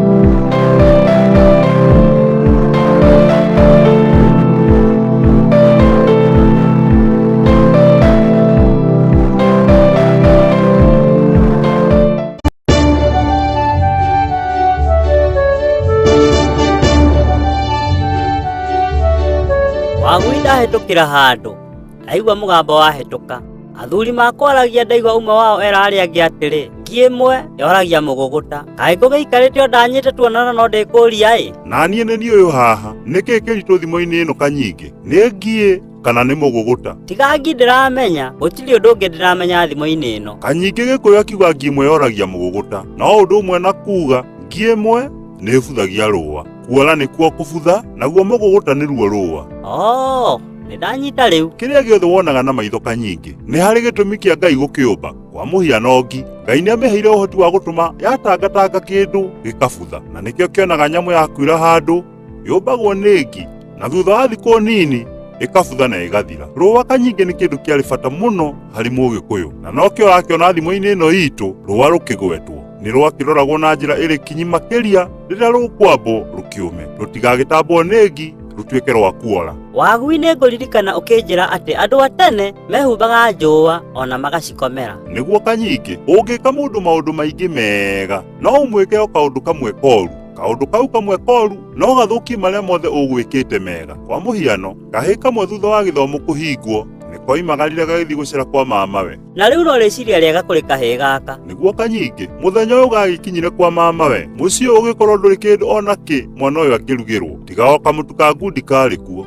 Wagui ndahetũkĩra handũ, ndaigua mũgambo wahetũka. Athuri makwaragia ndaigua umwe wao erarĩ angĩ atĩrĩ, ngĩmwe yoragia mũgũgũta. Kaĩ ngũgĩikarĩte o ndanyĩte tuonana no ndĩkũria na niĩ nĩ ũyũ haha, nĩkĩĩ kĩritũ thimũ-inĩ ĩno Kanyingĩ? Nĩ ngiĩ kana nĩ mũgũgũta? Tiga ngi ndĩramenya, gũtirĩ ũndũ ũngĩ ndĩramenya thimũ-inĩ ĩno. Kanyingĩ Gĩkũyũ akiuga ngĩmwe yoragia mũgũgũta, no ũndũ ũmwe na kuuga ngĩmwe nĩ ĩbuthagia rũũa. Kuola nĩkuo kũbutha, naguo mũgũgũta nĩruo rũũa. Nĩndanyita rĩu. Kĩrĩa gĩothe wonaga na maitho Kanyingĩ nĩ harĩ gĩtũmi kĩa Ngai gũkĩũmba. Kwa mũhiano ngi, Ngai nĩamĩheire ũhoti wa gũtũma yatangatanga kĩndũ gĩkabutha, na nĩkĩo kĩonaga nyamũ yakuĩra handũ yũmbagwo nĩ ngi, na thutha wa thikũ nini ĩkabutha na ĩgathira. Rũũa Kanyingĩ nĩ kĩndũ kĩarĩ bata mũno harĩ Mũgĩkũyũ, na nokĩo ũrakĩona thimũ-inĩ ĩno itũ rũũa rũkĩgwetwo. Nĩ rwakĩroragwo na njĩra ĩrĩ kinyi makĩria rĩrĩa rũkwambwo rũkĩũme, rũtigagĩtambwo nĩ ngi rũtuĩke rwa kuora. Wagui nĩ ngũririkana ũkĩnjĩra atĩ andũ a tene mehumbaga njũa ona magacikomera. Nĩguo Kanyingĩ, ũngĩka mũndũ maũndũ maingĩ mega, no ũmwĩke o kaũndũ kamwe koru. Kaũndũ kau kamwe koru no gathũkie marĩa mothe ũgwĩkĩte mega. Kwa mũhiano, kahĩĩ kamwe thutha wa gĩthomo kũhingwo nĩ koimagarire gagĩthiĩ gũcera kwa mamawe. Na rĩu no rĩciria rĩega kũrĩ kahĩĩ gaka. Nĩguo Kanyingĩ, mũthenya ũyũ gagĩkinyire kwa mamawe, mũciĩ ũgĩkorwo ndũrĩ kĩndũ ona kĩ mwana ũyũ akĩrugĩrwo, tiga o kamũtu ka ngundi karĩ kuo.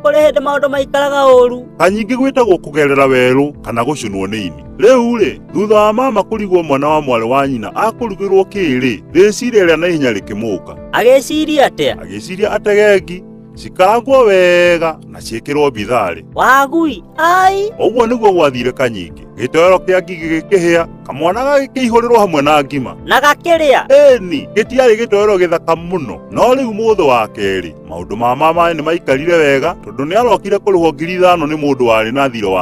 Kũrĩ hĩndĩ maũndũ maikaraga ũru. Kanyingĩ gwĩtagwo kũgerera werũ kana gũcunwo nĩ ini. Rĩu-rĩ, thutha wa mama kũrigwo mwana wa mwarĩ wa nyina akũrugĩrwo kĩrĩ, rĩciria rĩa naihenya rĩkĩmũka. Agĩciria atĩa? Agĩciria ategengi cikarangwo wega na ciĩkĩrwo bitharĩ. Wagui, ai! Ũguo nĩguo gwathire Kanyingĩ. Gĩtoero kĩa ngigĩ gĩkĩhĩa, kamwana gagĩkĩihũrĩrwo hamwe na ngima. Na gakĩrĩa? Ĩni, gĩtiarĩ gĩtoero gĩthaka mũno. No rĩu mũthĩ wa kerĩ, maũndũ ma mamawe nĩ maikarire wega, tondũ nĩ arokire kũrĩhwo 5,000 nĩ mũndũ warĩ na thirĩ wa